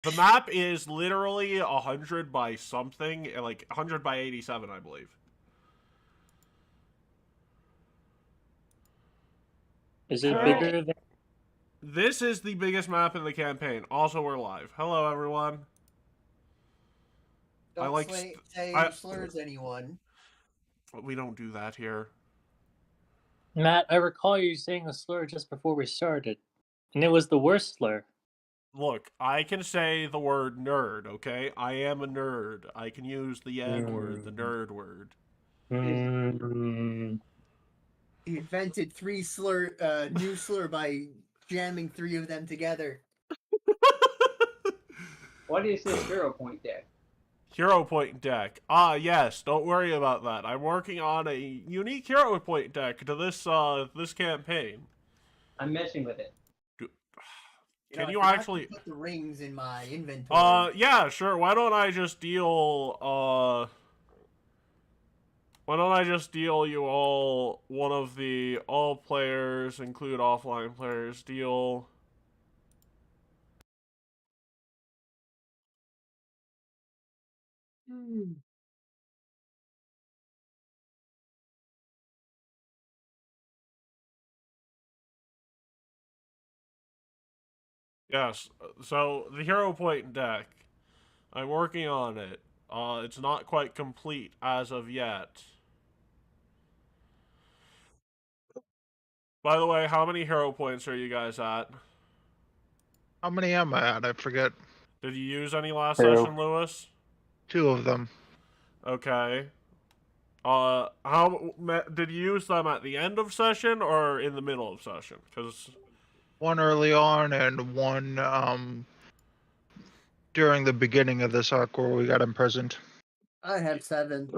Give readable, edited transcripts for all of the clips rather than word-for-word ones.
The map is literally 100 by something, like 100 by 87, I believe. Is it Alright. bigger than... This is the biggest map in the campaign. Also, we're live. Hello, everyone. Don't say any slurs, anyone. We don't do that here. Matt, I recall you saying a slur just before we started, and it was the worst slur. Look, I can say the word nerd, okay? I am a nerd. I can use the N word, the nerd word. He invented new slur by jamming 3 of them together. What is this hero point deck? Hero point deck. Ah, yes. Don't worry about that. I'm working on a unique hero point deck to this campaign. I'm messing with it. Can I you forgot actually to put the rings in my inventory? Yeah, sure. Why don't I just deal you all one of the all players include offline players deal. Yes. So the hero point deck, I'm working on it. It's not quite complete as of yet. By the way, how many hero points are you guys at? How many am I at? I forget. Did you use any last 2. session, Lewis? 2 of them. Okay. Did you use them at the end of session or in the middle of session? Because 1 early on and 1 during the beginning of this arc where we got imprisoned. I have 7.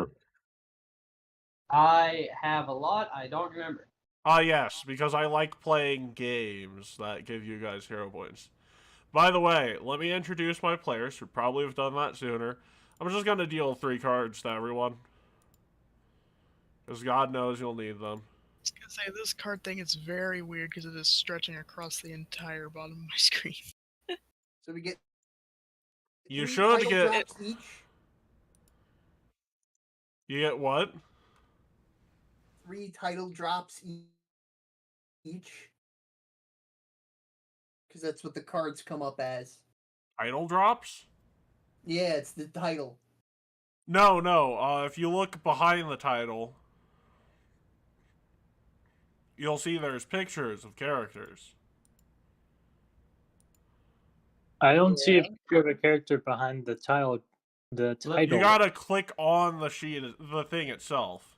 I have a lot. I don't remember. Yes, because I like playing games that give you guys hero points. By the way, let me introduce my players, who probably have done that sooner. I'm just going to deal 3 cards to everyone. Because God knows you'll need them. I was gonna say, this card thing is very weird because it is stretching across the entire bottom of my screen. So we get. You 3 should title get. drops each. You get what? 3 title drops each. Because that's what the cards come up as. Title drops? Yeah, it's the title. No. If you look behind the title, you'll see there's pictures of characters. I don't see a picture of a character behind the title. The title. You gotta click on the sheet, the thing itself.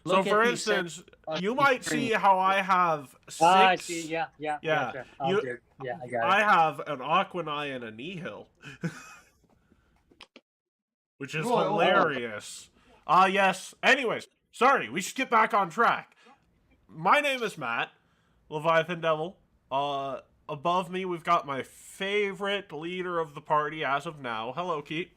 So, for instance, you might see how I have 6. I see. Yeah. Yeah. Sure. I got it. I have an Aquanai and a Nihil. Which is hilarious. Yes. Anyways, sorry, we should get back on track. My name is Matt, Leviathan Devil. Above me, we've got my favorite leader of the party as of now. Hello, Keat.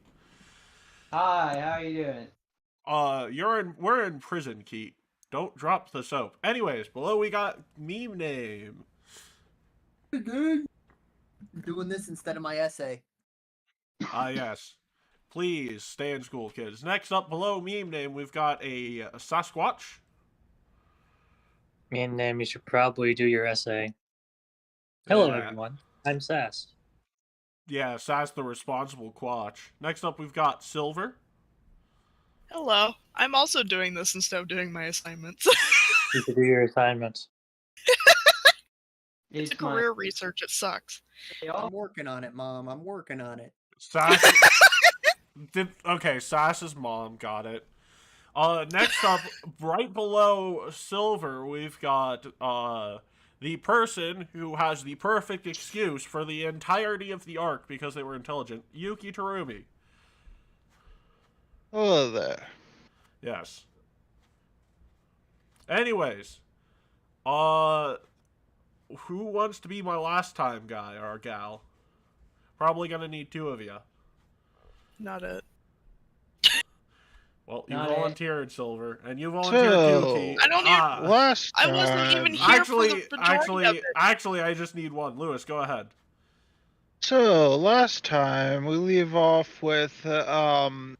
Hi, how are you doing? We're in prison, Keat. Don't drop the soap. Anyways, below we got meme name. I'm doing this instead of my essay. Yes. Please stay in school, kids. Next up, below meme name, we've got a Sasquatch. Meme name, you should probably do your essay. Hello, everyone. I'm Sass. Yeah, Sass the responsible Quatch. Next up, we've got Silver. Hello. I'm also doing this instead of doing my assignments. You should do your assignments. It's a career research. It sucks. I'm working on it, Mom. I'm working on it. Sass. Okay, Sass's mom got it. Next up, right below Silver, we've got the person who has the perfect excuse for the entirety of the arc because they were intelligent, Yuki Terumi. Hello there. Yes. Anyways, who wants to be my last time guy or gal? Probably gonna need 2 of you. Not it. Well, you volunteered, Silver, and you volunteered too, Keat. I don't even. Last I wasn't even here for the majority of it. Actually, I just need 1. Lewis, go ahead. So last time we leave off with the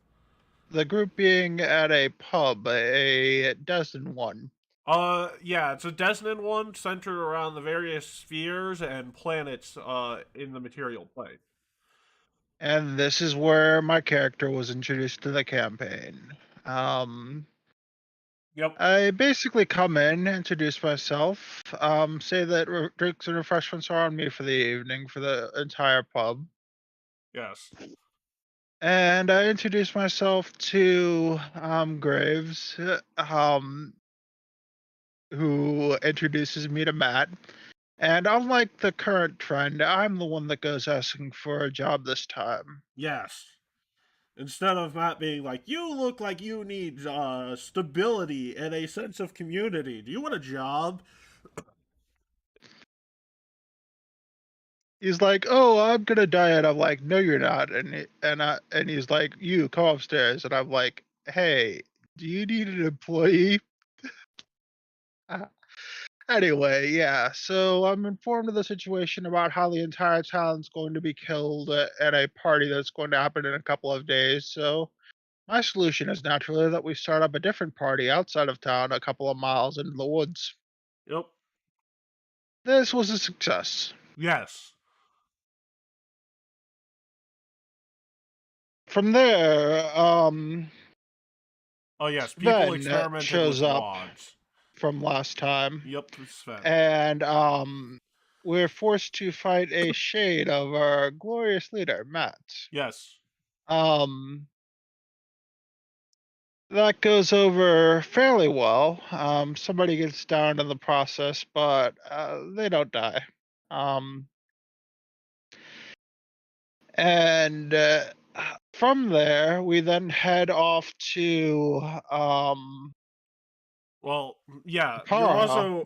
group being at a pub, a Destin one. Yeah, it's a Desnan one centered around the various spheres and planets in the material plane. And this is where my character was introduced to the campaign. Yep. I basically come in, introduce myself, say that drinks and refreshments are on me for the evening for the entire pub. Yes. And I introduce myself to Graves, who introduces me to Matt. And unlike the current trend, I'm the one that goes asking for a job this time. Yes. Instead of Matt being like, you look like you need stability and a sense of community. Do you want a job? He's like, "Oh, I'm gonna diet." I'm like, "No, you're not." And he's like, "You come upstairs." And I'm like, "Hey, do you need an employee?" Uh, Anyway, yeah. So I'm informed of the situation about how the entire town's going to be killed at a party that's going to happen in a couple of days. So my solution is naturally that we start up a different party outside of town, a couple of miles into the woods. Yep. This was a success. Yes. From there, Oh, yes. People Sven experimented shows with up wads. from last time. Yep, Sven. And we're forced to fight a shade of our glorious leader, Matt. Yes. Um, that goes over fairly well. Somebody gets down in the process, but they don't die. Um, and from there, we then head off to Well, yeah. Para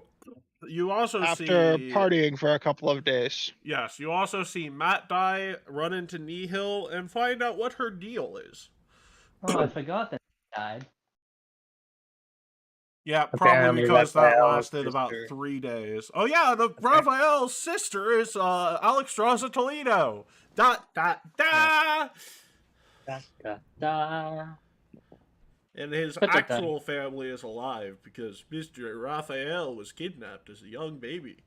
You also after see. partying for a couple of days. Yes, you also see Matt die, run into Nihil, and find out what her deal is. Oh, I forgot that he died. Yeah, probably Apparently, because that Raphael's lasted about sister. 3 days. Oh yeah, the Raphael's sister is Alex Toledo. Dot dot da. Da, da, da. And his Da, da, da. actual family is alive because Mr. Raphael was kidnapped as a young baby.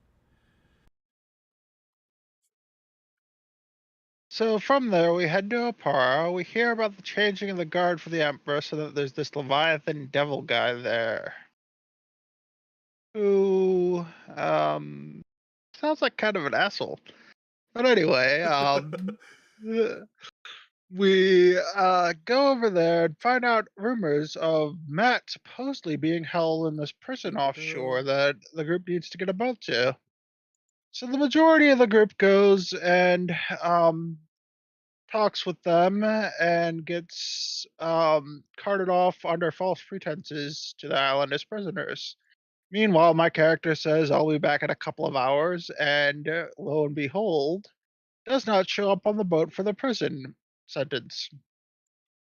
So from there, we head to Apara. We hear about the changing of the guard for the Emperor, so that there's this Leviathan devil guy there, who sounds like kind of an asshole. But anyway, we go over there and find out rumors of Matt supposedly being held in this prison offshore that the group needs to get a boat to. So the majority of the group goes and talks with them and gets carted off under false pretenses to the island as prisoners. Meanwhile, my character says, "I'll be back in a couple of hours," and lo and behold, does not show up on the boat for the prison sentence.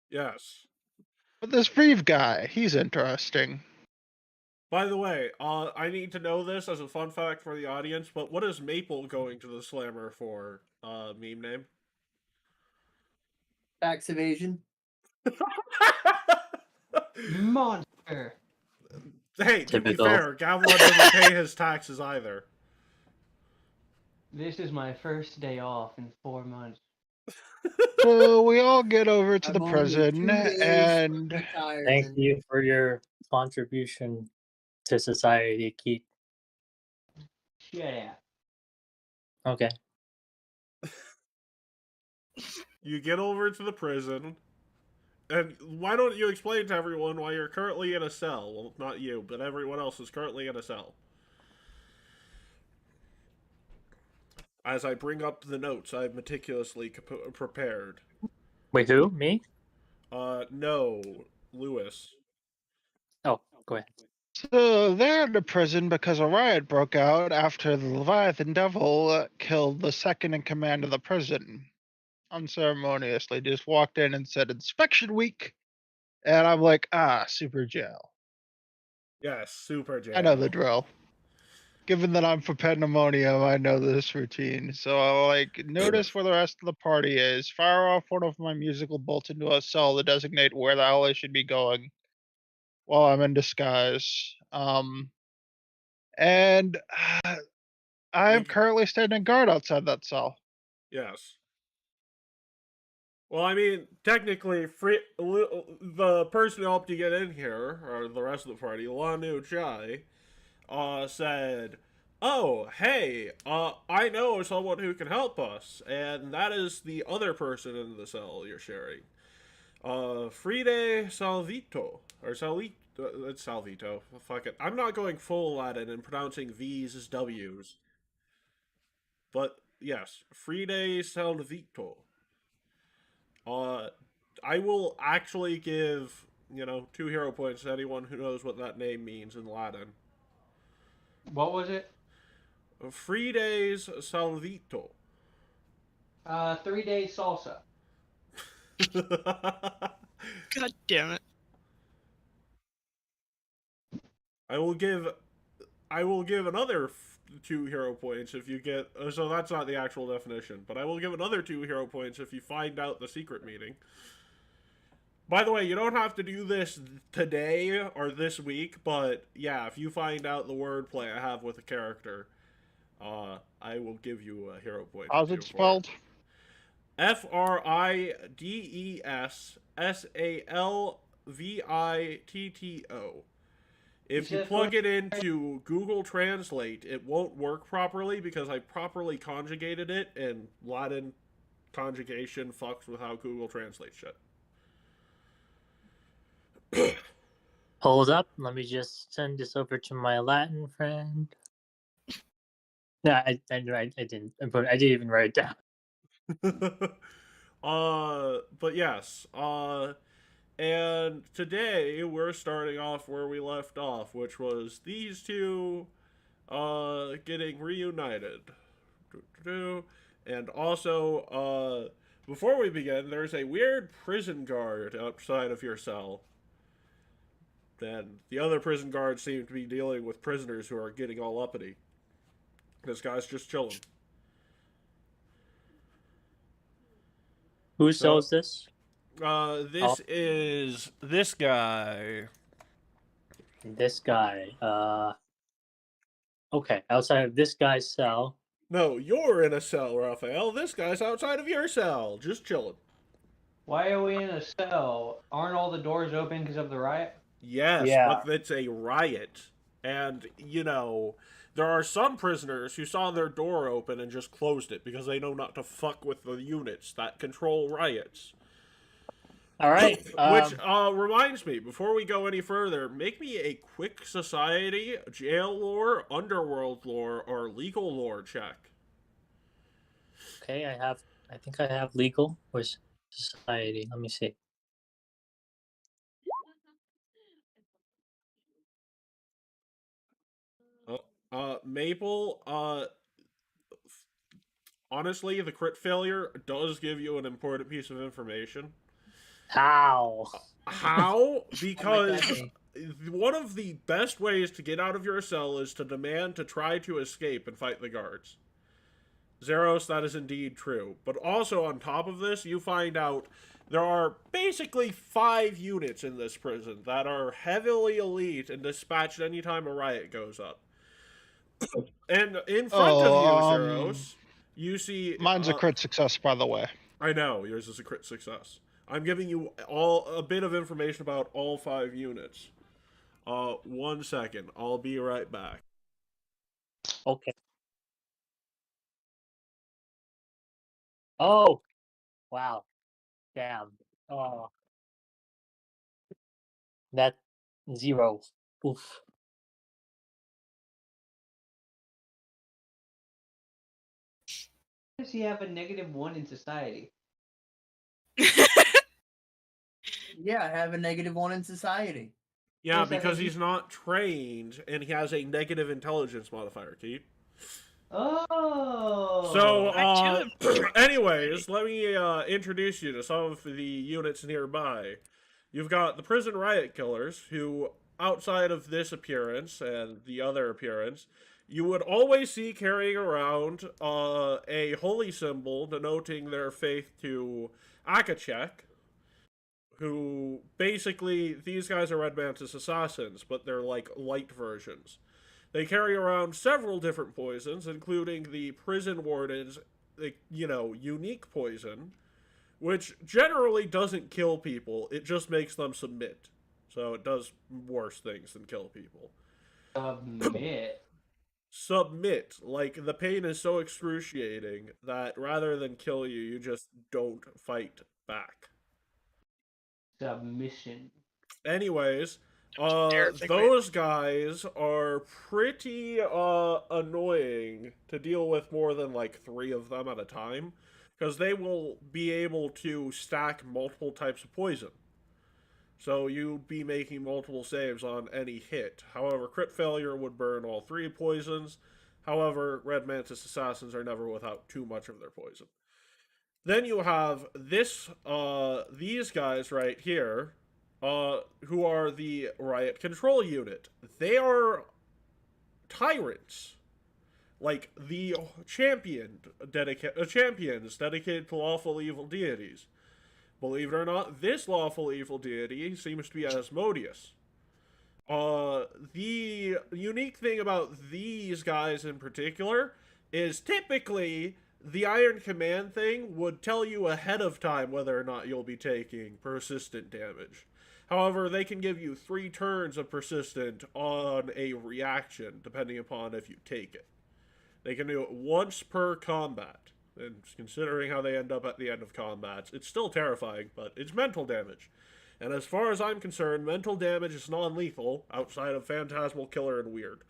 Yes. But this Reeve guy, he's interesting. By the way, I need to know this as a fun fact for the audience, but what is Maple going to the Slammer for, meme name? Tax evasion. Monster. Hey, to be Typical. fair, Gavlon doesn't pay his taxes either. This is my first day off in 4 months. So we all get over to I'm the only prison 2 days and from retirement. Thank you for your contribution to society, Keith. Shut up. Okay. You get over to the prison, and why don't you explain to everyone why you're currently in a cell? Well, not you, but everyone else is currently in a cell. As I bring up the notes I've meticulously prepared. Wait, who? Me? No, Lewis. Oh, go ahead. so they're in the prison because a riot broke out after the Leviathan Devil killed the second in command of the prison. Unceremoniously just walked in and said, "Inspection week." And I'm like, super jail. Yes, super jail. I know the drill. given that I'm for pandemonium, I know this routine. So I'll like notice where the rest of the party is, fire off one of my musical bolts into a cell to designate where the hell I should be going while I'm in disguise. And I am You- currently standing guard outside that cell. Yes. Well, I mean, technically, the person who helped you get in here, or the rest of the party, Lanu Chai, said, "Oh, hey, I know someone who can help us, and that is the other person in the cell you're sharing. Fride Salvito, or Salito, it's Salvito. Fuck it. I'm not going full Latin and pronouncing V's as W's. But, yes, Fride Salvito. Uh, I will actually give, 2 hero points to anyone who knows what that name means in Latin. What was it? Frides Salvito. 3 day salsa. God damn it. I will give another 2 hero points if you get. So that's not the actual definition, but I will give another 2 hero points if you find out the secret meaning. By the way, you don't have to do this today or this week, but yeah, if you find out the wordplay I have with a character, I will give you a hero point. How's it spelled? FRIDESSALVITTO. If you plug it into Google Translate, it won't work properly because I properly conjugated it, and Latin conjugation fucks with how Google translates shit. Hold up. Let me just send this over to my Latin friend. No, I didn't. I didn't even write it down. But yes. And today we're starting off where we left off, which was these two, getting reunited. And also, before we begin, there's a weird prison guard outside of your cell. And the other prison guards seem to be dealing with prisoners who are getting all uppity. This guy's just chilling. Who sells this? This is this guy. This guy. Okay, outside of this guy's cell. No, you're in a cell, Raphael. This guy's outside of your cell, just chilling. Why are we in a cell? Aren't all the doors open because of the riot? Yes, Yeah. but it's a riot. And, there are some prisoners who saw their door open and just closed it because they know not to fuck with the units that control riots. All right. Which reminds me, before we go any further, make me a quick society, jail lore, underworld lore, or legal lore check. Okay, I think I have legal or society. Let me see. Maple, honestly, the crit failure does give you an important piece of information. How? How? Because Okay. one of the best ways to get out of your cell is to demand to try to escape and fight the guards. Zeros, that is indeed true. But also, on top of this, you find out there are basically 5 units in this prison that are heavily elite and dispatched anytime a riot goes up. And in front of you, Zeros, you see... Mine's a crit success, by the way. I know, yours is a crit success. I'm giving you a bit of information about all 5 units. 1 second. I'll be right back. Okay. Oh, wow. Damn. Oh. That 0. Oof. Why does he have a -1 in society? Yeah, I have a -1 in society. Yeah, Yes, I because think he's not trained, and he has a negative intelligence modifier, Keith. Oh. So, I too am trained. anyways, let me introduce you to some of the units nearby. You've got the prison riot killers, who, outside of this appearance and the other appearance, you would always see carrying around a holy symbol denoting their faith to Akachek, who basically, these guys are Red Mantis assassins, but they're like light versions. They carry around several different poisons, including the prison warden's, unique poison, which generally doesn't kill people, it just makes them submit. So it does worse things than kill people. Submit. Like, the pain is so excruciating that rather than kill you, you just don't fight back. Submission. Anyways, Terrific. those guys are pretty annoying to deal with more than like 3 of them at a time, because they will be able to stack multiple types of poison. So you'd be making multiple saves on any hit. However, crit failure would burn all 3 poisons. However, Red Mantis assassins are never without too much of their poison. Then you have these guys right here, who are the riot control unit. They are tyrants, like the champions dedicated to lawful evil deities. Believe it or not, this lawful evil deity seems to be Asmodeus. The unique thing about these guys in particular is typically the Iron Command thing would tell you ahead of time whether or not you'll be taking persistent damage. However, they can give you 3 turns of persistent on a reaction, depending upon if you take it. They can do it once per combat. And considering how they end up at the end of combats, it's still terrifying, but it's mental damage. And as far as I'm concerned, mental damage is non-lethal, outside of Phantasmal, Killer, and Weird.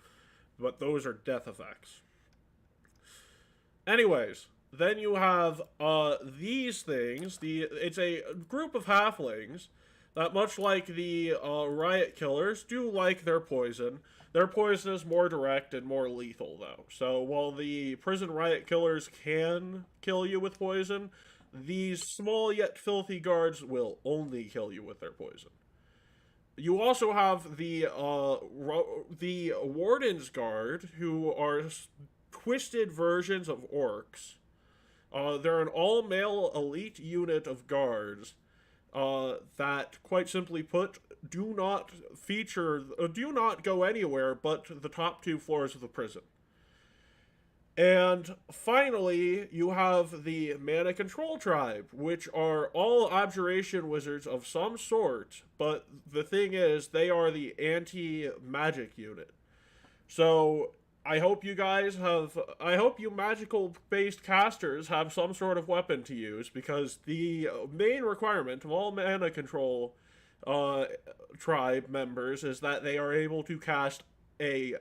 But those are death effects. Anyways, then you have these things. It's a group of halflings that, much like the riot killers, do like their poison. Their poison is more direct and more lethal, though. So while the prison riot killers can kill you with poison, these small yet filthy guards will only kill you with their poison. You also have the Warden's Guard, who are twisted versions of orcs. They're an all-male elite unit of guards that, quite simply put, do not go anywhere but the top 2 floors of the prison. And finally, you have the Mana Control Tribe, which are all abjuration wizards of some sort, but the thing is, they are the anti-magic unit. So I hope you magical-based casters have some sort of weapon to use, because the main requirement of all Mana Control tribe members is that they are able to cast a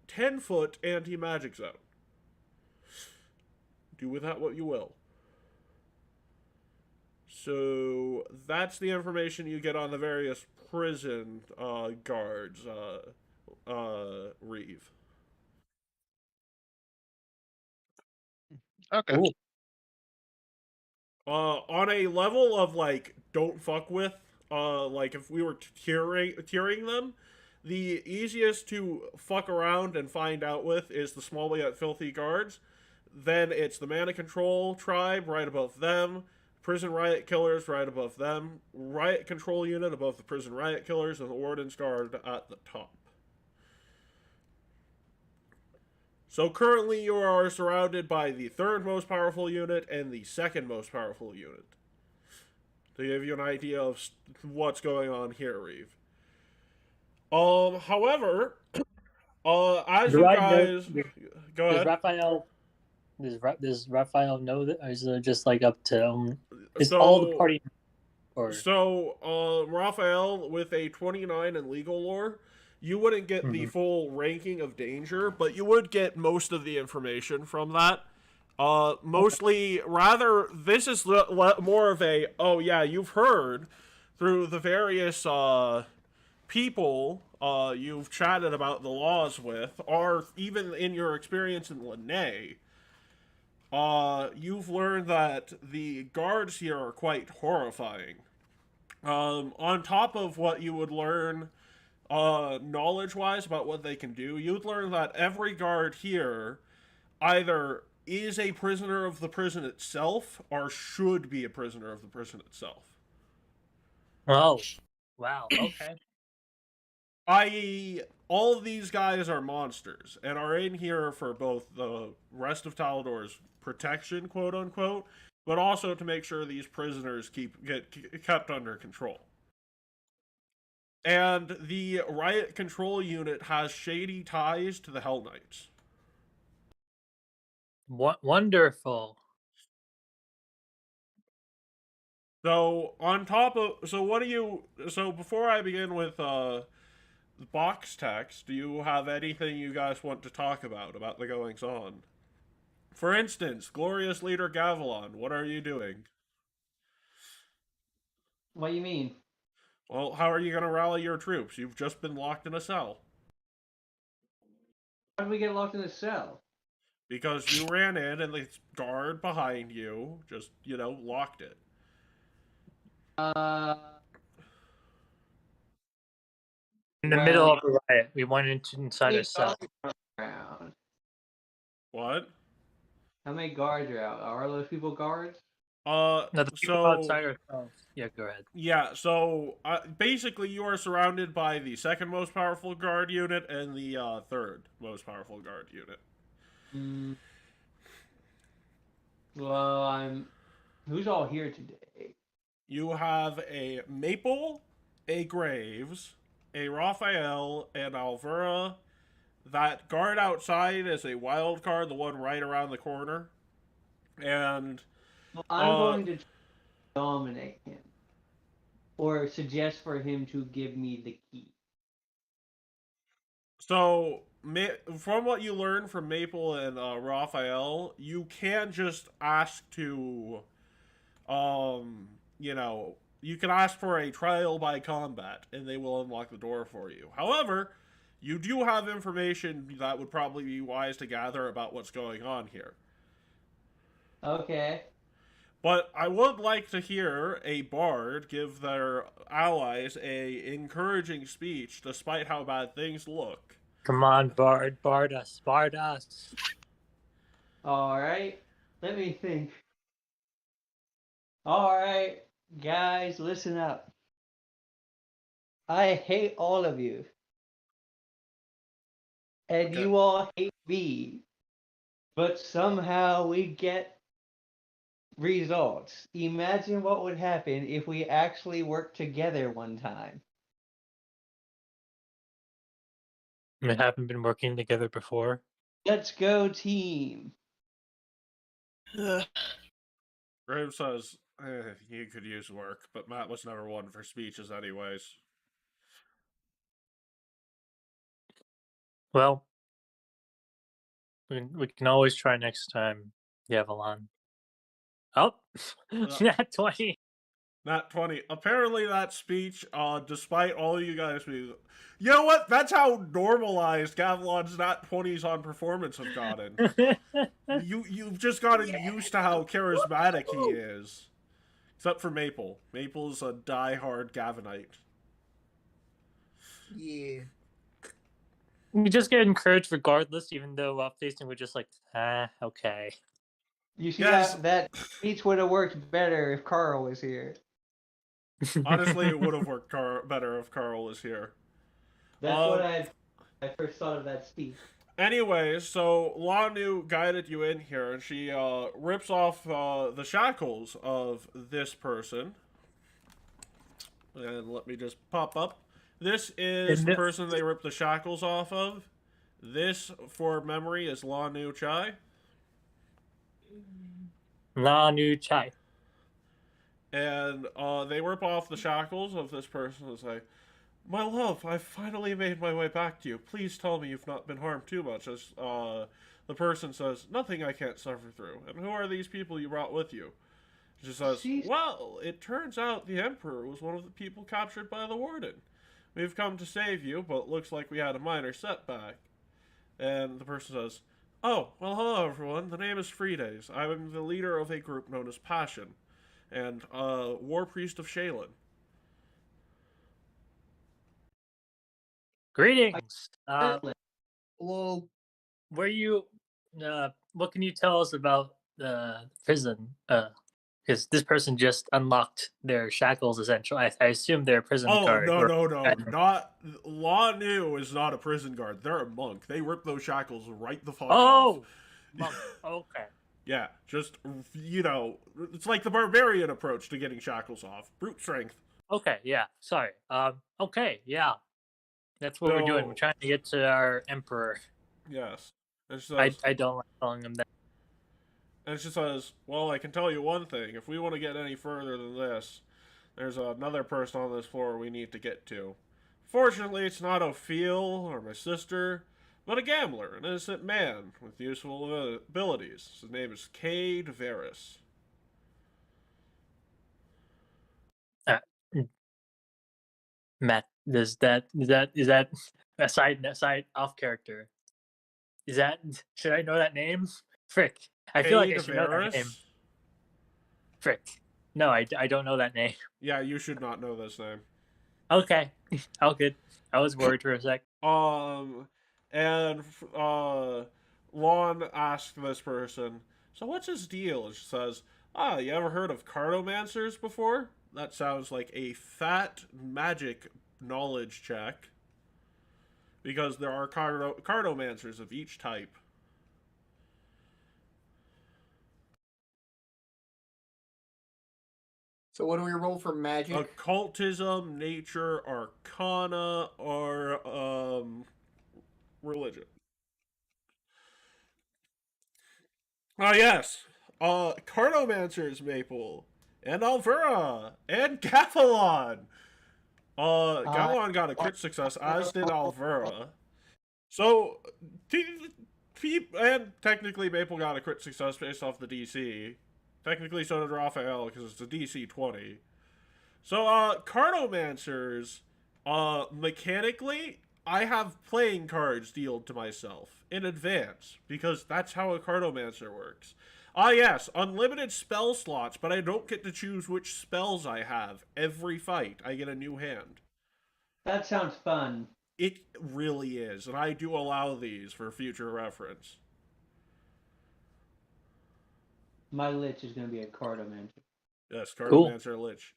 10-foot anti-magic zone. Do with that what you will. So that's the information you get on the various prison guards, Reeve. Okay. Cool. On a level of, like, don't fuck with, like, if we were tiering them, the easiest to fuck around and find out with is the small yet filthy guards. Then it's the Mana Control Tribe right above them, Prison Riot Killers right above them, Riot Control Unit above the Prison Riot Killers, and the Warden's Guard at the top. So currently you are surrounded by the 3rd most powerful unit and the 2nd most powerful unit. To give you an idea of what's going on here, Reeve. However, as you guys... Go ahead. Does Raphael know that, or is it just like up to is So- all the party? Or So, Raphael, with a 29 in legal lore, you wouldn't get the full ranking of danger, but you would get most of the information from that. Mostly, rather, this is more of a, oh yeah, you've heard through the various people you've chatted about the laws with, or even in your experience in Lene, you've learned that the guards here are quite horrifying. On top of what you would learn knowledge-wise about what they can do, you'd learn that every guard here either is a prisoner of the prison itself or should be a prisoner of the prison itself. Oh, wow. Okay. I.e., all of these guys are monsters and are in here for both the rest of Talador's protection, quote unquote, but also to make sure these prisoners get kept under control. And the riot control unit has shady ties to the Hell Knights. Wonderful. So on top of so before I begin with the box text, do you have anything you guys want to talk about the goings on? For instance, glorious leader Gavilan, what are you doing? What do you mean? Well, how are you going to rally your troops? You've just been locked in a cell. How did we get locked in a cell? Because you ran in and the guard behind you just, locked it. In the middle of the riot, we went inside a cell. Around. What? How many guards are out? Are those people guards? No, the people outside our cells. Yeah, go ahead. Yeah, so basically you are surrounded by the second most powerful guard unit and the third most powerful guard unit. Well, who's all here today? You have a Maple, a Graves, a Raphael, and Alvera. That guard outside is a wild card, the one right around the corner. And Well, I'm going to dominate him. Or suggest for him to give me the key. so, from what you learn from Maple and Raphael, you can just ask to, you can ask for a trial by combat, and they will unlock the door for you. However, you do have information that would probably be wise to gather about what's going on here. Okay. But I would like to hear a bard give their allies a encouraging speech despite how bad things look. Come on, Bard us. Alright. Let me think. Alright, guys, listen up. I hate all of you. And Okay. you all hate me. But somehow we get results. Imagine what would happen if we actually worked together one time. We haven't been working together before. Let's go, team. Ugh. Graves says, you could use work, but Matt was never one for speeches anyways. Well, we can always try next time, Gavilan. Oh, nat 20. Nat 20. Apparently that speech, despite all you guys being... You know what? That's how normalized Gavilan's nat 20s on performance have gotten. You've just gotten used to how charismatic he is. Except for Maple. Maple's a die-hard Gavinite. Yeah. We just get encouraged regardless, even though facing we're just like, okay. You see Yes. that speech would have worked better if Carl was here. Honestly, it would have worked better if Carl was here. That's what I first thought of that speech. Anyways, so Lanu guided you in here, and she rips off the shackles of this person. And let me just pop up. This is the person they ripped the shackles off of. This, for memory, is Lanu Chai. Lanu Chai. And they rip off the shackles of this person and say, "My love, I've finally made my way back to you. Please tell me you've not been harmed too much." As the person says, "Nothing I can't suffer through." "And who are these people you brought with you?" She says, "Well, it turns out the Emperor was one of the people captured by the Warden. We've come to save you, but looks like we had a minor setback." And the person says, "Oh, well, hello everyone. The name is Fridays. I'm the leader of a group known as Passion, and War Priest of Shaylin." Greetings. Hello. Were you? What can you tell us about the prison? Because this person just unlocked their shackles. Essentially, I assume they're a prison Oh, guard. no. Not Law New is not a prison guard. They're a monk. They rip those shackles right the fuck off. Oh, monk. Okay. Yeah, just, it's like the barbarian approach to getting shackles off. Brute strength. Okay. Yeah. Sorry. Okay. Yeah. That's what we're doing. We're So- trying to get to our emperor. Yes. And she I says, don't like calling him that. well, I can tell you one thing. If we want to get any further than this, there's another person on this floor we need to get to. Fortunately, it's not Ophil or my sister, but a gambler, an innocent man with useful abilities. His name is Cade Varys. Matt, is that a side off character? Should I know that name? Frick. I feel like I Cade should know that name. Varys? Frick. No, I don't know that name. Yeah, you should not know this name. Okay. All good. I was worried for a sec. And Lon asked this person, so what's his deal? And she says, you ever heard of cartomancers before? That sounds like a fat magic knowledge check. Because there are cartomancers of each type. So what do we roll for magic? Occultism, nature, arcana, or religion. Yes. Cartomancers, Maple. And Alvera. And Gathalon. Gathalon got a crit success, as did Alvera. So, and technically Maple got a crit success based off the DC. Technically so did Raphael, because it's a DC 20. So, Cartomancers, mechanically, I have playing cards dealed to myself in advance, because that's how a Cartomancer works. Yes, unlimited spell slots, but I don't get to choose which spells I have. Every fight, I get a new hand. That sounds fun. It really is, and I do allow these for future reference. My Lich is going to be a Cartomancer. Yes, Cartomancer Lich.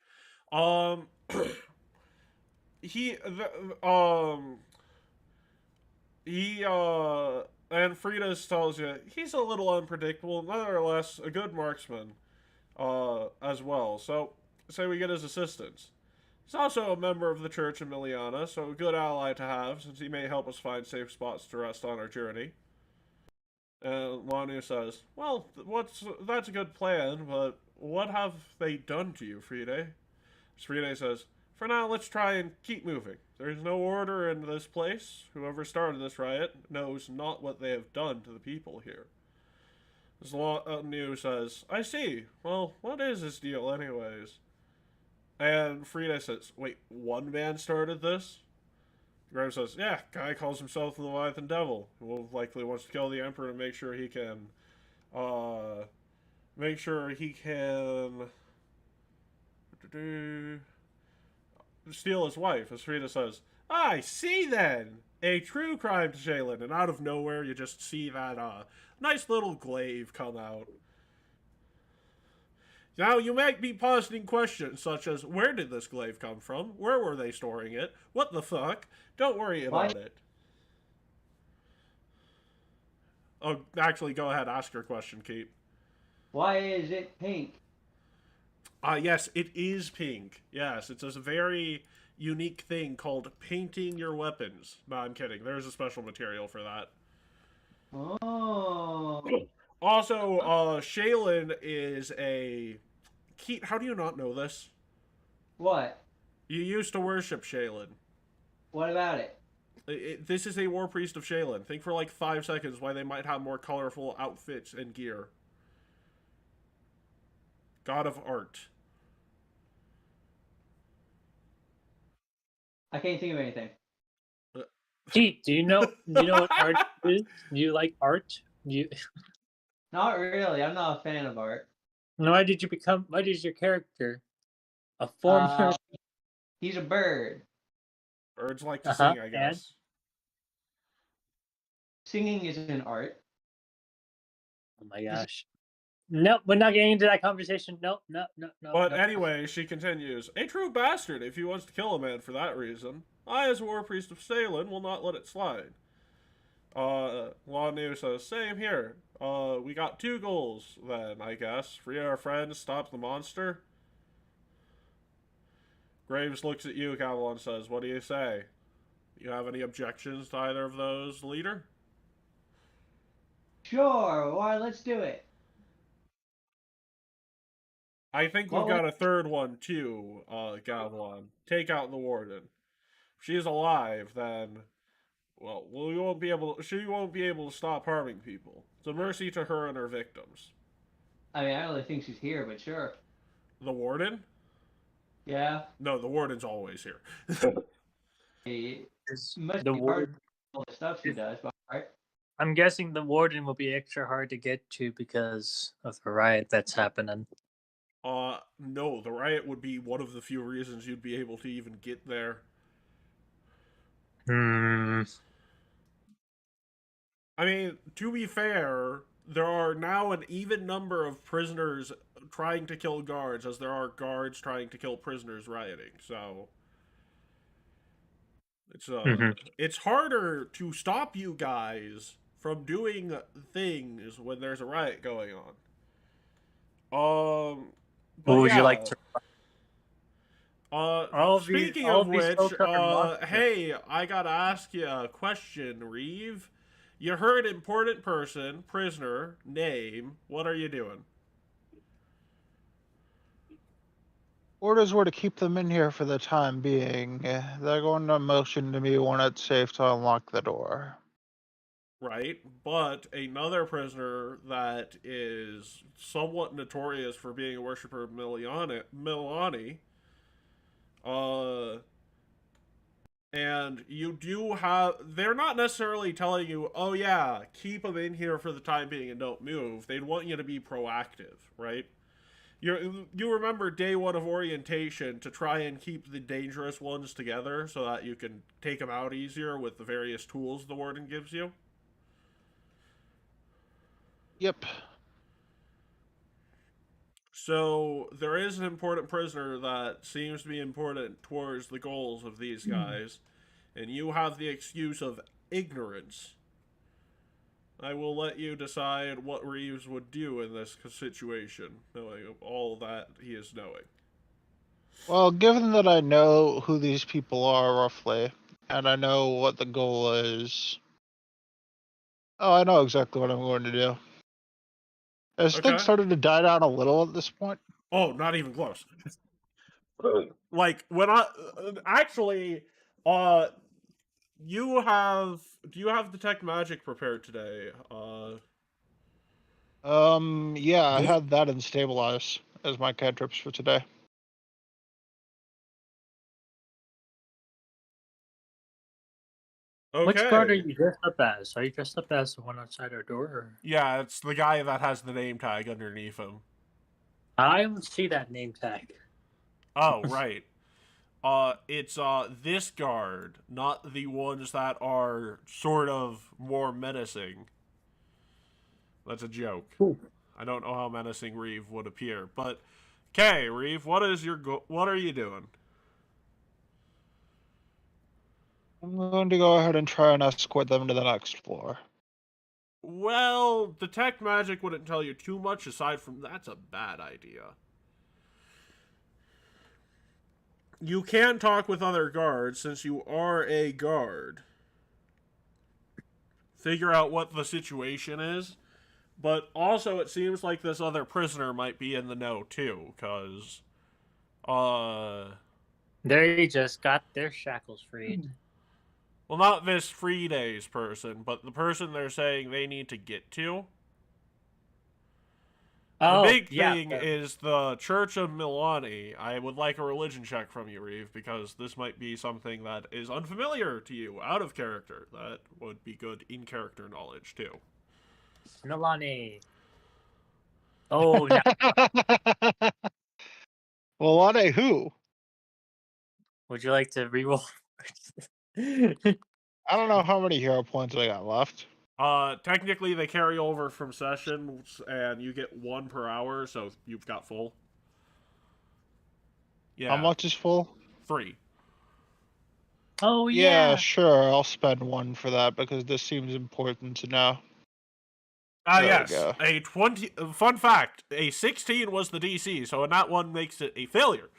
And Frida tells you he's a little unpredictable, nonetheless a good marksman, as well. So, say we get his assistance. He's also a member of the Church of Miliana, so a good ally to have, since he may help us find safe spots to rest on our journey. And Lanu says, well, that's a good plan, but what have they done to you, Frida? Frida says, for now, let's try and keep moving. There's no order in this place. Whoever started this riot knows not what they have done to the people here. Lanu says, I see. Well, what is this deal anyways? And Frida says, wait, one man started this? Graham says, yeah, guy calls himself the Leviathan Devil, who will likely wants to kill the Emperor to make sure he can, steal his wife, as Frida says, I see then! A true crime to Shaylin, and out of nowhere you just see that, nice little glaive come out. Now, you might be positing questions such as, where did this glaive come from? Where were they storing it? What the fuck? Don't worry about it. Oh, actually, go ahead, ask your question, Kate. Why is it pink? Yes, it is pink. Yes, it's a very unique thing called painting your weapons. No, I'm kidding. There's a special material for that. Oh. Also, Shaylin is a... Keat, how do you not know this? What? You used to worship Shaylin. What about it? This is a war priest of Shaylin. Think for like 5 seconds why they might have more colorful outfits and gear. God of art. I can't think of anything. Pete, do you know what art is? Do you like art? Not really. I'm not a fan of art. Why did your character a former He's a bird. Birds like to sing, I guess. singing is an art. Oh my gosh. Nope, we're not getting into that conversation. Nope. But nope. anyway, she continues, a true bastard if he wants to kill a man for that reason. I, as war priest of Salem, will not let it slide. Lanu says, same here. We got 2 goals, then, I guess. Free our friends, stop the monster. Graves looks at you, Cavalon, and says, what do you say? You have any objections to either of those, leader? Sure, why, let's do it. I think we've got a third one, too, Cavalon. Take out the warden. If she's alive, then... well, we won't be able. She won't be able to stop harming people. It's a mercy to her and her victims. I mean, I don't really think she's here, but sure. The warden? Yeah. No, the warden's always here. It Is must the be hard warden? all the stuff she does, but alright. I'm guessing the warden will be extra hard to get to because of the riot that's happening. No, the riot would be one of the few reasons you'd be able to even get there. I mean, to be fair, there are now an even number of prisoners trying to kill guards as there are guards trying to kill prisoners rioting, so... It's harder to stop you guys from doing things when there's a riot going on. What would you like to? Speaking of which, hey, I gotta ask you a question, Reeve. You heard important person, prisoner, name. What are you doing? Orders were to keep them in here for the time being. They're going to motion to me when it's safe to unlock the door. Right, but another prisoner that is somewhat notorious for being a worshiper of Milani, and you do have, they're not necessarily telling you, oh yeah, keep them in here for the time being and don't move. They'd want you to be proactive, right? You remember day 1 of orientation to try and keep the dangerous ones together so that you can take them out easier with the various tools the warden gives you? Yep. So there is an important prisoner that seems to be important towards the goals of these guys, and you have the excuse of ignorance. I will let you decide what Reeves would do in this situation, knowing all that he is knowing. Well, given that I know who these people are roughly, and I know what the goal is, I know exactly what I'm going to do. Has things started to die down a little at this point? Oh, not even close. Like, when I... actually, do you have detect magic prepared today? Yeah, I had that in stabilize as my cantrips for today. Okay. Which guard are you dressed up as? Are you dressed up as the one outside our door? Or? Yeah, it's the guy that has the name tag underneath him. I don't see that name tag. Oh, right. It's this guard, not the ones that are sort of more menacing. That's a joke. Ooh. I don't know how menacing Reeve would appear, but okay, Reeve, what are you doing? I'm going to go ahead and try and escort them to the next floor. Well, detect magic wouldn't tell you too much aside from that's a bad idea. You can talk with other guards since you are a guard. Figure out what the situation is. But also it seems like this other prisoner might be in the know too, because they just got their shackles freed. Well, not this free days person, but the person they're saying they need to get to. The big thing is the Church of Milani. I would like a religion check from you, Reeve, because this might be something that is unfamiliar to you, out of character. That would be good in-character knowledge, too. Milani. Oh, no. Milani who? Would you like to reroll? I don't know how many hero points I got left. Technically they carry over from sessions, and you get 1 per hour, so you've got full. Yeah. How much is full? 3. Oh Yeah, yeah. sure. I'll spend 1 for that because this seems important to know. There we Yes. go. A 20. Fun fact: a 16 was the DC, so that one makes it a failure.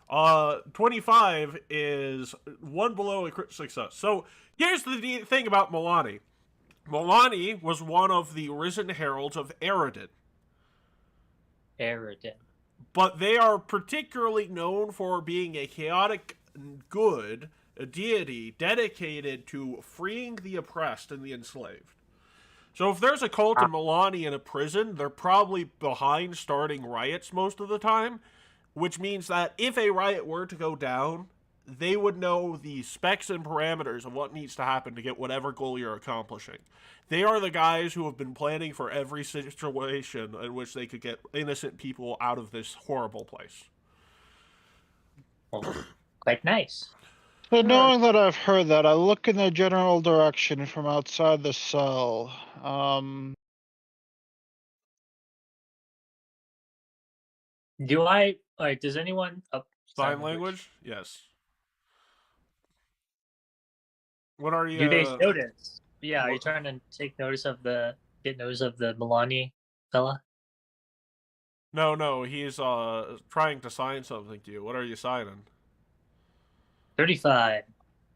25 is 1 below a crit success. So here's the thing about Milani. Milani was one of the risen heralds of Eredin, Aridin. but they are particularly known for being a chaotic good, a deity dedicated to freeing the oppressed and the enslaved. So if there's a cult in Milani in a prison, they're probably behind starting riots most of the time, which means that if a riot were to go down, they would know the specs and parameters of what needs to happen to get whatever goal you're accomplishing. They are the guys who have been planning for every situation in which they could get innocent people out of this horrible place. Quite nice. So knowing that I've heard that, I look in the general direction from outside the cell. Do I like? Does anyone? Oh, Sign language? Yes. What are you? Do they notice? Yeah, are you trying to get notice of the Milani fella? No, he's trying to sign something to you. What are you signing? 35.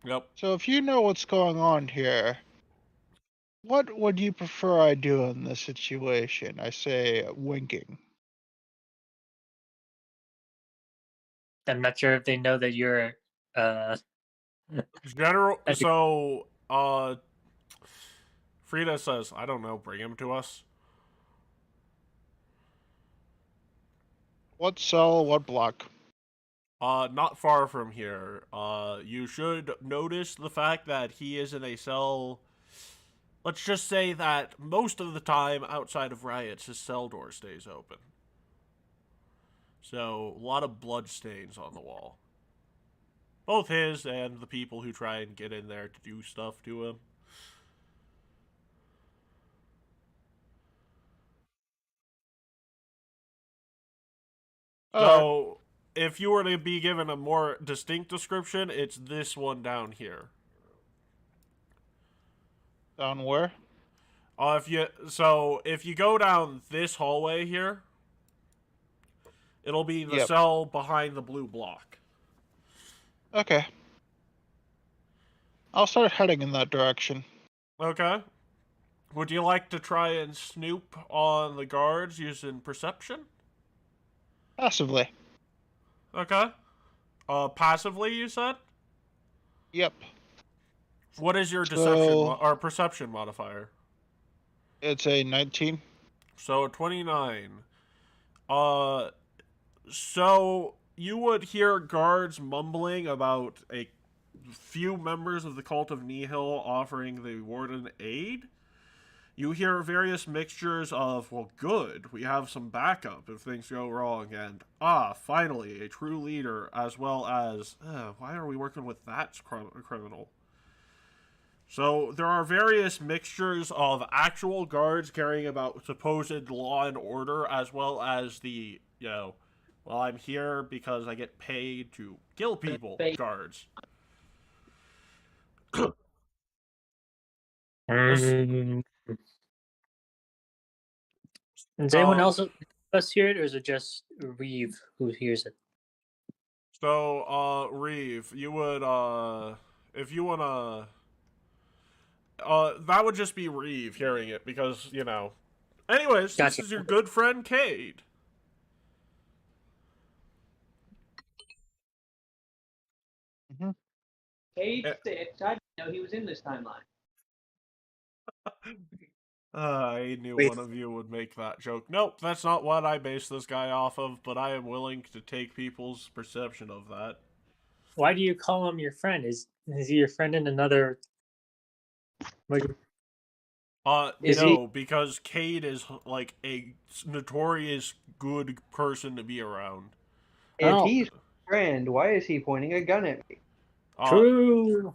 Yep. So if you know what's going on here, what would you prefer I do in this situation? I say winking. I'm not sure if they know that you're General. I think- So, Frida says, "I don't know. Bring him to us." What cell, what block? Not far from here. You should notice the fact that he is in a cell. Let's just say that most of the time, outside of riots, his cell door stays open. So, a lot of blood stains on the wall. Both his and the people who try and get in there to do stuff to him. So, if you were to be given a more distinct description, it's this one down here. Down where? If you go down this hallway here, it'll be the cell behind the blue block. Okay. I'll start heading in that direction. Okay. Would you like to try and snoop on the guards using perception? Passively. Okay. Passively, you said? Yep. What is your deception or perception modifier? It's a 19. So 29. So you would hear guards mumbling about a few members of the Cult of Nihil offering the warden aid. You hear various mixtures of, well, good, we have some backup if things go wrong, and, finally, a true leader, as well as, why are we working with that criminal? So there are various mixtures of actual guards caring about supposed law and order, as well as the, well, I'm here because I get paid to kill people guards. Does anyone else hear it, or is it just Reeve who hears it? So, Reeve, you would, if you wanna, that would just be Reeve hearing it, because, Anyways, Gotcha. This is your good friend, Cade. Cade 6, I didn't know he was in this timeline. I knew one of you would make that joke. Nope, that's not what I base this guy off of, but I am willing to take people's perception of that. Why do you call him your friend? Is he your friend in another? Because Cade is like a notorious good person to be around. If he's a friend, why is he pointing a gun at me? True.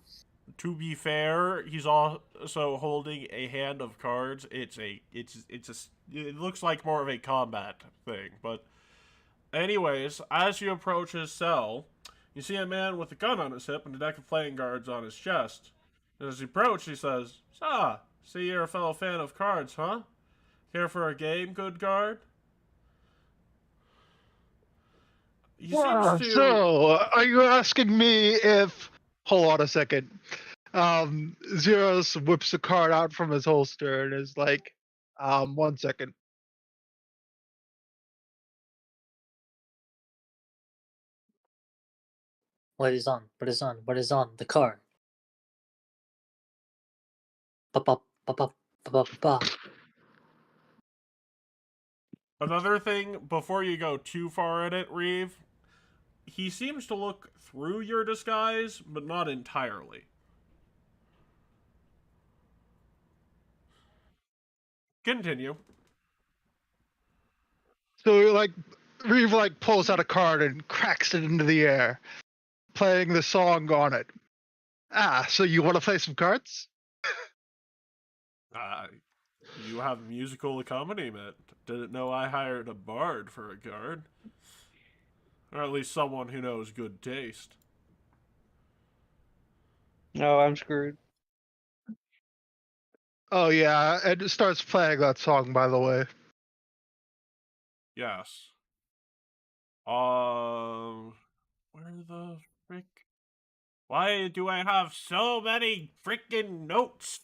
to be fair, he's also holding a hand of cards. It looks like more of a combat thing. But anyways, as you approach his cell, you see a man with a gun on his hip and a deck of playing cards on his chest. As you approach, he says, "Ah, see you're a fellow fan of cards, huh? Here for a game, good guard?" He seems to. So, are you asking me if? Hold on a second. Zeros whips a card out from his holster and is like, 1 second. What is on? What is on? What is on the card? Ba ba ba ba ba ba ba. Another thing, before you go too far at it, Reeve, he seems to look through your disguise, but not entirely. Continue. So, like, Reeve like pulls out a card and cracks it into the air, playing the song on it. Ah, so you want to play some cards? You have musical accompaniment. Didn't know I hired a bard for a guard. Or at least someone who knows good taste. No, I'm screwed. Oh yeah, and it starts playing that song. By the way, Yes. Where the frick? Why do I have so many freaking notes?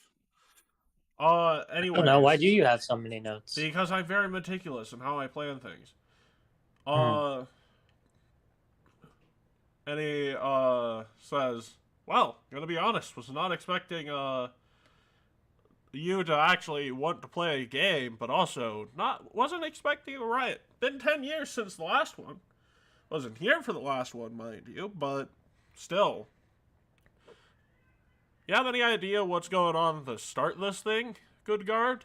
Anyways. No, why do you have so many notes? Because I'm very meticulous in how I plan things. And he, says, "Well, gonna be honest, was not expecting, you to actually want to play a game, but also wasn't expecting a riot. Been 10 years since the last one. Wasn't here for the last one, mind you, but still. You have any idea what's going on to start this thing, good guard?"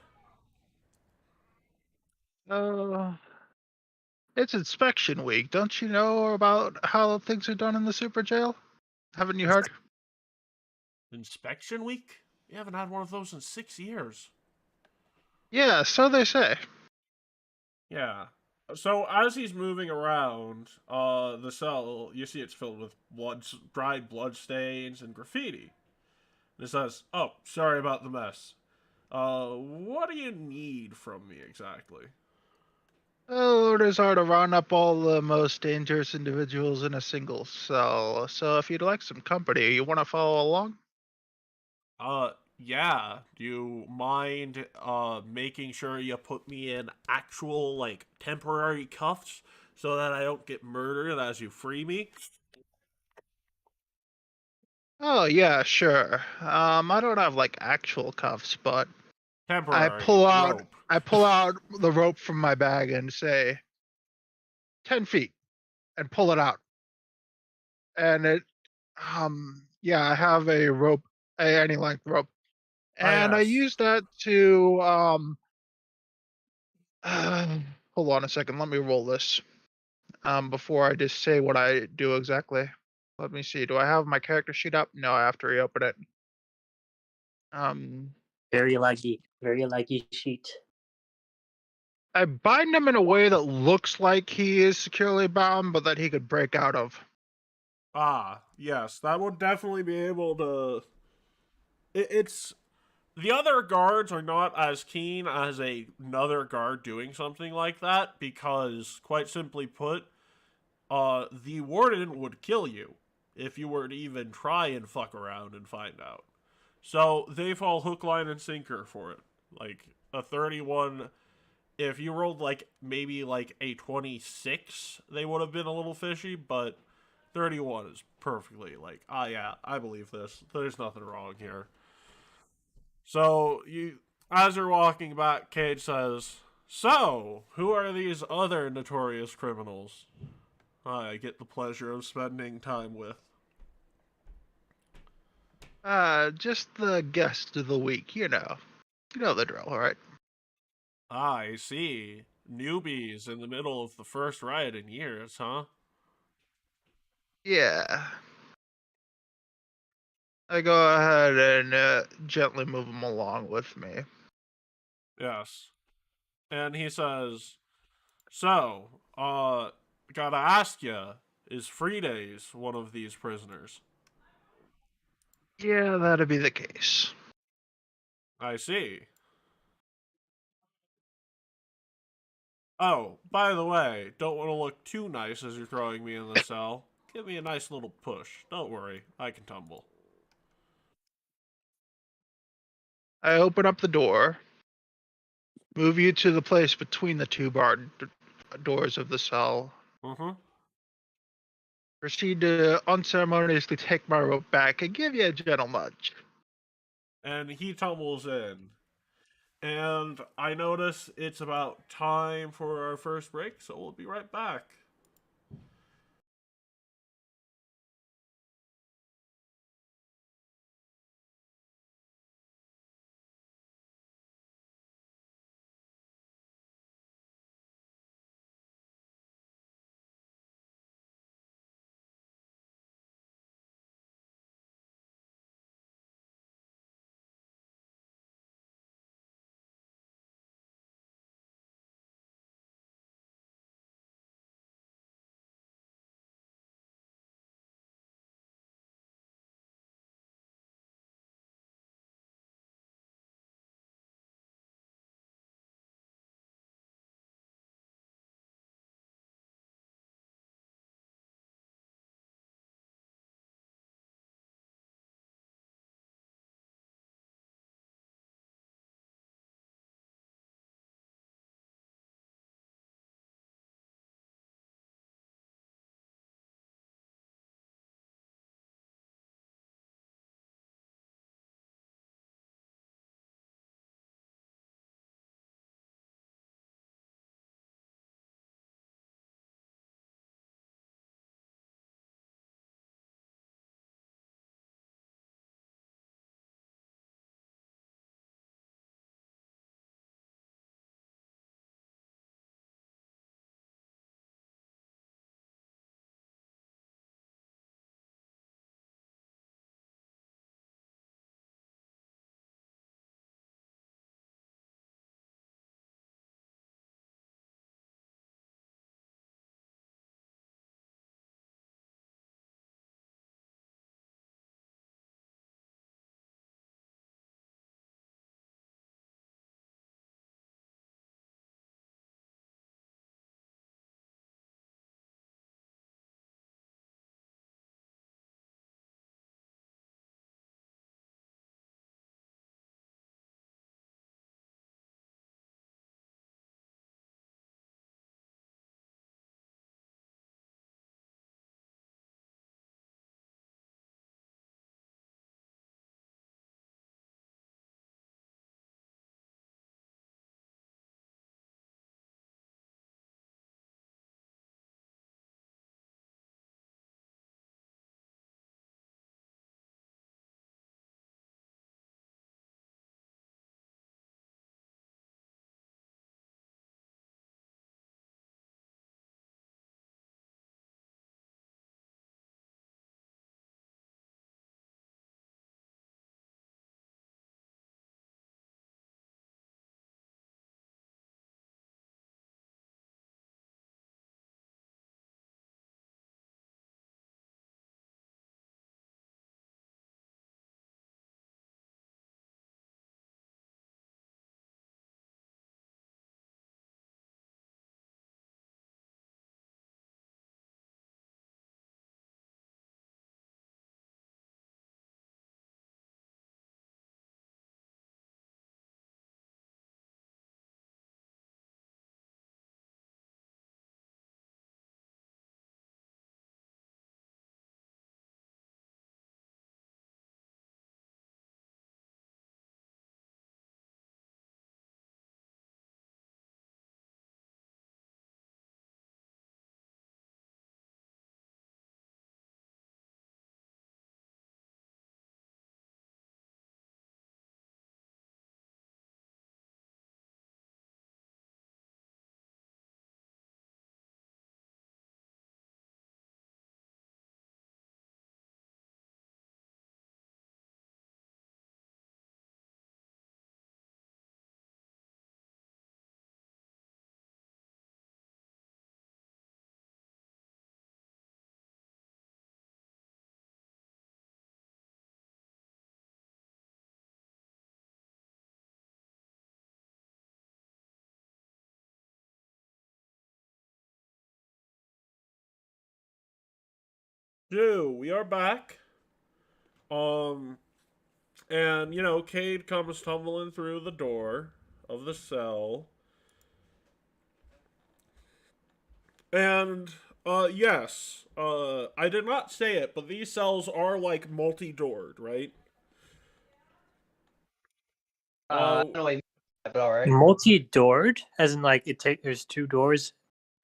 it's inspection week. Don't you know about how things are done in the super jail? Haven't you heard? Inspection week? We haven't had one of those in 6 years. Yeah, so they say. Yeah. So as he's moving around, the cell, you see it's filled with dried blood stains and graffiti. And it says, "Oh, sorry about the mess. What do you need from me exactly?" Orders are to round up all the most dangerous individuals in a single cell. So if you'd like some company, you want to follow along? Yeah. Do you mind, making sure you put me in actual, like, temporary cuffs so that I don't get murdered as you free me? Oh yeah, sure. I don't have like actual cuffs, but Temporary rope. I pull out the rope from my bag and say 10 feet and pull it out. And it yeah, I have a rope, any length rope. And I yes. use that to hold on a second, let me roll this. Before I just say what I do exactly. Let me see. Do I have my character sheet up? No, I have to reopen it. Very laggy sheet. I bind him in a way that looks like he is securely bound, but that he could break out of. Ah, yes, that would definitely be able to. It's the other guards are not as keen as another guard doing something like that because, quite simply put, the warden would kill you if you were to even try and fuck around and find out. So they fall hook, line, and sinker for it. Like a 31. If you rolled like maybe like a 26, they would have been a little fishy, but 31 is perfectly like, yeah, I believe this. There's nothing wrong here. So as you're walking back, Cage says, "So, who are these other notorious criminals I get the pleasure of spending time with?" Just the guest of the week, you know. You know the drill, right? I see. Newbies in the middle of the first riot in years, huh? Yeah. I go ahead and gently move him along with me. Yes. And he says, "So, gotta ask ya, is Fridays one of these prisoners?" Yeah, that'd be the case. I see. Oh, by the way, don't want to look too nice as you're throwing me in the cell. Give me a nice little push. Don't worry, I can tumble. I open up the door, move you to the place between the two doors of the cell, Mm-hmm. proceed to unceremoniously take my rope back and give you a gentle nudge. And he tumbles in. And I notice it's about time for our first break, so we'll be right back. We are back. And Cade comes tumbling through the door of the cell. And yes, I did not say it, but these cells are like multi-doored, right? I don't know what you mean by that, but alright. Multi-doored, as in like there's two doors.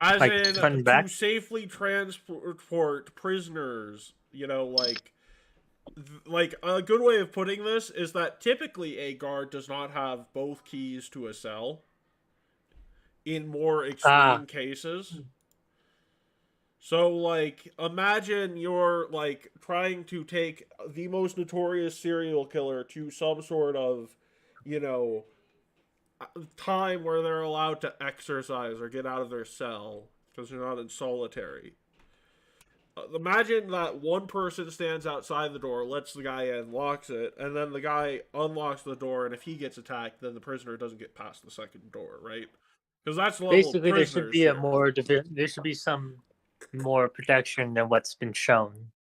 As Like, in front and to back? safely transport prisoners. Like a good way of putting this is that typically a guard does not have both keys to a cell. In more extreme cases. So, like, imagine you're, like, trying to take the most notorious serial killer to some sort of, you know, time where they're allowed to exercise or get out of their cell because they're not in solitary. Imagine that one person stands outside the door, lets the guy in, locks it, and then the guy unlocks the door, and if he gets attacked, then the prisoner doesn't get past the second door, right? Because that's the level of Basically, there should prisoners be a here. more there should be some more protection than what's been shown.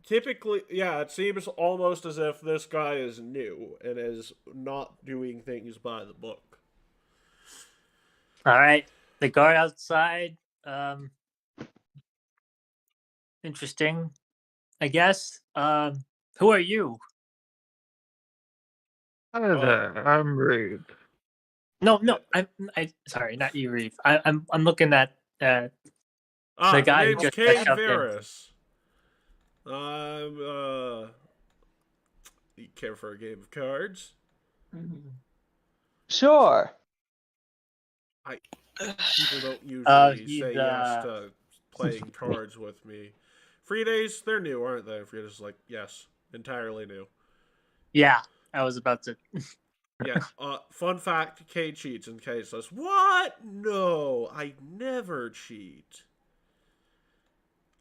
Typically, yeah, it seems almost as if this guy is new and is not doing things by the book. All right, the guard outside. Interesting, I guess. Who are you? Hi there, I'm Reed. No, I sorry, not you, Reeve. I'm looking at the The guy who name's just Cade shoved in. Varys. You care for a game of cards? Sure. People don't usually he's, say yes to playing cards with me. Free days, they're new, aren't they? Free days, like, yes, entirely new. Yeah, I was about to. Yeah. Fun fact: Cade cheats, and Cade says, "What? No, I never cheat.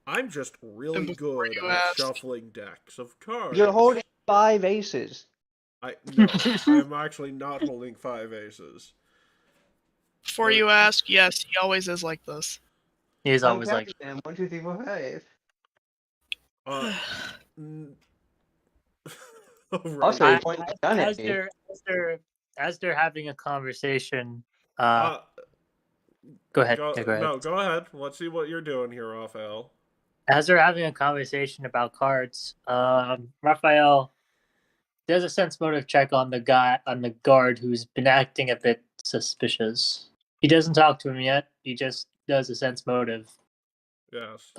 I'm just really And before good you at ask- shuffling decks of cards." You're holding 5 aces. No, I'm actually not holding 5 aces. Before you ask, yes, he always is like this. He's always I'm like, counting them. 1, 2, 3, 4, 5. Right. Also, I, you're pointing a gun at me. as they're having a conversation. Go Go ahead. Yeah, go ahead. No, go ahead. Let's see what you're doing here, Raphael. As they're having a conversation about cards, Raphael does a sense motive check on the guard who's been acting a bit suspicious. He doesn't talk to him yet. He just does a sense motive. Yes.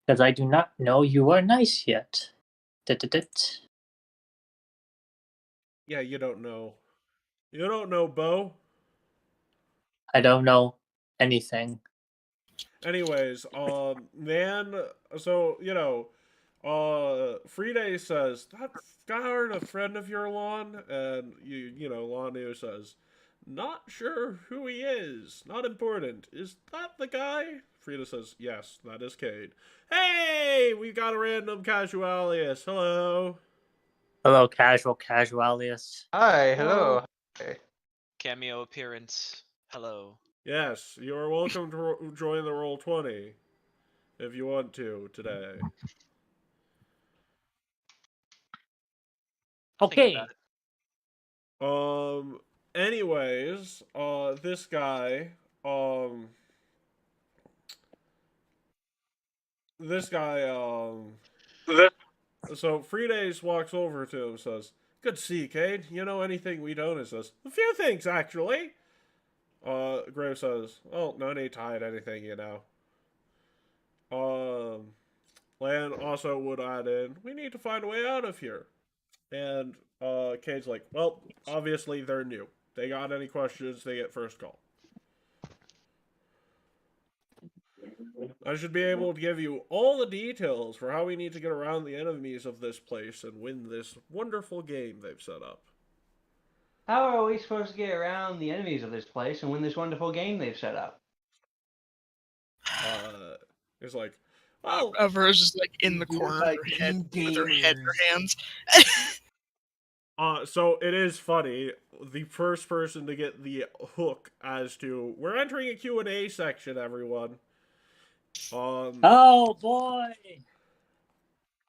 Because I do not know you are nice yet. Yeah, you don't know. You don't know, Bo. I don't know anything. Anyways, man, so, Friday says, that guard a friend of your, Lon? And, Lanu says, not sure who he is. Not important. Is that the guy? Frida says, yes, that is Cade. Hey, we got a random casualius. Hello. Hello, casualius. Hi, hello. Cameo appearance. Hello. Yes, you are welcome to join the Roll20 if you want to today. Okay. Anyways, this guy, so Fridays walks over to him and says, good to see you, Cade. You know anything we don't? He says, a few things, actually. Grave says, oh, no need to hide anything, Lan also would add in, we need to find a way out of here. And, Cade's like, well, obviously they're new. They got any questions, they get first call. I should be able to give you all the details for how we need to get around the enemies of this place and win this wonderful game they've set up. How are we supposed to get around the enemies of this place and win this wonderful game they've set up? It's like, well, Ever's just like in the Do it corner by of her head two with her head in her gamers. hands. So it is funny. The first person to get the hook as to we're entering a Q&A section, everyone. Oh boy!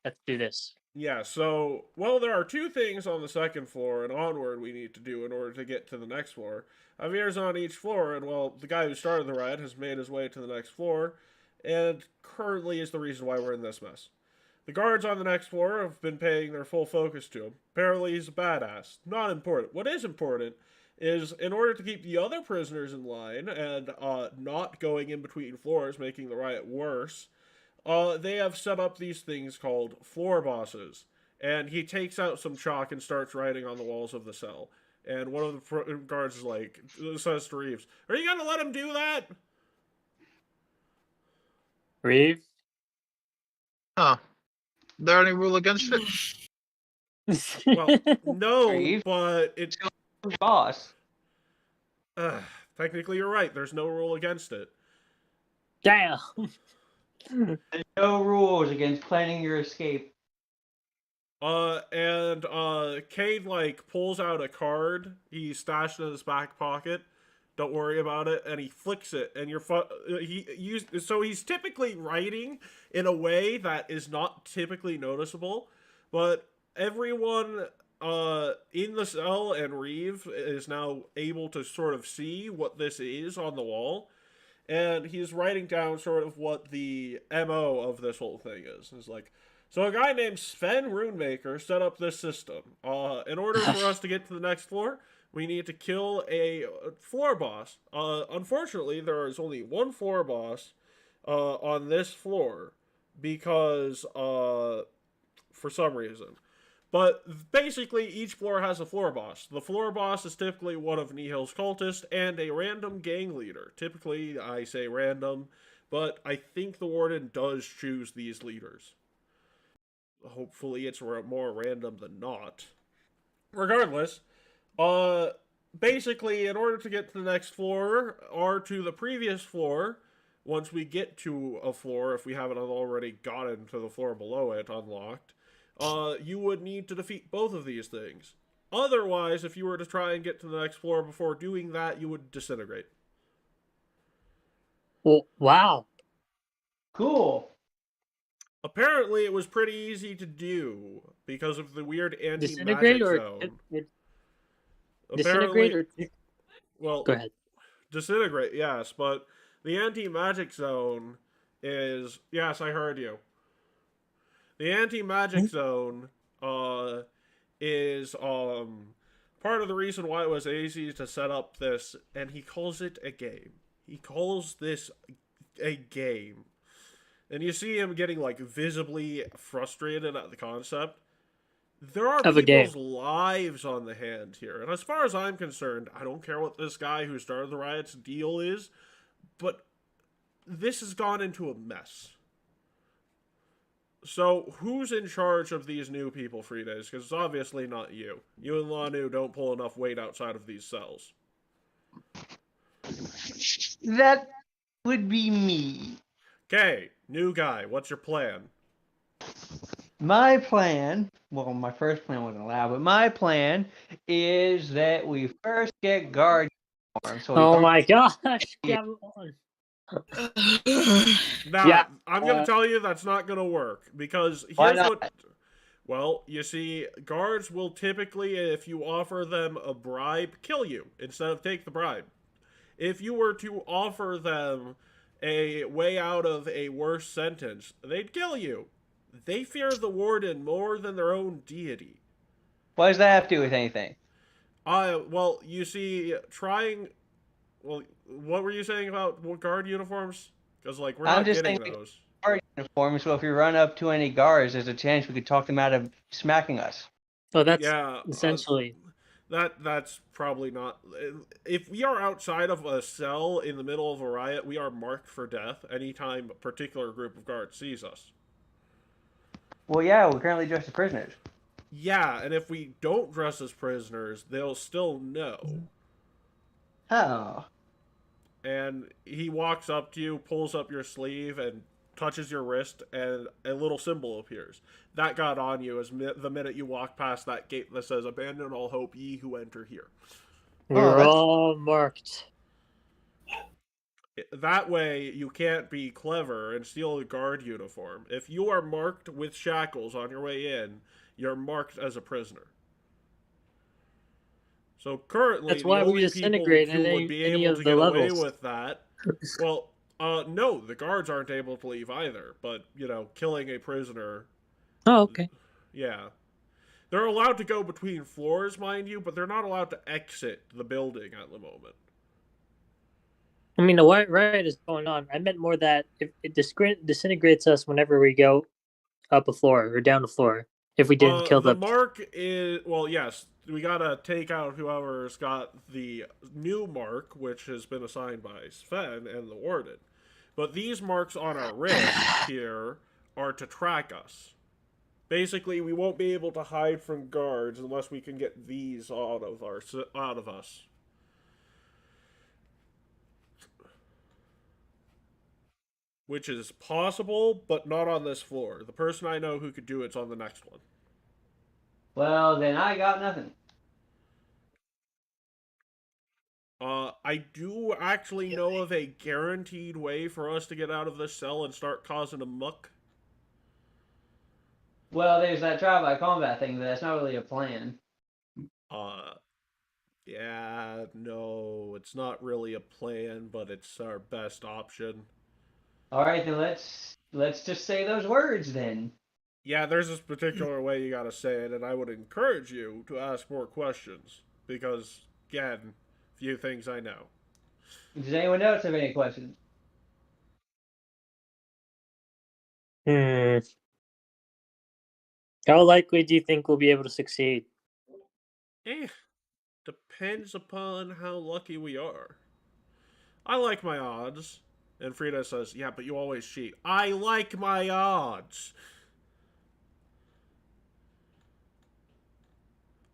Let's do this. Yeah, so, well, there are two things on the second floor and onward we need to do in order to get to the next floor. Javier's on each floor, and, well, the guy who started the riot has made his way to the next floor, and currently is the reason why we're in this mess. The guards on the next floor have been paying their full focus to him. Apparently he's a badass. Not important. What is important is, in order to keep the other prisoners in line and not going in between floors, making the riot worse, they have set up these things called floor bosses. And he takes out some chalk and starts writing on the walls of the cell. And one of the guards is like, says to Reeves, "Are you gonna let him do that?" Reeve? Huh. There any rule against it? Well, no, Reeves? but it. Boss. Technically, you're right. There's no rule against it. Damn! There's no rules against planning your escape. And Cade, like, pulls out a card he stashed in his back pocket. Don't worry about it. And he flicks it, and so he's typically writing in a way that is not typically noticeable, but everyone in the cell and Reeve is now able to sort of see what this is on the wall. And he's writing down sort of what the MO of this whole thing is. It's like, so a guy named Sven Runemaker set up this system. In order for us to get to the next floor, we need to kill a floor boss. Unfortunately, there is only one floor boss on this floor because for some reason. But basically, each floor has a floor boss. The floor boss is typically one of Nihil's cultists and a random gang leader. Typically, I say random, but I think the warden does choose these leaders. Hopefully, it's more random than not. Regardless, basically, in order to get to the next floor or to the previous floor, once we get to a floor, if we haven't already gotten to the floor below it unlocked, you would need to defeat both of these things. Otherwise, if you were to try and get to the next floor before doing that, you would disintegrate. Well, wow. Cool. Apparently, it was pretty easy to do because of the weird Disintegrate anti-magic or zone. disintegrate or Well, go ahead. disintegrate, yes, but the anti-magic zone is... Yes, I heard you. The anti-magic zone is part of the reason why it was easy to set up this, and he calls it a game. He calls this a game. And you see him getting, like, visibly frustrated at the concept. There are Of a game. people's lives on the hand here. And as far as I'm concerned, I don't care what this guy who started the riot's deal is, but this has gone into a mess. So, who's in charge of these new people, Fridays? Because it's obviously not you. You and Lanu don't pull enough weight outside of these cells. That would be me. Okay, new guy, what's your plan? My plan, well, my first plan wasn't allowed, but my plan is that we first get guard uniforms. So we Oh don't- my gosh! Come on. Now, Yeah, I'm going to tell you that's not going to work, because Why here's not? what... Well, you see, guards will typically, if you offer them a bribe, kill you instead of take the bribe. If you were to offer them a way out of a worse sentence, they'd kill you. They fear the warden more than their own deity. What does that have to do with anything? Well, you see, well, what were you saying about guard uniforms? Because, like, we're I'm not just getting saying- those. Guard uniforms, so if we run up to any guards, there's a chance we could talk them out of smacking us. So that's Yeah, essentially. that's probably not. If we are outside of a cell in the middle of a riot, we are marked for death anytime a particular group of guards sees us. Well, yeah, we're currently dressed as prisoners. Yeah, and if we don't dress as prisoners, they'll still know. Oh. And he walks up to you, pulls up your sleeve, and touches your wrist, and a little symbol appears. That got on you as the minute you walk past that gate that says, "Abandon all hope, ye who enter here." We're that's- all marked. That way, you can't be clever and steal a guard uniform. If you are marked with shackles on your way in, you're marked as a prisoner. So currently, That's the why we only people disintegrate who would be any able of to the get away levels. with that, well, no, the guards aren't able to leave either. But killing a prisoner, Oh, okay. yeah, they're allowed to go between floors, mind you, but they're not allowed to exit the building at the moment. I mean, the white riot is going on. I meant more that if it disintegrates us whenever we go up a floor or down a floor. If we didn't kill The the mark is, well, yes, we gotta take out whoever's got the new mark, which has been assigned by Sven and the warden. But these marks on our wrists here are to track us. Basically, we won't be able to hide from guards unless we can get these out of us. Which is possible, but not on this floor. The person I know who could do it's on the next one. Well, then I got nothing. I do actually know of a guaranteed way for us to get out of this cell and start causing a muck. Well, there's that trial by combat thing, but that's not really a plan. Yeah, no, it's not really a plan, but it's our best option. All right, then let's just say those words then. Yeah, there's this particular way you gotta say it, and I would encourage you to ask more questions, because, again, few things I know. Does anyone else have any questions? How likely do you think we'll be able to succeed? Depends upon how lucky we are. I like my odds. And Frida says, yeah, but you always cheat. I like my odds.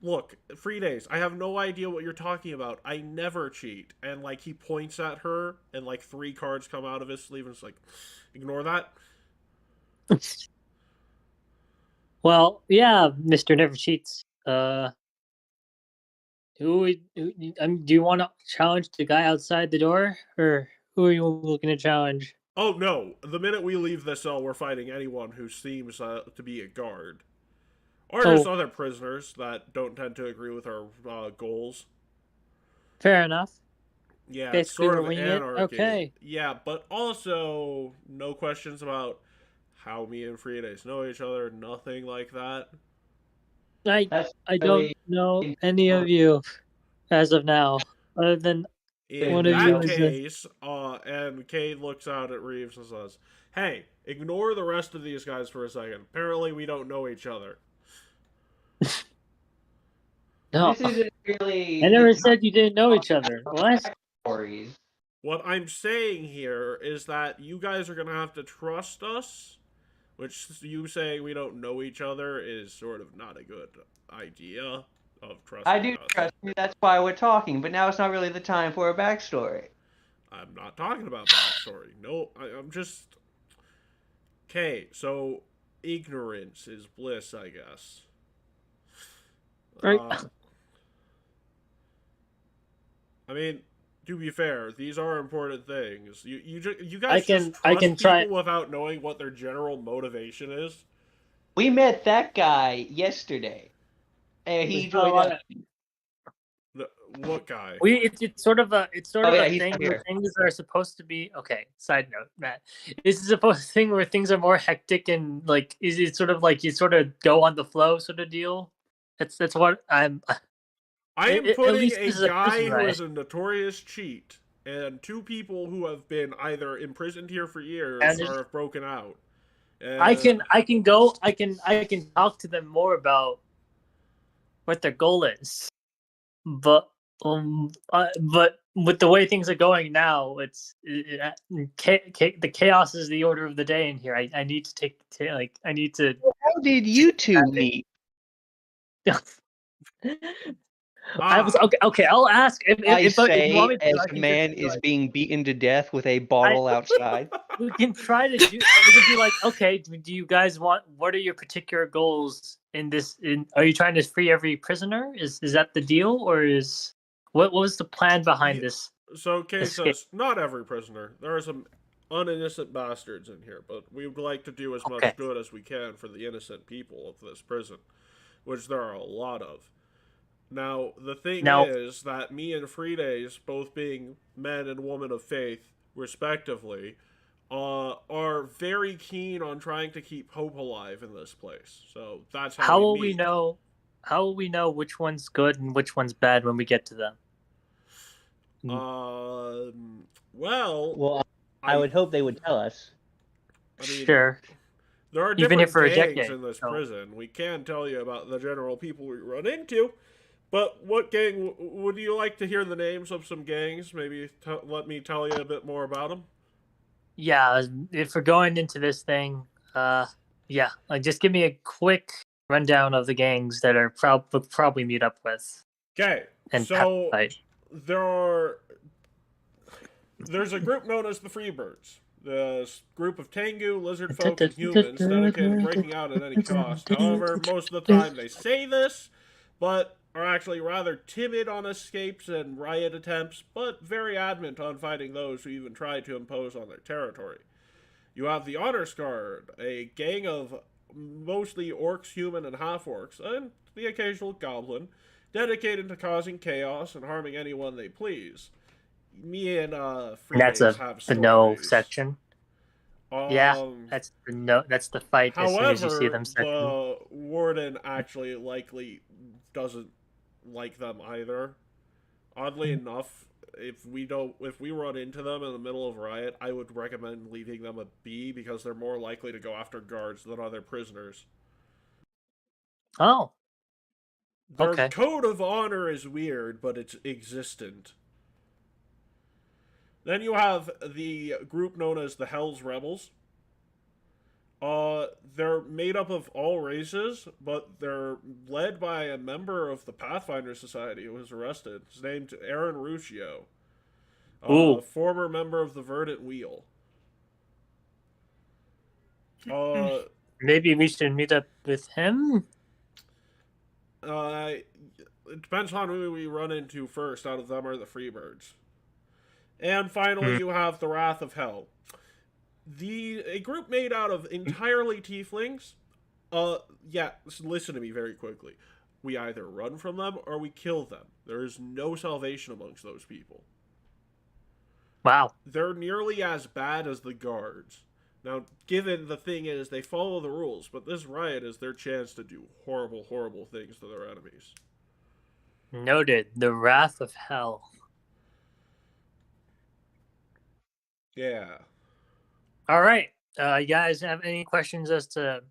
Look, Fridays, I have no idea what you're talking about. I never cheat. And, he points at her, and, 3 cards come out of his sleeve, and it's like, ignore that. Well, yeah, Mr. Never Cheats. Do you want to challenge the guy outside the door, or who are you looking to challenge? Oh, no. The minute we leave this cell, we're fighting anyone who seems to be a guard. Or just other prisoners that don't tend to agree with our goals. Fair enough. Yeah, Basically, it's sort we're of winging it? anarchy. Okay. Yeah, but also no questions about how me and Fridays know each other, nothing like that. I don't know any of you as of now, other than In one of you that is case, and Cade looks out at Reeves and says, hey, ignore the rest of these guys for a second. Apparently we don't know each other. no. This isn't really. I never said you didn't know each other. What? Stories. What I'm saying here is that you guys are going to have to trust us, which you saying we don't know each other is sort of not a good idea of trusting I do us. trust you. That's why we're talking. But now it's not really the time for a backstory. I'm not talking about backstory. No, I'm just... Okay, so ignorance is bliss, I guess. Right. I mean, to be fair, these are important things. You guys I can trust try- people without knowing what their general motivation is. We met that guy yesterday, and he joined us. What guy? It's sort of a yeah, thing he's where here. things are supposed to be okay. Side note, Matt, this is a thing where things are more hectic and is it sort of you sort of go on the flow sort of deal? That's what I'm. I am at putting least a this is a guy prison who riot. is a notorious cheat and 2 people who have been either imprisoned here for years or have broken out. And I can talk to them more about what their goal is, but with the way things are going now, the chaos is the order of the day in here. I need to I need to. How did you two meet? I was okay. I'll ask if you want me to. As a man is being beaten to death with a bottle outside. We can try to do. We can be like, okay, do you guys want? What are your particular goals in this? Are you trying to free every prisoner? Is that the deal, or is what was the plan behind this? So Kay Escape. says, not every prisoner. There are some uninnocent bastards in here, but we would like to do as Okay. much good as we can for the innocent people of this prison, which there are a lot of. Now, the thing Now- is that me and Fridays, both being men and women of faith, respectively, are very keen on trying to keep hope alive in this place. So that's how, How we will meet. we know? How will we know which one's good and which one's bad when we get to them? Well, Well, I would hope they would tell us. I mean, Sure. there are You've been different here for a gangs decade, in this so- prison. We can tell you about the general people we run into. But what gang would you like to hear the names of some gangs? Maybe let me tell you a bit more about them. Yeah, if we're going into this thing, yeah, just give me a quick rundown of the gangs that are we'll probably meet up with. Okay, And so fight. there's a group known as the Freebirds. This group of Tengu, lizard folk, and humans dedicated to breaking out at any cost. However, most of the time they say this, but are actually rather timid on escapes and riot attempts, but very adamant on fighting those who even try to impose on their territory. You have the Honor Guard, a gang of mostly orcs, human, and half-orcs, and the occasional goblin, dedicated to causing chaos and harming anyone they please. Me and And Fridays that's have the no stories. section. Yeah, that's the no. That's the fight as soon as you see However, them section. the warden actually likely doesn't like them either. Oddly enough, if we run into them in the middle of a riot, I would recommend leaving them a B because they're more likely to go after guards than other prisoners. Oh, Their okay. code of honor is weird, but it's existent. Then you have the group known as the Hell's Rebels. They're made up of all races, but they're led by a member of the Pathfinder Society who was arrested. His name's Aaron Ruscio, Ooh. former member of the Verdant Wheel. Maybe we should meet up with him. It depends on who we run into first out of them or the Freebirds. And finally, you have the Wrath of Hell. A group made out of entirely tieflings. Yeah, listen to me very quickly. We either run from them or we kill them. There is no salvation amongst those people. Wow. They're nearly as bad as the guards. Now, given the thing is, they follow the rules, but this riot is their chance to do horrible, horrible things to their enemies. Noted. The Wrath of Hell. Yeah. All right. You guys have any questions as to?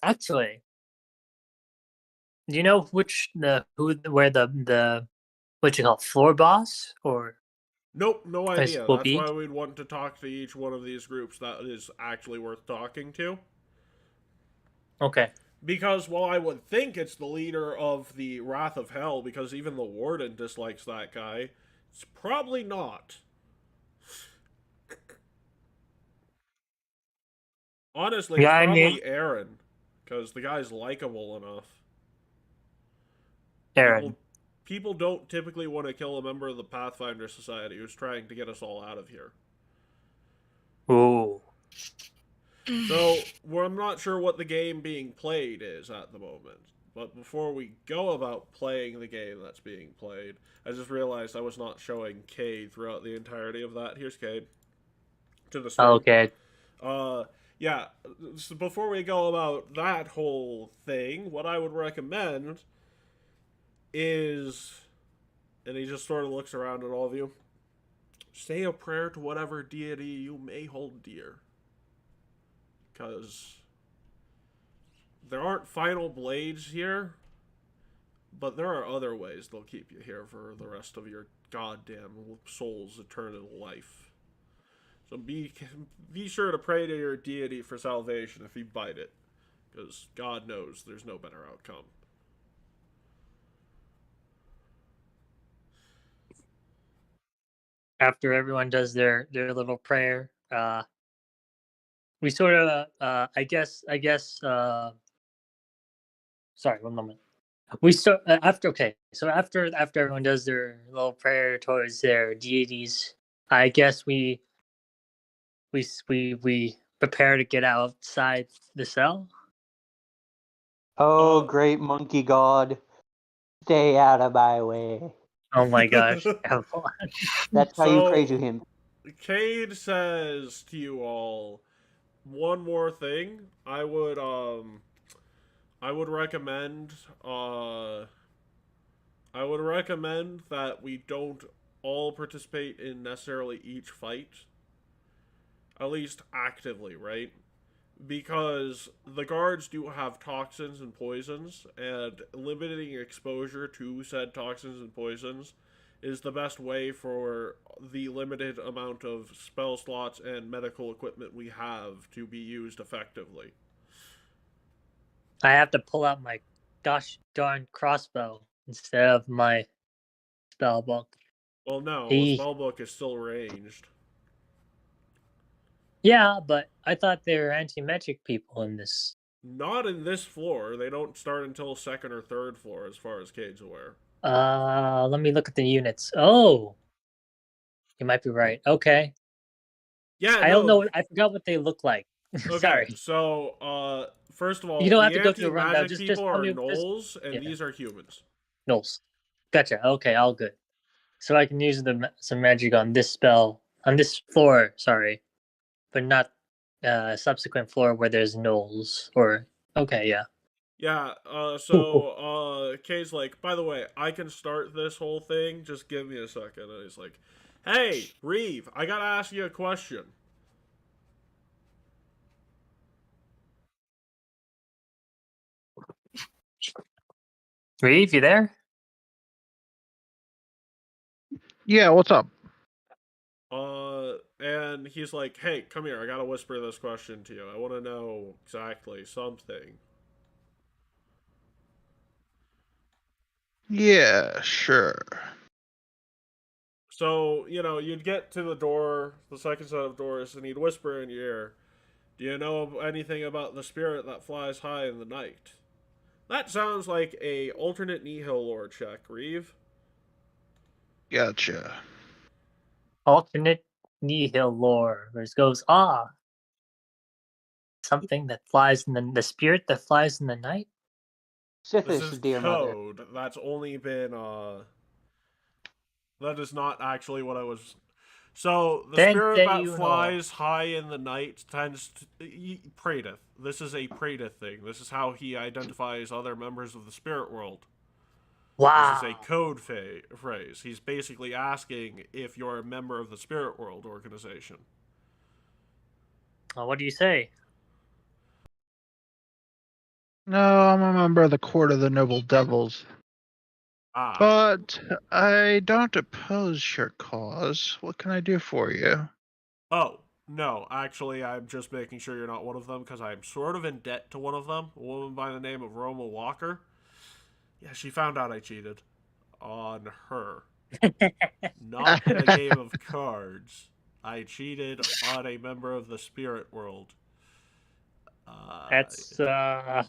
Actually, do you know where the what you call floor boss or? Nope, no idea. will That's be? why we'd want to talk to each one of these groups that is actually worth talking to. Okay. Because while I would think it's the leader of the Wrath of Hell, because even the warden dislikes that guy, it's probably not. Honestly, Yeah, it's I probably mean- Aaron, because the guy's likable enough. Aaron. People don't typically want to kill a member of the Pathfinder Society who's trying to get us all out of here. Ooh. So, I'm not sure what the game being played is at the moment. But before we go about playing the game that's being played, I just realized I was not showing Cade throughout the entirety of that. Here's Cade. To the stream. Okay. Yeah, so before we go about that whole thing, what I would recommend is, and he just sort of looks around at all of you, say a prayer to whatever deity you may hold dear. Because there aren't final blades here, but there are other ways they'll keep you here for the rest of your goddamn soul's eternal life. So be sure to pray to your deity for salvation if you bite it, because God knows there's no better outcome. After everyone does their little prayer, we sort of I guess sorry, one moment. We start after. Okay, so after everyone does their little prayer towards their deities, I guess we prepare to get outside the cell. Oh, Uh, great monkey god, stay out of my way. Oh my gosh! That's how you pray So, to him. Cade says to you all, one more thing. I would recommend I would recommend that we don't all participate in necessarily each fight. At least actively, right? Because the guards do have toxins and poisons, and limiting exposure to said toxins and poisons is the best way for the limited amount of spell slots and medical equipment we have to be used effectively. I have to pull out my gosh darn crossbow instead of my spell book. Well, no, a He, spellbook is still ranged. yeah, but I thought they were anti-magic people in this. Not in this floor. They don't start until second or third floor, as far as Cade's aware. Let me look at the units. Oh, you might be right. Okay, Yeah, I don't no. know. I forgot what they look like. Okay, Sorry. so first of all, You don't have the to go through a rundown. anti-magic Just people tell are me. gnolls, and Yeah. these are humans. Knowles. Gotcha. Okay, all good. So I can use some magic on this spell on this floor. Sorry, but not subsequent floor where there's Knowles. Or okay, yeah. Yeah, Kay's like, by the way, I can start this whole thing, just give me a second. And he's like, hey, Reeve, I gotta ask you a question. Reeve, you there? Yeah, what's up? And he's like, hey, come here, I gotta whisper this question to you. I wanna know exactly something. Yeah, sure. So, you'd get to the door, the second set of doors, and he'd whisper in your ear, do you know anything about the spirit that flies high in the night? That sounds like a alternate Nihil lore check, Reeve. Gotcha. Alternate Nihil lore. Where it goes, something that flies in the spirit that flies in the night. This Sithis, is dear mother. code. That's only been that is not actually what I was. So the Then spirit say that you know. flies high in the night tends to Prateth. This is a Prateth thing. This is how he identifies other members of the spirit world. Wow. This is a code phrase. He's basically asking if you're a member of the spirit world organization. What do you say? No, I'm a member of the Court of the Noble Devils. Ah. But I don't oppose your cause. What can I do for you? Oh, no. Actually, I'm just making sure you're not one of them because I'm sort of in debt to one of them. A woman by the name of Roma Walker. Yeah, she found out I cheated on her. Not in a game of cards. I cheated on a member of the spirit world. That's To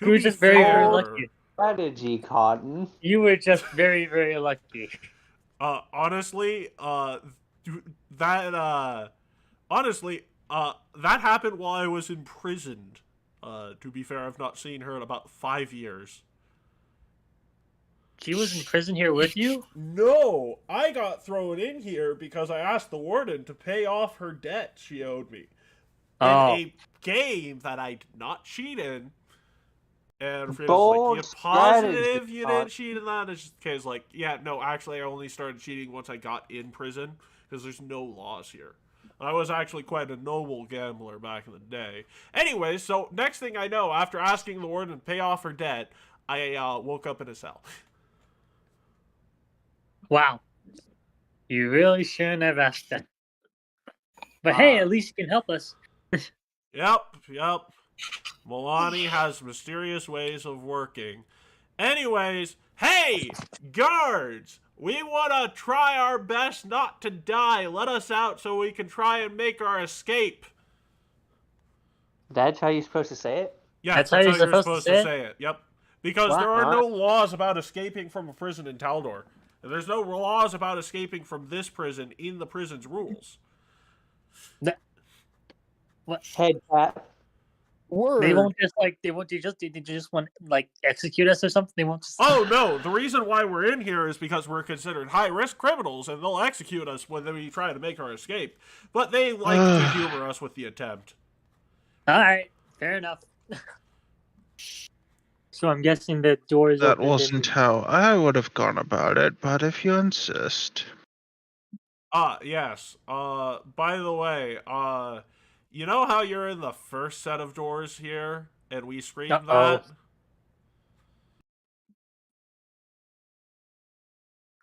you were be just very, very fair, lucky. Strategy, Cotton. You were just very, very lucky. honestly, that that happened while I was imprisoned. To be fair, I've not seen her in about 5 years. She was in prison here with you? No, I got thrown in here because I asked the warden to pay off her debt she owed me. In a game that I did not cheat in. And Frida's Bold like, you positive strategy, you didn't cheat in that? And Kay's like, yeah, no, actually I only started cheating once I got in prison because there's no laws here. I was actually quite a noble gambler back in the day. Anyway, so next thing I know, after asking the warden to pay off her debt, I woke up in a cell. Wow. You really shouldn't have asked that. But hey, at least you can help us. Yep. Milani has mysterious ways of working. Anyways, hey, guards! We want to try our best not to die. Let us out so we can try and make our escape. That's how you're supposed to say it? Yeah, That's that's how how you're you're supposed to supposed to say it. Yep. Because there are What? no laws about escaping from a prison in Taldor. And there's no laws about escaping from this prison in the prison's rules. Head tap. Word. They won't just like they just want like execute us or something. They won't just. Oh no, the reason why we're in here is because we're considered high-risk criminals and they'll execute us when we try to make our escape. But they like to humor us with the attempt. All right, fair enough. So I'm guessing the door is That open. wasn't how I would have gone about it, but if you insist. Yes. By the way, you know how you're in the first set of doors here and we screamed Uh-oh. that?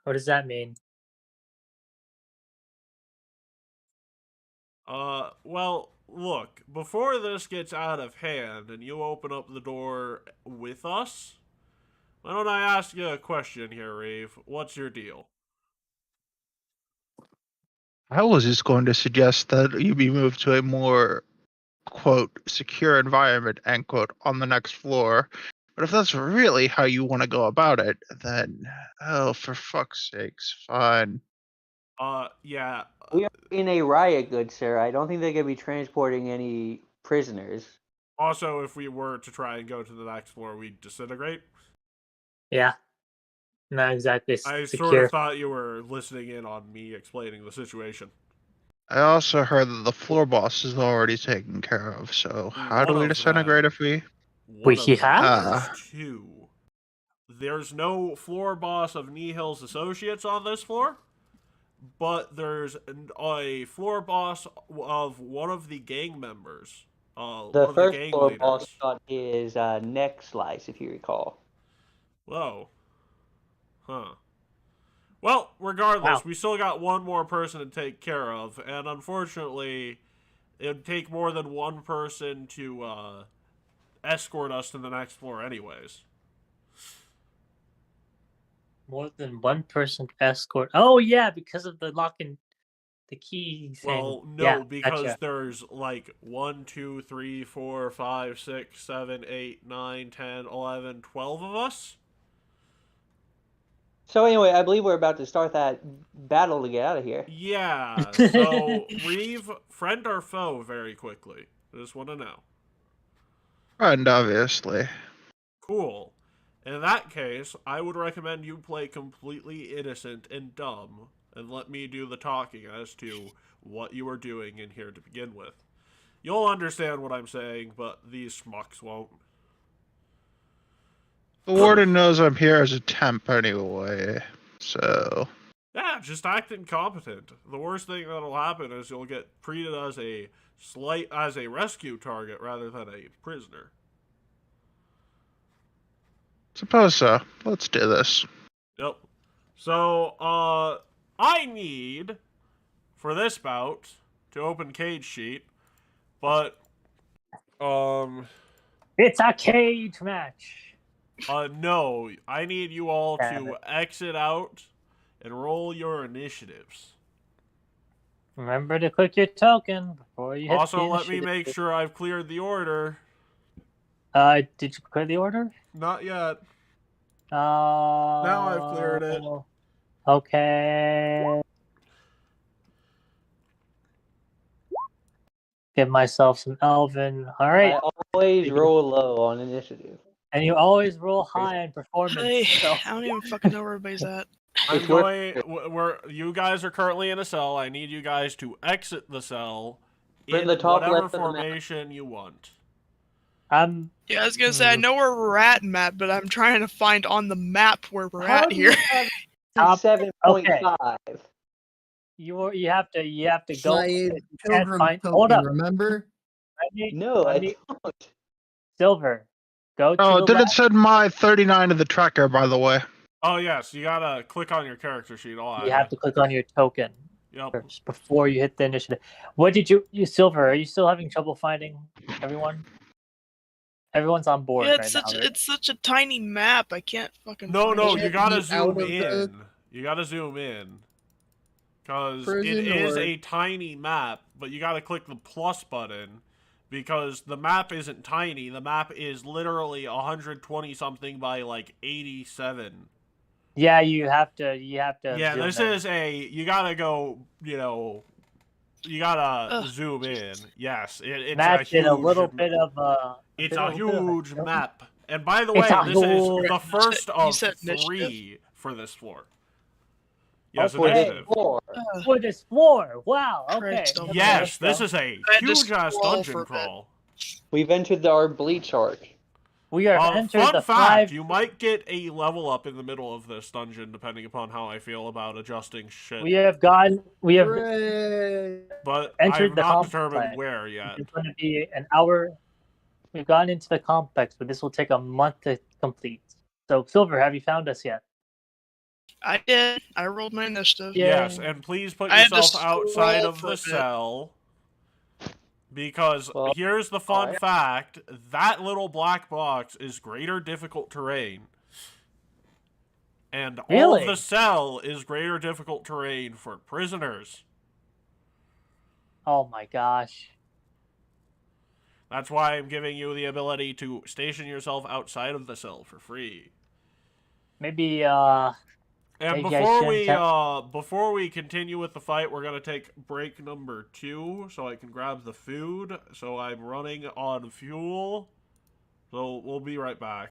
What does that mean? Well, look, before this gets out of hand and you open up the door with us, why don't I ask you a question here, Reeve? What's your deal? I was just going to suggest that you be moved to a more, quote, secure environment, end quote, on the next floor. But if that's really how you want to go about it, then, oh, for fuck's sakes, fine. Yeah. We are in a riot, good sir. I don't think they're gonna be transporting any prisoners. Also, if we were to try and go to the next floor, we'd disintegrate. Yeah, not exactly I secure. sort of thought you were listening in on me explaining the situation. I also heard that the floor boss is already taken care of, so how do One we of disintegrate them. if we... One he of them. has? There's two. There's no floor boss of Nihil's associates on this floor, but there's a floor boss of one of the gang members. The One of the first gang floor leaders. boss got his neck sliced, if you recall. Whoa. Huh. Well, regardless, Wow. we still got one more person to take care of, and unfortunately, it would take more than one person to escort us to the next floor anyways. More than one person escort. Oh yeah, because of the lock and the key thing. Well, no, yeah, because gotcha. there's like 1, 2, 3, 4, 5, 6, 7, 8, 9, 10, 11, 12 of us. So anyway, I believe we're about to start that battle to get out of here. Yeah, so Reeve, friend or foe very quickly. I just want to know. And obviously. Cool. In that case, I would recommend you play completely innocent and dumb, and let me do the talking as to what you are doing in here to begin with. You'll understand what I'm saying, but these schmucks won't. The warden knows I'm here as a temp anyway, so... Yeah, just act incompetent. The worst thing that'll happen is you'll get treated as a rescue target rather than a prisoner. Suppose so. Let's do this. Yep. So, I need, for this bout, to open cage sheet, but, It's a cage match. no, I need you all Damn to it. exit out and roll your initiatives. Remember to click your token before you hit Also, the let me initiative. make sure I've cleared the order. Did you clear the order? Not yet. Now I've cleared it. Okay. Give myself some Elven. All right. I always roll low on initiative. And you always roll high on performance. I So. don't even fucking know where everybody's at. I'm It's going. You guys are currently in a cell. I need you guys to exit the cell We're in in the top whatever left of the map. formation you want. Yeah, I was gonna say I know where we're at, Matt, but I'm trying to find on the map where we're How at do here. you have Top- 7.5? You have to go. My You can't pilgrim find. Hold token, up. remember? No, I don't. Silver. Go to Oh, the didn't left. send my 39 to the tracker, by the way. Oh yes, you gotta click on your character sheet. You have to click on your token Yep. first before you hit the initiative. What did you Silver? Are you still having trouble finding everyone? Everyone's on board Yeah, right now. Right? it's such a tiny map. I can't fucking. No, find no, shit. you gotta Be out zoom of the in. You gotta zoom in. Because it prison is or- a tiny map, but you gotta click the plus button because the map isn't tiny. The map is literally 120 something by like 87. Yeah, you have to. Yeah, zoom this in. is you gotta go. You gotta Ugh, zoom in. Yes, it's Matt a did a huge. little bit of It's bit a of huge filming. map. And by the It's way, a this is huge- the first you of said initiative? 3 for this floor. Oh, Yes, for this initiative. floor. For this floor. Wow. Okay. Christ okay, almighty. Yes, let's this go. is a I had to huge ass scroll dungeon for a bit. crawl. We've entered our bleach arc. We are entered Fun the fact, 5. you might get a level up in the middle of this dungeon, depending upon how I feel about adjusting shit. We have Hooray! But entered I've the not determined complex. where yet. It's going to be an hour. We've gone into the complex, but this will take a month to complete. So, Silver, have you found us yet? I did. I rolled my initiative. Yeah. Yes, and please put I had to yourself outside scroll of for a the bit. cell. Because Well, here's the fun alright. fact, that little black box is greater difficult terrain. And all of Really? the cell is greater difficult terrain for prisoners. Oh my gosh. That's why I'm giving you the ability to station yourself outside of the cell for free. Maybe And Maybe I shouldn't before we continue with the fight, we're gonna take break number 2, so I can grab the food. So I'm running on fuel. So we'll be right back.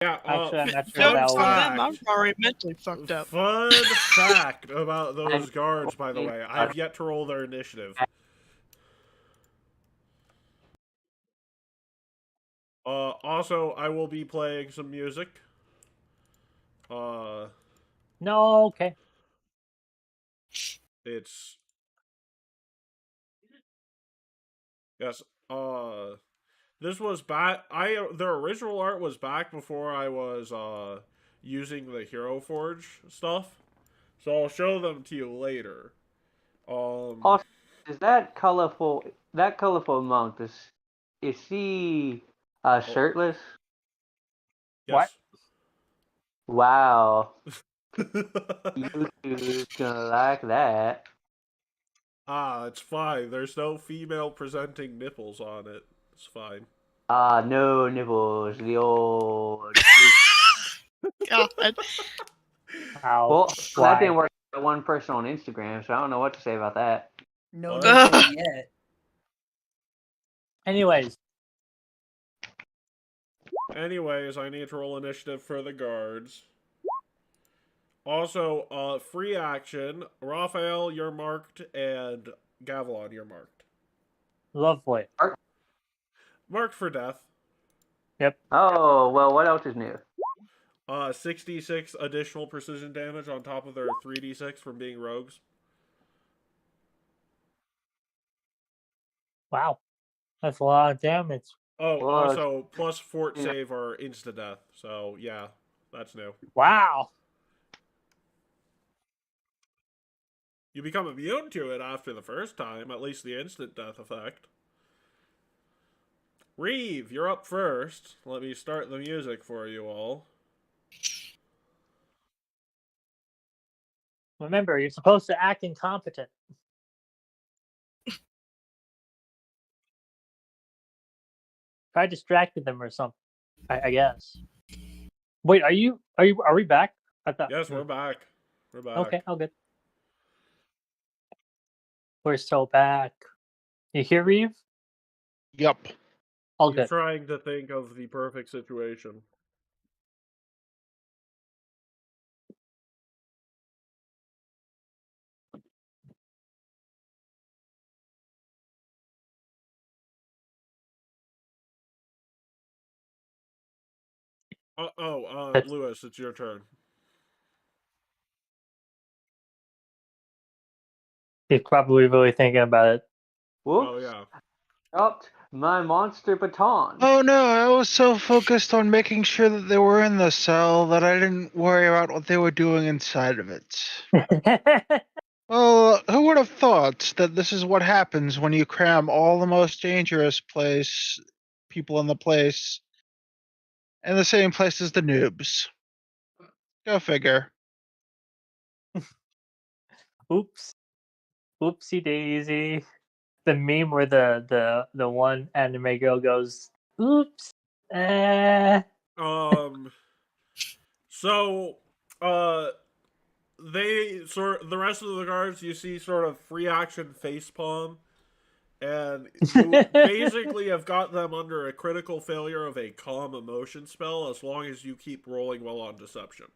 Yeah, actually I'm not sure Don't that tell will. them. I'm already mentally fucked up. Fun fact about those guards, by the way. I've yet to roll their initiative. Also, I will be playing some music. No, okay. It's... Yes, this was back... the original art was back before I was, using the Hero Forge stuff. So I'll show them to you later. Also, is that colorful monk? Is he shirtless? Yes. Wow, YouTube's gonna like that. It's fine. There's no female presenting nipples on it. It's fine. No nipples. The old. God. How? Well, that Why? didn't work for one person on Instagram, so I don't know what to say about that. No What? nipple yet. Anyways, Anyways, I need to roll initiative for the guards. Also, free action. Raphael, you're marked, and Gavilan, you're marked. lovely. Marked for death. Oh, well, what else is new? 66 additional precision damage on top of their 3d6 from being rogues. Wow. That's a lot of damage. Oh, Well, also, plus fort save or insta-death. So, yeah, that's new. Wow. You become immune to it after the first time, at least the instant death effect. Reeve, you're up first. Let me start the music for you all. Remember, you're supposed to act incompetent. Try distracting them or something. I guess. Wait, are we back? I thought. Yes, we're back. We're back. Okay, all good. We're so back. You hear Reeve? Yup. All He's good. trying to think of the perfect situation. Lewis, it's your turn. He's probably really thinking about it. Whoops. Oh yeah. Dropped my monster baton. Oh no, I was so focused on making sure that they were in the cell that I didn't worry about what they were doing inside of it. Well, who would have thought that this is what happens when you cram all the most dangerous people in the place in the same place as the noobs? Go figure. Oops. Oopsie daisy. The meme where the one anime girl goes, oops. So, the rest of the guards you see sort of free action facepalm, and you basically have got them under a critical failure of a calm emotion spell as long as you keep rolling well on deception.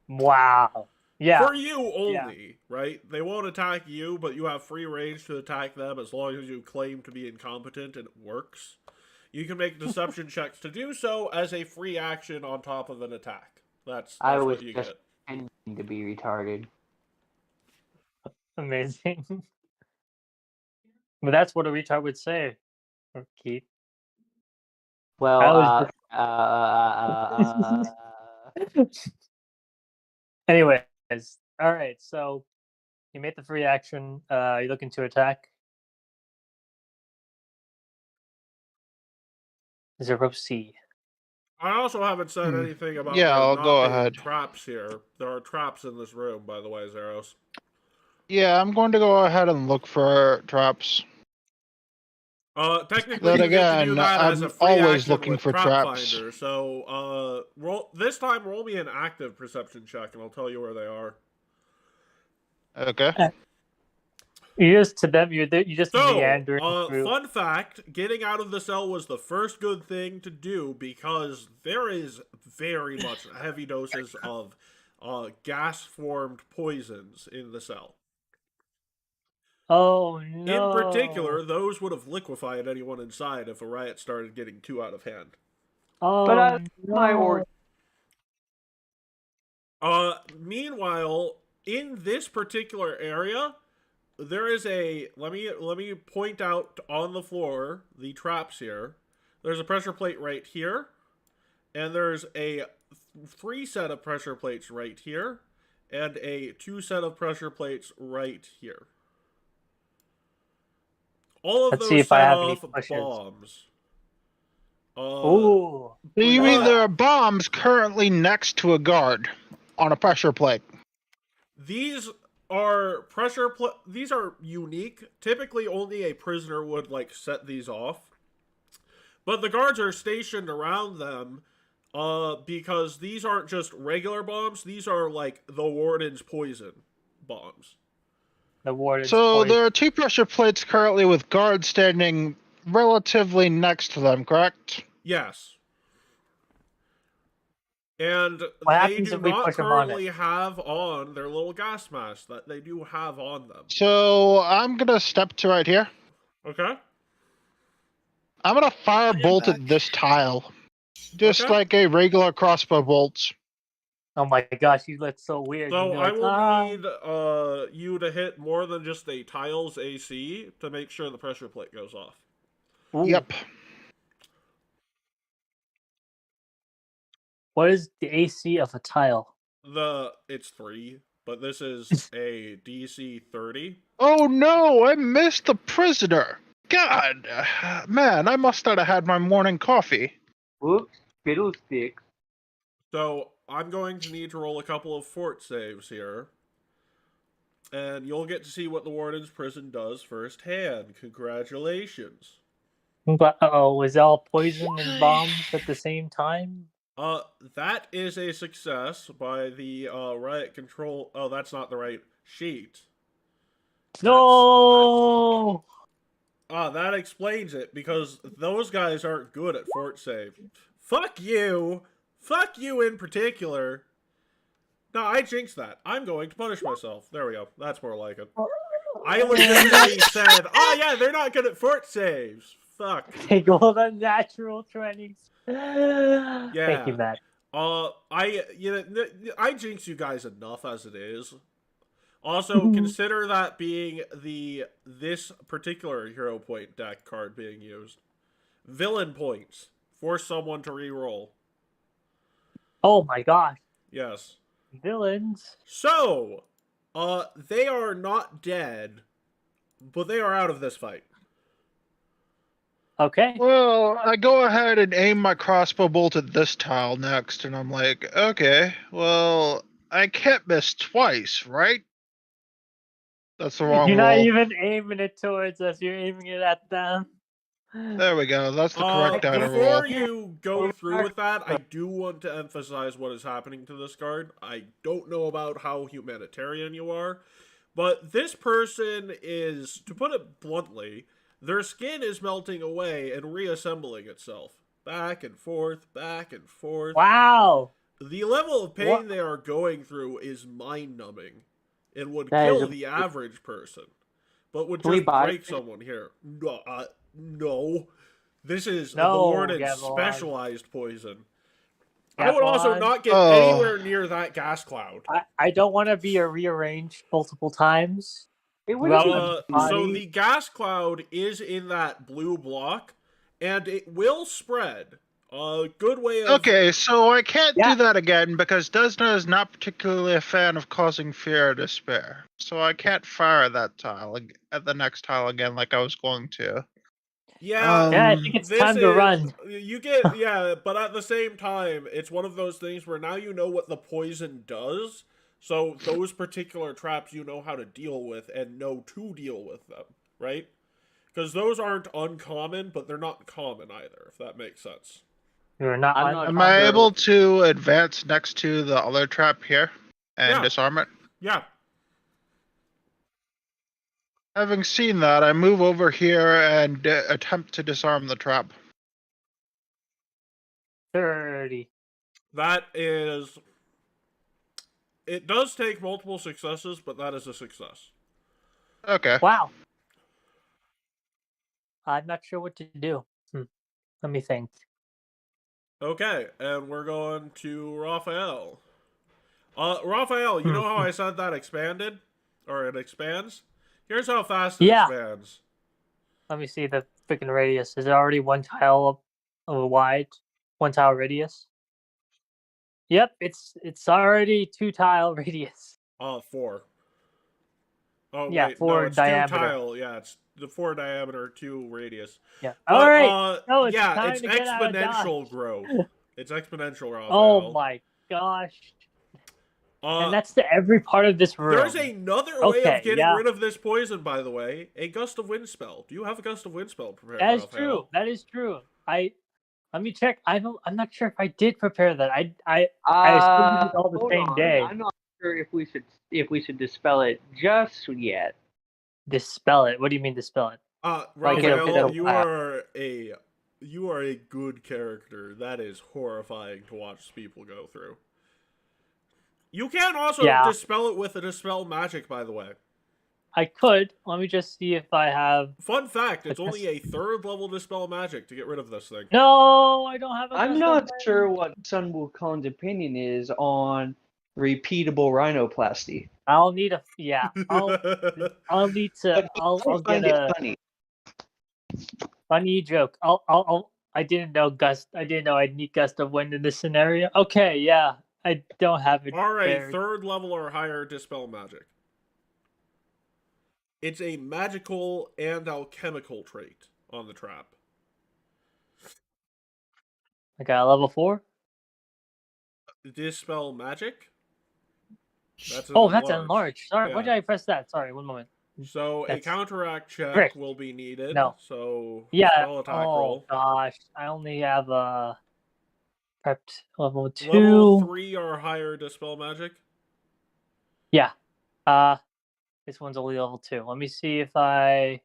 Wow. Yeah. For you only, right? They won't attack you, but you have free range to attack them as long as you claim to be incompetent and it works. You can make deception checks to do so as a free action on top of an attack. That's I was what you just get. pretending to be retarded. Amazing. But that's what a retard would say. Keith. Well, I was Anyways, all right. So you made the free action. You're looking to attack. Zero C. I also haven't said anything about Yeah, there I'll not go being ahead. traps here. There are traps in this room, by the way, Zeros. Yeah, I'm going to go ahead and look for traps. Technically, Then you get to do again, that as a I'm free always action looking with for Trap traps. Finder. So, roll me an active perception check, and I'll tell you where they are. Okay. You just to them. You just meandering So, through. fun fact: getting out of the cell was the first good thing to do because there is very much heavy doses of gas-formed poisons in the cell. Oh no! In particular, those would have liquefied anyone inside if a riot started getting too out of hand. Oh But no! my order. Meanwhile, in this particular area, there is a let me point out on the floor the traps here. There's a pressure plate right here, and there's a 3 set of pressure plates right here, and a 2 set of pressure plates right here. All of Let's see those if I set have any off pushes. bombs. Ooh. Do you mean But- there are bombs currently next to a guard on a pressure plate? These are these are unique. Typically only a prisoner would set these off. But the guards are stationed around them because these aren't just regular bombs, these are the warden's poison bombs. The warden's So poison. there are 2 pressure plates currently with guards standing relatively next to them, correct? Yes. And What they happens do if we not push them on currently have on their little gas masks that they do have on them. So I'm gonna step to right here. Okay? I'm gonna fire am bolt back. at this tile. Just Okay. like a regular crossbow bolt. Oh my gosh, you look so weird. So You'd be I like, will need you to hit more than just a tile's AC to make sure the pressure plate goes off. Ooh. Yep. What is the AC of a tile? It's 3, but this is a DC 30. Oh no, I missed the prisoner. God, man, I must not have had my morning coffee. Whoops, fiddlesticks. So I'm going to need to roll a couple of fort saves here. and you'll get to see what the warden's prison does firsthand. Congratulations. But was it all poison and bombs at the same time? That is a success by the riot control. Oh, that's not the right sheet. No. That explains it, because those guys aren't good at fort save. Fuck you! Fuck you in particular! No, I jinxed that. I'm going to punish myself. There we go. That's more like it. I legitimately said, oh yeah, they're not good at fort saves. Fuck. Take all the natural 20s. Yeah. Thank you, Matt. I jinx you guys enough as it is. Also, consider that being this particular hero point deck card being used. Villain points. Force someone to reroll. Oh my gosh. Yes. Villains. So, they are not dead, but they are out of this fight. Okay. Well, I go ahead and aim my crossbow bolt at this tile next, and I'm like, okay, well, I can't miss twice, right? That's the wrong You're not roll. even aiming it towards us. You're aiming it at them. There we go. That's the correct data roll. Before you go through with that, I do want to emphasize what is happening to this card. I don't know about how humanitarian you are, but this person is, to put it bluntly, their skin is melting away and reassembling itself. Back and forth, back and forth. Wow. The level of pain they are going through is mind-numbing and would kill the average person, but would just break someone here. No. This is the warden's specialized poison. I would also not get anywhere near that gas cloud. I don't want to be rearranged multiple times. So the gas cloud is in that blue block, and it will spread. A good way of... Okay, so I can't do that again because Desna is not particularly a fan of causing fear or despair. So I can't fire that tile at the next tile again like I was going to. Yeah, I think it's time to run. You get, but at the same time, it's one of those things where now you know what the poison does, so those particular traps you know how to deal with and know to deal with them, right? Because those aren't uncommon, but they're not common either, if that makes sense. Am I able to advance next to the other trap here and disarm it? Yeah. Having seen that, I move over here and attempt to disarm the trap. 30. That is... It does take multiple successes, but that is a success. Okay. Wow. I'm not sure what to do. Let me think. Okay, and we're going to Raphael. Raphael, you know how I said that expanded? Or it expands? Here's how fast it expands. Let me see the freaking radius. Is it already one tile wide? One tile radius? Yep, it's already 2 tile radius. 4. Oh, yeah, wait, 4 no, it's diameter. 2 tile. Yeah, it's the 4 diameter, 2 radius. Yeah. But, all right. it's exponential growth. It's exponential, Raphael. Oh my gosh. And that's to every part of this room. There's another way of getting rid of this poison, by the way. A Gust of Wind spell. Do you have a Gust of Wind spell prepared, That is Raphael? true. That is true. Let me check. I'm not sure if I did prepare that. I assumed it all the same day. I'm not sure if we should dispel it just yet. Dispel it? What do you mean dispel it? Raphael, you are a good character. That is horrifying to watch people go through. You can also dispel it with a dispel magic, by the way. I could. Let me just see if I have... Fun fact, it's only a 3rd level dispel magic to get rid of this thing. No, I don't have a... I'm not sure what Sun Wukong's opinion is on repeatable rhinoplasty. I'll need a... Yeah. I'll need to... I'll get a... Funny joke. I didn't know I'd need Gust of Wind in this scenario. Okay, yeah. I don't have it. Alright, 3rd level or higher dispel magic. It's a magical and alchemical trait on the trap. I got a level 4. Dispel magic? That's Oh, that's enlarged. Sorry, why Yeah. did I press that? Sorry, one moment. So a That's counteract check frick. will be needed. No. So Yeah. spell attack Oh roll. gosh, I only have prepped level 2. Level 3 or higher dispel magic. Yeah. This one's only level 2. Let me see if I.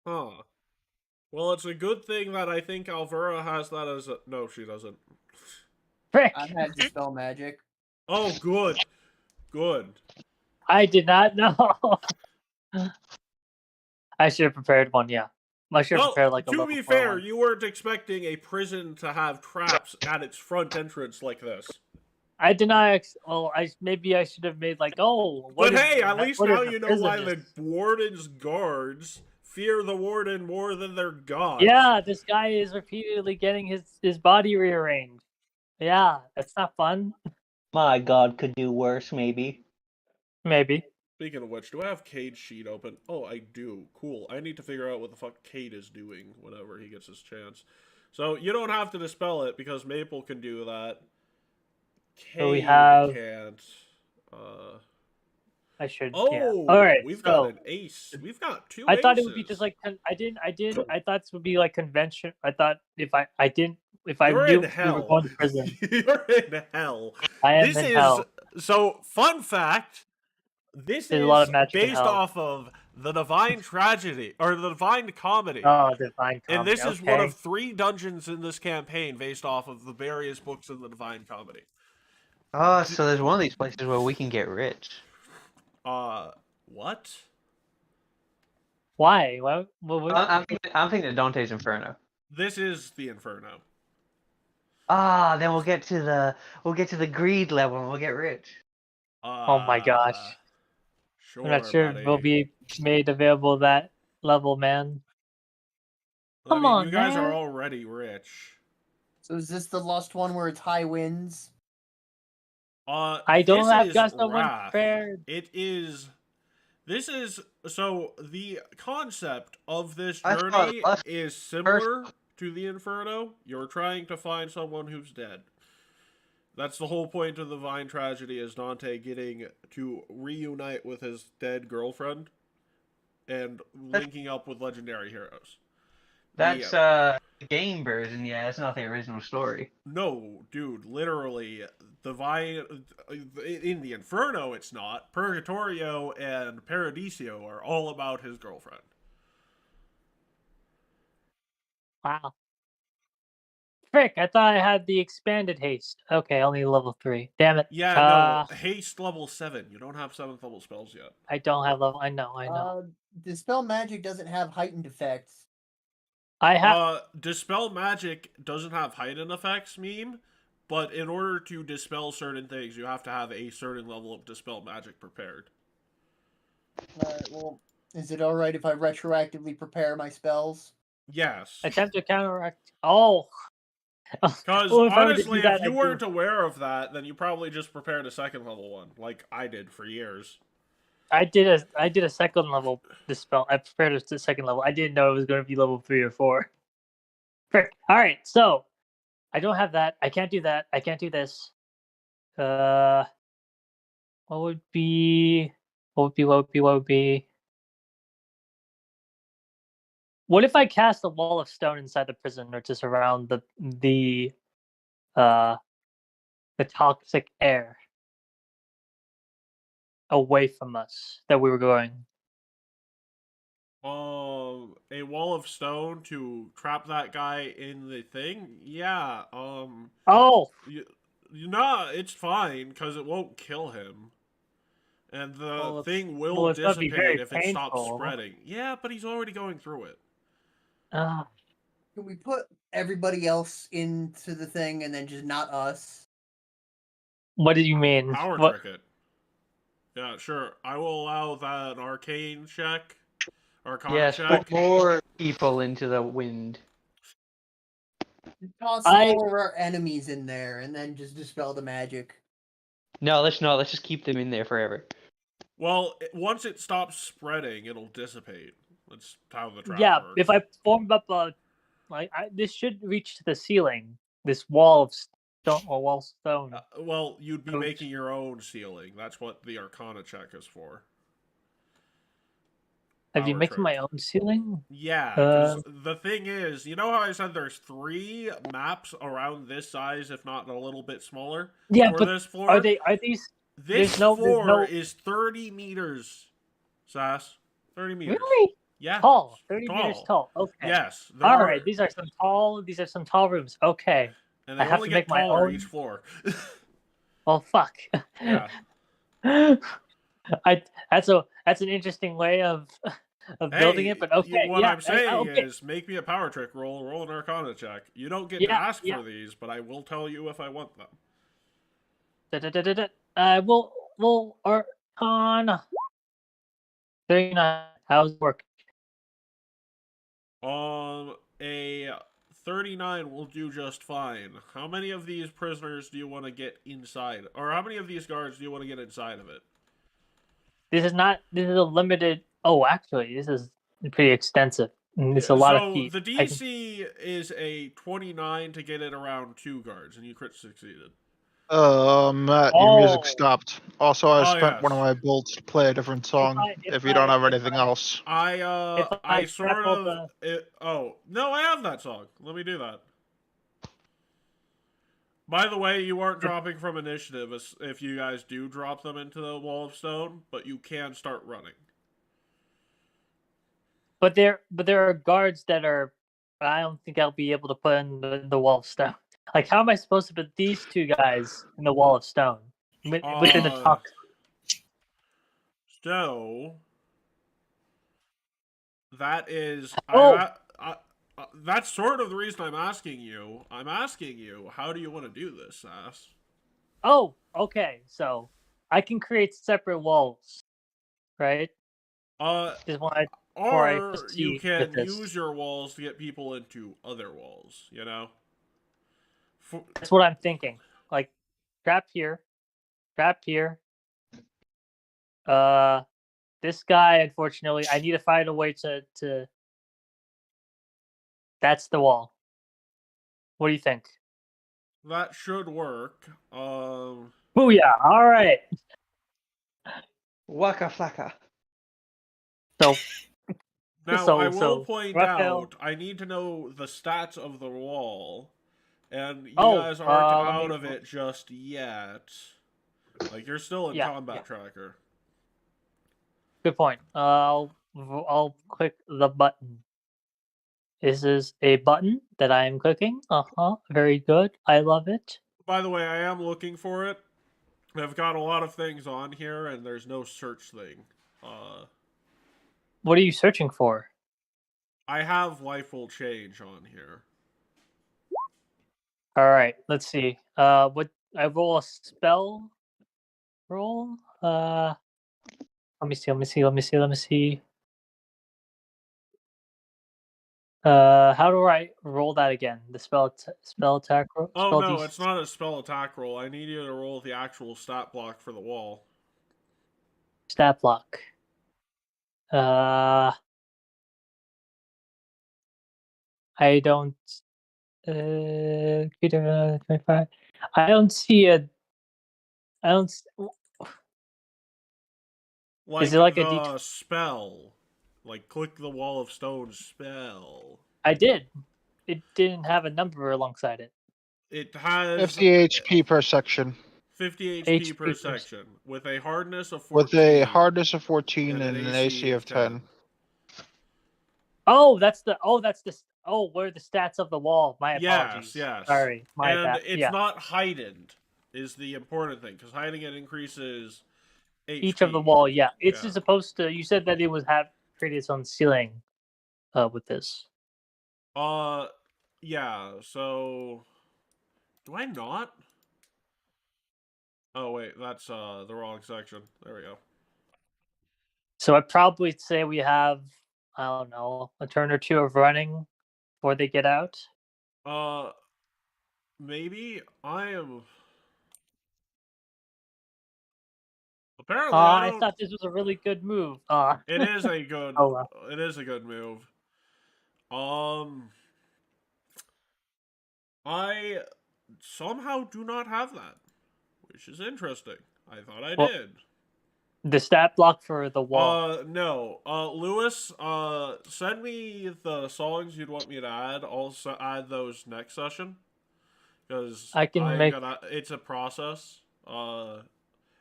Huh. Well, it's a good thing that I think Alvera has that as a... No, she doesn't. Frick! I had dispel magic. Oh, good. Good. I did not know. I should have prepared one. Yeah, I should have Well, prepared like a to level be 4 fair, one. you weren't expecting a prison to have traps at its front entrance like this. I did not. Well, maybe I should have made like, oh, But if hey, the at least what if now the you know prison why just- the warden's guards fear the warden more than their gods. Yeah, this guy is repeatedly getting his body rearranged. Yeah, that's not fun. My god could do worse, maybe. Maybe. Speaking of which, do I have Cade's sheet open? Oh, I do. Cool. I need to figure out what the fuck Cade is doing whenever he gets his chance. So, you don't have to dispel it, because Maple can do that. Cade So we have- can't. I should. Oh, yeah. All right. we've so, got an ace. We've got 2 I aces. thought it would be just like I thought this would be like convention. I thought if I knew You're in we were hell. going to prison. You're in hell. I am This in is hell. so fun fact. This There's is a lot of magic in based hell. off of the Divine Tragedy or the Divine Comedy. Oh, divine comedy. And this is one okay. of 3 dungeons in this campaign based off of the various books in the Divine Comedy. Oh, so there's one of these places where we can get rich. What? Why? What? I'm thinking of Dante's Inferno. This is the Inferno. Ah, then we'll get to the greed level and we'll get rich. Oh my gosh. Sure, I'm not sure buddy. if will be made available that level, man. I Come mean, on, you guys man. are already rich. So is this the lost one where it's high winds? I don't this have is just the one Wrath. prepared. It is. This is so the concept of this I thought journey us is similar to the Inferno. You're trying to find someone who's dead. That's the whole point of the Divine Tragedy, is Dante getting to reunite with his dead girlfriend and linking up with legendary heroes. That's the game version, yeah, it's not the original story. No, dude, literally, in the Inferno it's not. Purgatorio and Paradiso are all about his girlfriend. Wow. Frick, I thought I had the expanded haste. Okay, only level 3. Damn it. Yeah, no, haste level 7. You don't have 7th level spells yet. I don't have level. I know. Dispel magic doesn't have heightened effects. I have. Dispel magic doesn't have heightened effects, meme, but in order to dispel certain things, you have to have a certain level of dispel magic prepared. Well, is it alright if I retroactively prepare my spells? Yes. Attempt to counteract. Oh. Because Well, if I were to honestly, do that, if you I'd weren't do- aware of that, then you probably just prepared a 2nd level one, like I did for years. I did a second level dispel. I prepared a second level. I didn't know it was going to be level 3 or 4. Frick. All right, so I don't have that. I can't do that. I can't do this. What would be? What would be? What if I cast a wall of stone inside the prison, or to surround the toxic air away from us that we were going? A wall of stone to trap that guy in the thing? Yeah, Oh, it's fine, because it won't kill him. And the thing will it's gonna be very dissipate if it stops painful. spreading. Yeah, but he's already going through it. Can we put everybody else into the thing and then just not us? what did you mean? Power What? trick it. Yeah, sure. I will allow that an arcane check. Arcana Yes, check. put more people into the wind. Toss all of our enemies in there and then just dispel the magic. No, let's not. Let's just keep them in there forever. Well, once it stops spreading, it'll dissipate. That's how the trap Yeah, works. if I formed up this should reach to the ceiling. This wall of wall stone. Well, you'd be Coach. making your own ceiling. That's what the Arcana check is for. I'd be Power making my trick. own ceiling. Yeah, because the thing is, you know how I said there's 3 maps around this size, if not a little bit smaller, Yeah, for but this floor? are these? This there's floor no is 30 meters, Sass. 30 meters. really Yeah. tall. 30 meters tall. Okay. Yes. All right. These are some tall rooms. Okay. And they I have only to get make my taller own. each floor. Well, fuck. Yeah. That's an interesting way of building it, but okay. What I'm saying okay. is, make me a power trick roll an Arcana check. You don't get to Yeah, ask yeah. for these, but I will tell you if I want them. We'll Arcana 39. How's it work? A 39 will do just fine. How many of these prisoners do you want to get inside? Or how many of these guards do you want to get inside of it? This is a limited. Oh, actually, this is pretty extensive. And it's a lot of feet. So the DC is a 29 to get it around 2 guards, and you crit succeeded. Matt, your music stopped. Also, I spent one of yes. my builds to play a different song. If you don't have anything else, I sort of. Oh no, I have that song. Let me do that. By the way, you aren't dropping from initiative if you guys do drop them into the wall of stone, but you can start running. But there are guards that are. I don't think I'll be able to put in the wall of stone. Like, how am I supposed to put these 2 guys in the wall of stone within the top? So that is. That's sort of the reason I'm asking you. I'm asking you, how do you want to do this, Sass? Oh, okay. So I can create separate walls, right? Just one. Or you can use your walls to get people into other walls, you know? That's what I'm thinking. Like, trap here. This guy, unfortunately, I need to find a way to... That's the wall. What do you think? That should work. Booyah! All right. Waka flaka. So now I will point Raphael... out, I need to know the stats of the wall, and you Oh, guys aren't out of it just yet. Like, you're still in combat tracker. Good point. I'll click the button. This is a button that I am clicking. Very good. I love it. By the way, I am looking for it. I've got a lot of things on here, and there's no search thing. What are you searching for? I have life will change on here. All right, let's see. What I roll a spell roll? Let me see. How do I roll that again? The spell attack roll? Oh no, it's not a spell attack roll. I need you to roll the actual stat block for the wall. Stat block. I don't. 25. I don't see a. I don't. Like, is it like a spell? Like, click the wall of stone spell. I did. It didn't have a number alongside it. It has 50 HP per section. 50 HP per section with a hardness of 14. With a hardness of 14 and an AC of 10. Oh, that's the. What are the stats of the wall? My apologies. Yes. Sorry, my bad. And it's not heightened, is the important thing, because hiding it increases HP. Each of the wall, yeah. It's just supposed to. You said that it would have created its own ceiling, with this. Yeah. So, do I not? Oh wait, that's the wrong section. There we go. So I'd probably say we have, I don't know, a turn or two of running before they get out. Maybe I am. Apparently, I thought this was a really good move. It is a good. It is a good move. somehow do not have that, which is interesting. I thought I Well- did. The stat block for the wall. No. Lewis, send me the songs you'd want me to add. I'll add those next session. Because I can make. it's a process. And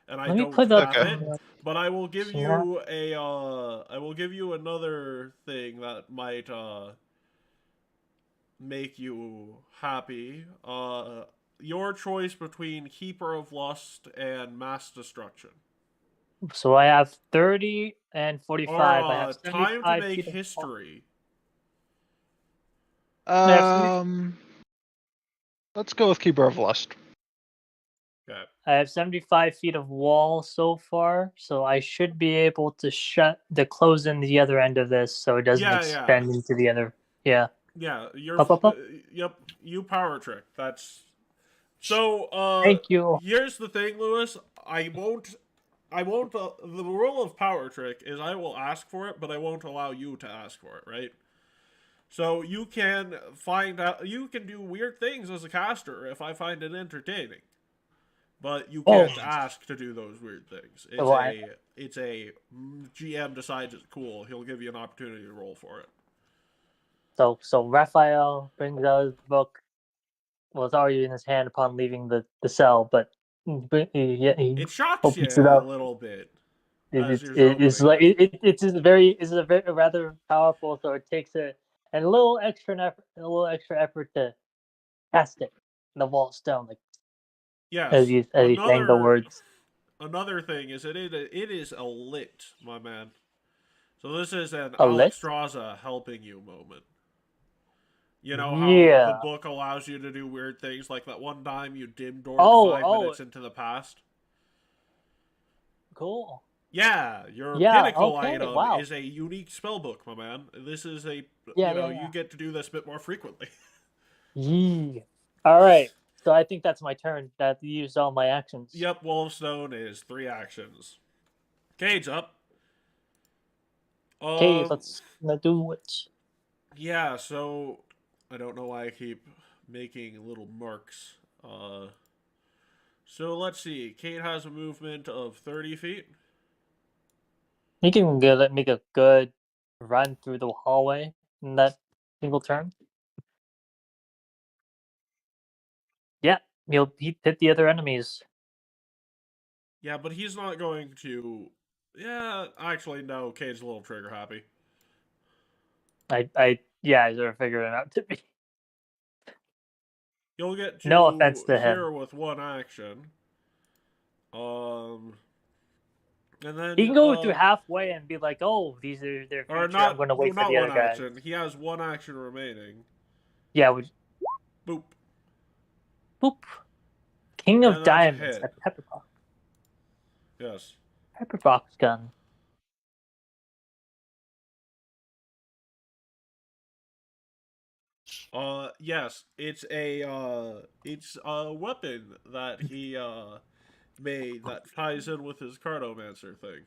I Let me don't put have up. it. But I will give Snap. you I will give you another thing that might make you happy. Your choice between Keeper of Lust and Mass Destruction. So I have 30 and 45. Or I have Time to 75 Make feet of wall. History. Let's go with Keeper of Lust. Okay. I have 75 feet of wall so far, so I should be able to close in the other end of this, so it doesn't extend into the other. Yeah. Yeah, you're. Up. Yep, you power trick. That's. So. Thank you. Here's the thing, Lewis. I won't. The rule of power trick is I will ask for it, but I won't allow you to ask for it, right? So you can find out. You can do weird things as a caster if I find it entertaining. But you can't ask to do those weird things. It's a GM decides it's cool. He'll give you an opportunity to roll for it. So Raphael brings out his book. Well, it's already in his hand upon leaving the cell, but he It shocks you opens it a up. little bit. It's like it's a very rather powerful. So it takes a little extra effort to cast it in the wall stone, like Yes. as he's saying the words. Another thing is it is a lit, my man. So this is an A lit? Alexstrasza helping you moment. You know how the book allows you to do weird things, like that one time you dim doored 5 minutes into the past. Cool. Yeah, your pinnacle item wow. is a unique spellbook, my man. This is a you get to do this a bit more frequently. Yeah. All right. So I think that's my turn. That used all my actions. Yep, Wolfstone is 3 actions. Cage up. Okay, let's do it. Yeah, so I don't know why I keep making little marks. So let's see. Kate has a movement of 30 feet. You can make a good run through the hallway in that single turn. Yeah, he hit the other enemies. Yeah, but he's not going to. Yeah, actually, no. Kate's a little trigger happy. I sort of figured it out to be. You'll get to No offense to here him. with one action. And then He can go through halfway and be like, "Oh, these are their future. I'm going to wait for the other guys." Action. He has one action remaining. Yeah. Boop. Boop. King of Diamonds. A Pepperbox. Yes. Pepperbox gun. Yes, it's a weapon that he made that ties in with his cartomancer thing.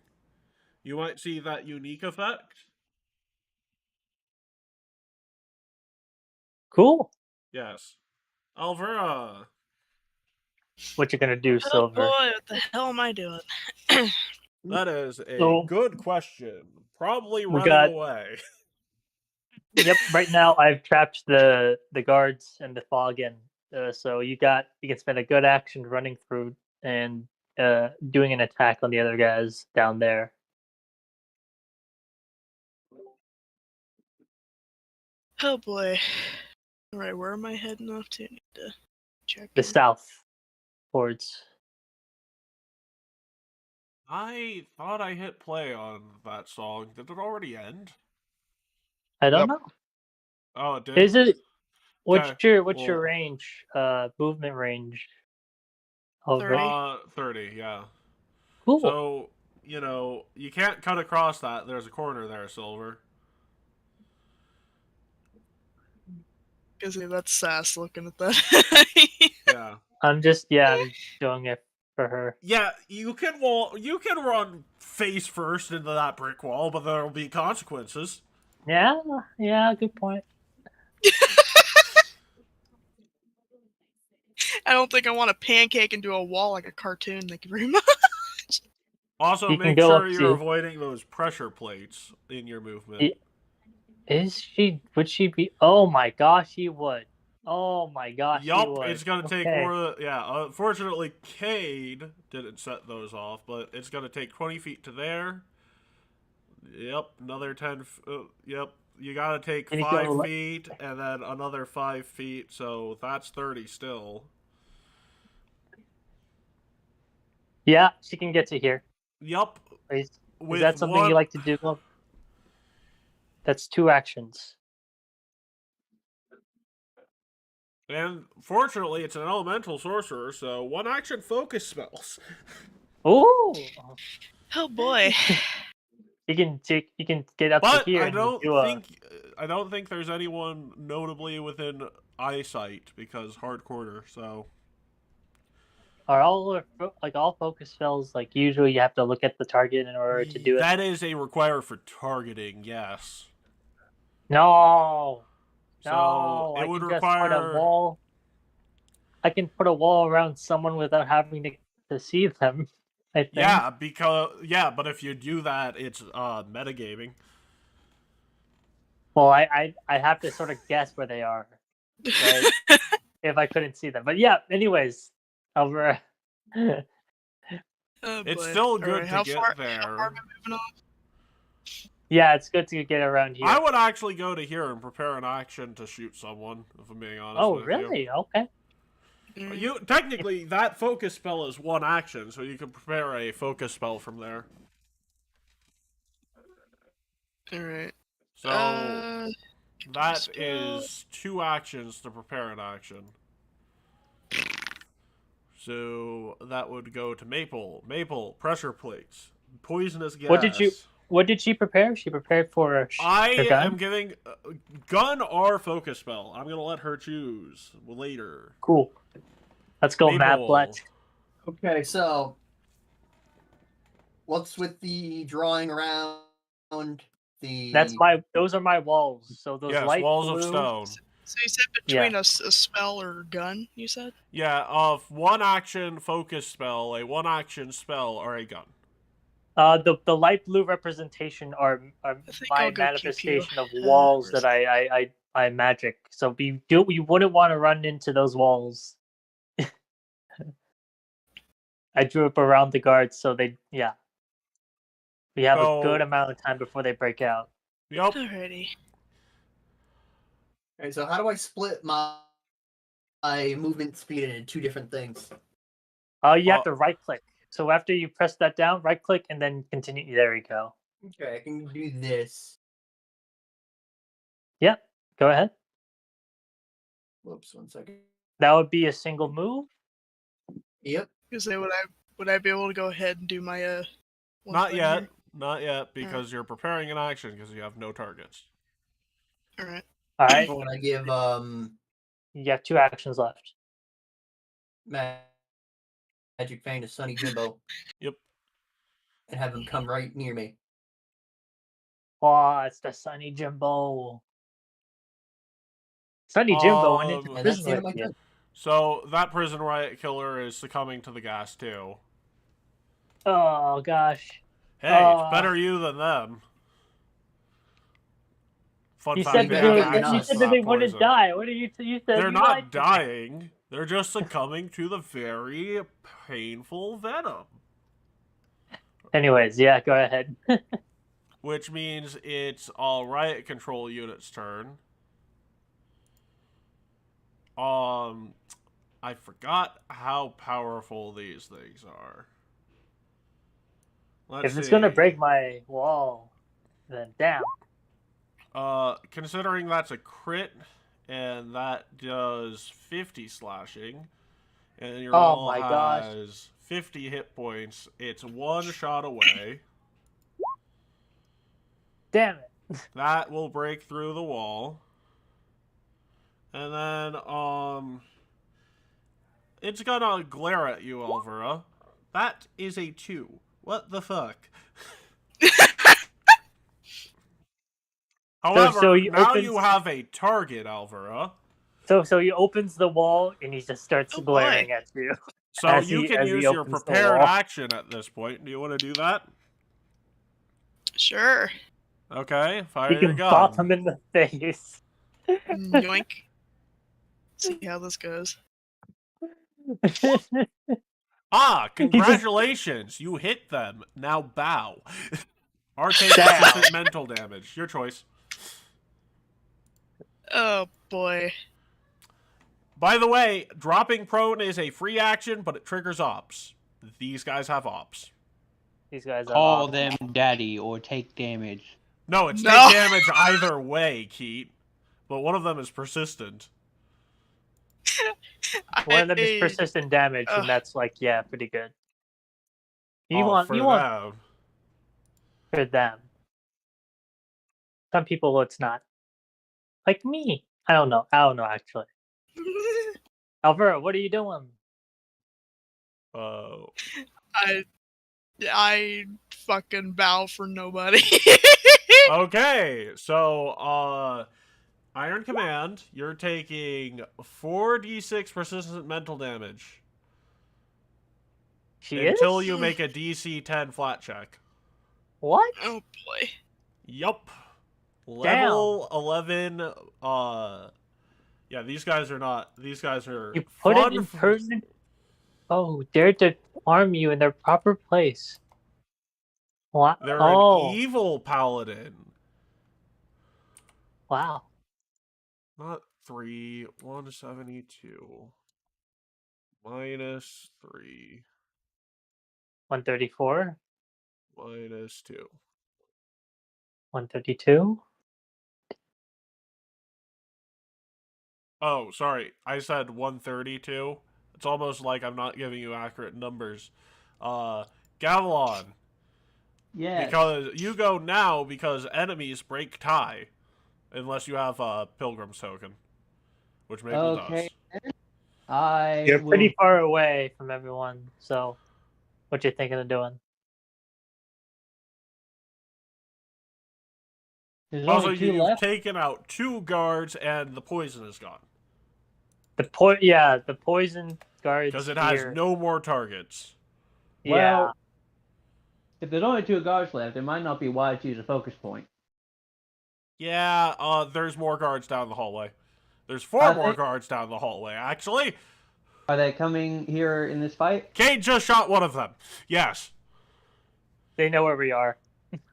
You might see that unique effect. Cool. Yes. Alvera. What you gonna do, Silver? Oh boy, what the hell am I doing? That is a good question. Probably running away. Yep. Right now, I've trapped the guards and the fog in. So you can spend a good action running through and doing an attack on the other guys down there. Oh boy. Alright, where am I heading off to? Need to check. The south, towards. I thought I hit play on that song. Did it already end? I don't know. Oh, it did. Is it? What's Okay, your range? Movement range. 30. 30, yeah. Cool. So, you can't cut across that. There's a corner there, Silver. Because that's sass looking at that. Yeah. I'm doing it for her. Yeah, you can run face first into that brick wall, but there'll be consequences. Yeah, good point. I don't think I want to pancake into a wall like a cartoon. Thank you very much. Also, You can make go sure up you're to- avoiding those pressure plates in your movement. Y- Is she? Would she be? Oh my gosh, he would. Oh my gosh, he Yup, would. it's gonna take Okay. more. Yeah, unfortunately, Cade didn't set those off, but it's gonna take 20 feet to there. Yep, another 10. Yep, you gotta take And he's 5 gonna feet and then another 5 feet, so that's 30 still. Yeah, she can get to here. Yup. Is With that something one, you like to do? That's 2 actions. and fortunately, it's an elemental sorcerer, so 1 action focus spells. Oh, Oh boy. you can get up to But here I and don't do a. think there's anyone notably within eyesight because hard quarter. So Are all focus spells like usually you have to look at the target in order to do it? that is a require for targeting. Yes. No, So no, it I would can just put a require. wall. I can put a wall around someone without having to see them. I think. Yeah, but if you do that, it's metagaming. Well, I have to sort of guess where they are Right. if I couldn't see them. But yeah. Anyways, over. Oh, It's boy. still good Alright, to how get far, there. How far am I moving on? Yeah, it's good to get around here. I would actually go to here and prepare an action to shoot someone. If I'm being honest. Oh, with really? Okay. Mm. You technically that focus spell is 1 action, so you can prepare a focus spell from there. Alright. So that spell. is 2 actions to prepare an action. So that would go to Maple. Maple, pressure plates, poisonous gas. What did she prepare? She prepared for her I gun? am giving gun or focus spell. I'm gonna let her choose later. Cool. Let's go, Matt Maple. Blatt. Okay, so what's with the drawing around the? Those are my walls. So those Yes, light walls blue. of stone. So you said between a spell or gun, you said? Yeah, of 1 action focus spell, a 1 action spell, or a gun. The light blue representation are think my I'll go manifestation pew-pew. of walls that I magic. So you wouldn't want to run into those walls. I drew up around the guards, so we have a good amount of time before they break out. Yep. Alrighty. Okay, so how do I split my movement speed into 2 different things? You have to right click. So after you press that down, right click and then continue. There you go. Okay, I can do this. Yeah, go ahead. Whoops, 1 second. That would be a single move. Yep. Because would I be able to go ahead and do my one Not thing yet. here? Not yet, because you're preparing an action because you have no targets. Alright. All right, But when I give you have 2 actions left. Magic Fang to Sunny Jimbo. Yep. And have him come right near me. Oh, it's the Sunny Jimbo. Sunny Jimbo went into And that's prison the end of my with you. turn. So that prison riot killer is succumbing to the gas too. Oh gosh. Hey, it's better you than them. Fun You fact, said they that have they- access you to said that that they wouldn't poison. die. What are you said? They're you not lied to me. dying. They're just succumbing to the very painful venom. Anyways, yeah, go ahead. Which means it's all riot control unit's turn. I forgot how powerful these things are. Let's If it's see. gonna break my wall, then damn. Considering that's a crit, and that does 50 slashing, and your wall my gosh. has 50 hit points, it's 1 shot away. Damn it. That will break through the wall. And then, it's gonna glare at you, Elvira. That is a 2. What the fuck? However, so you now open- you have a target, Elvira. So he opens the wall and he just starts Oh, glaring boy. at you. So As you he- can as he use your opens the prepared wall. action at this point. Do you want to do that? Sure. Okay, fire You your can gun. bop him in the face. Yoink. See how this goes. Ah, congratulations! You hit them. Now bow. Or take Down. persistent mental damage. Your choice. Oh boy. By the way, dropping prone is a free action, but it triggers ops. These guys have ops. These guys are Call awful. them daddy or take damage. No, it's No. take damage either way, Keat. But one of them is persistent. One of them is I- persistent damage, Ugh. and that's like, yeah, pretty good. You Oh, want for you want them. for them. Some people it's not. Like me. I don't know actually. Alvaro, what are you doing? Oh. I fucking bow for nobody. Okay, so, Iron Command, you're taking 4d6 persistent mental damage. She Until is? you make a DC 10 flat check. What? Oh boy. Yup. Level 11, yeah, these guys are You put fun it in permanent. Oh, they're to arm you in their proper place. What? They're Oh, an evil paladin. wow. Not 3, 172. Minus 3, 134, minus 2. 132. Oh, sorry. I said 132. It's almost like I'm not giving you accurate numbers. Gavilon. Yes. Because you go now because enemies break tie. Unless you have a Pilgrim's token. Which Maple Okay. does. I Yep. will. Pretty far away from everyone. So, what you thinking of doing? There's Also, only 2 you've left. taken out 2 guards and the poison is gone. The poison guards. Because it has here. no more targets. Yeah. Well, if there's only 2 guards left, it might not be wise to use a focus point. Yeah, there's more guards down the hallway. There's 4 Are more they? guards down the hallway, actually. Are they coming here in this fight? Kate just shot one of them. Yes. They know where we are.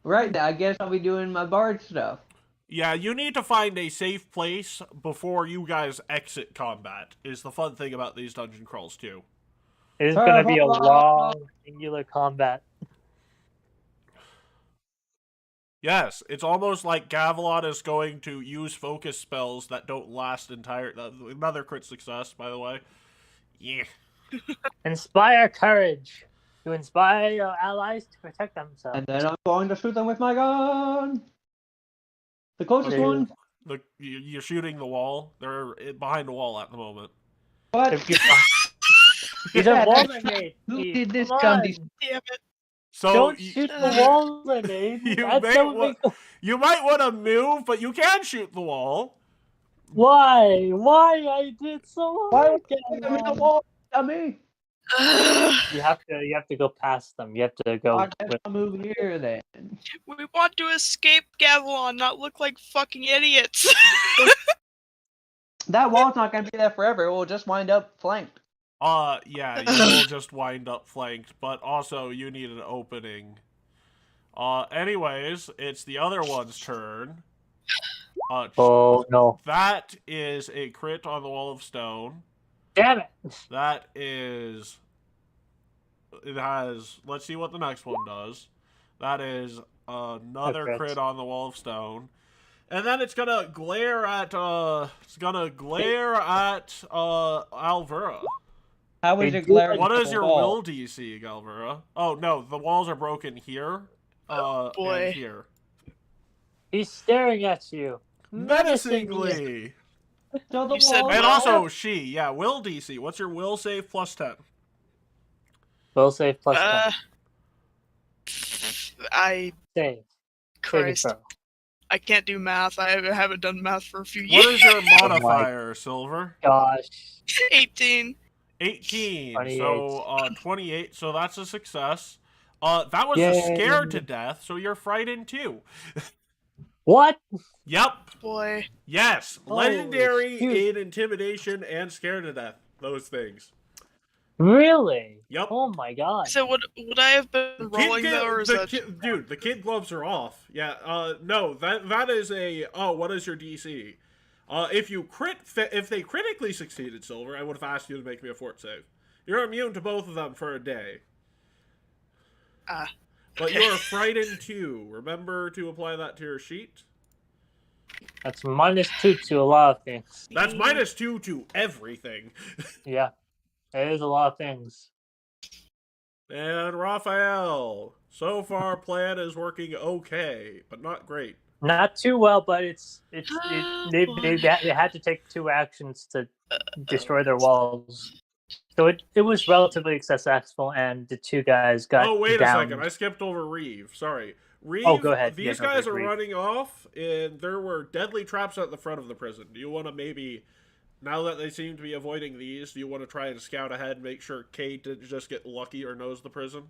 Right, I guess I'll be doing my bard stuff. Yeah, you need to find a safe place before you guys exit combat, is the fun thing about these dungeon crawls, too. It is going to be a long, singular combat. Yes, it's almost like Gavilon is going to use focus spells that don't last entire... Another crit success, by the way. Yeah. Inspire courage. To inspire your allies to protect themselves. And then I'm going to shoot them with my gun. The closest Okay. one. You're shooting the wall. They're behind a wall at the moment. What? These are wall grenades. Who Pete. did this Come dumb on. these- Damn it. So Don't shoot the wall grenade. You That's may how wa- you might want to move, but you can shoot the wall. Why? Why I did so Why hard? would you the wall? Dummy. You have to go past them. You have to go. I guess I'll move here then. We want to escape Gavilon, not look like fucking idiots. That wall's not going to be there forever. It will just wind up flanked. Yeah, you will just wind up flanked, but also you need an opening. Anyways, it's the other one's turn. Oh no! That is a crit on the wall of stone. Damn it! That is... It has... Let's see what the next one does. That is another Okay. crit on the wall of stone. And then it's gonna glare at, Alvera. How is They it do glaring? What at is the your wall? will DC, Galvera? Oh, no, the walls are broken here. boy. And here. He's staring at you. Menacingly! So the You said wall- And Will? also, will DC. What's your will save plus 10? Will save plus 10. I Save. Saving Christ. throw. I can't do math. I haven't done math for a few What years. is your modifier, Silver? Gosh. 18. 18. 28. So 28. So that's a success. That was a Yay. scared to death. So you're frightened too. What? Yep. Boy. Yes. Holy Legendary shoot. in intimidation and scared to death. Those things. Really? Yep. Oh my god. So would I have been rolling though, or is that? Dude, the kid gloves are off. Yeah. No. That is a. Oh, what is your DC? If they critically succeeded, Silver, I would have asked you to make me a fort save. You're immune to both of them for a day. But you're frightened too. Remember to apply that to your sheet. That's -2 to a lot of things. That's -2 to everything. Yeah. It is a lot of things. And Raphael, so far plan is working okay, but not great. Not too well, but they boy. had to take 2 actions to destroy their walls. So it was relatively successful, and the 2 guys got Oh, wait downed. a second. I skipped over Reeve. Sorry. Reeve, Oh, go ahead. These Yeah, no, guys are Reeve. running off, and there were deadly traps at the front of the prison. Do you want to maybe, now that they seem to be avoiding these, do you want to try and scout ahead and make sure Kate didn't just get lucky or knows the prison?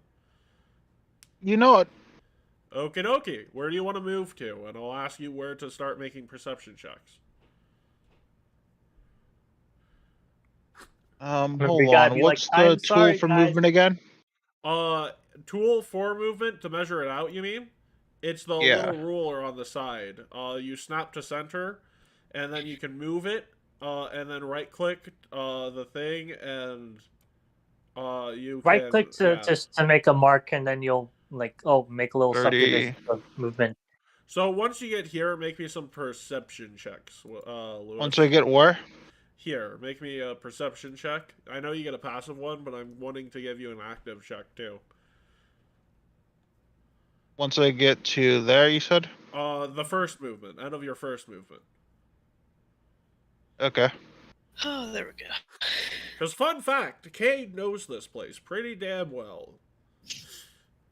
You know what? Okie dokie. Where do you want to move to? And I'll ask you where to start making perception checks. Hold we gotta on. be What's like, the "I'm tool sorry, for guys." movement again? Tool for movement to measure it out, you mean? It's the Yeah. little ruler on the side. You snap to center, and then you can move it, and then right-click the thing, and you Right can, click to yeah. just to make a mark, and then you'll make a little 30. subdivision of movement. So once you get here, make me some perception checks, Lewis. Once I get where? Here, make me a perception check. I know you get a passive one, but I'm wanting to give you an active check, too. Once I get to there, you said? The first movement, end of your first movement. Okay. Oh, there we go. Because fun fact, Cade knows this place pretty damn well.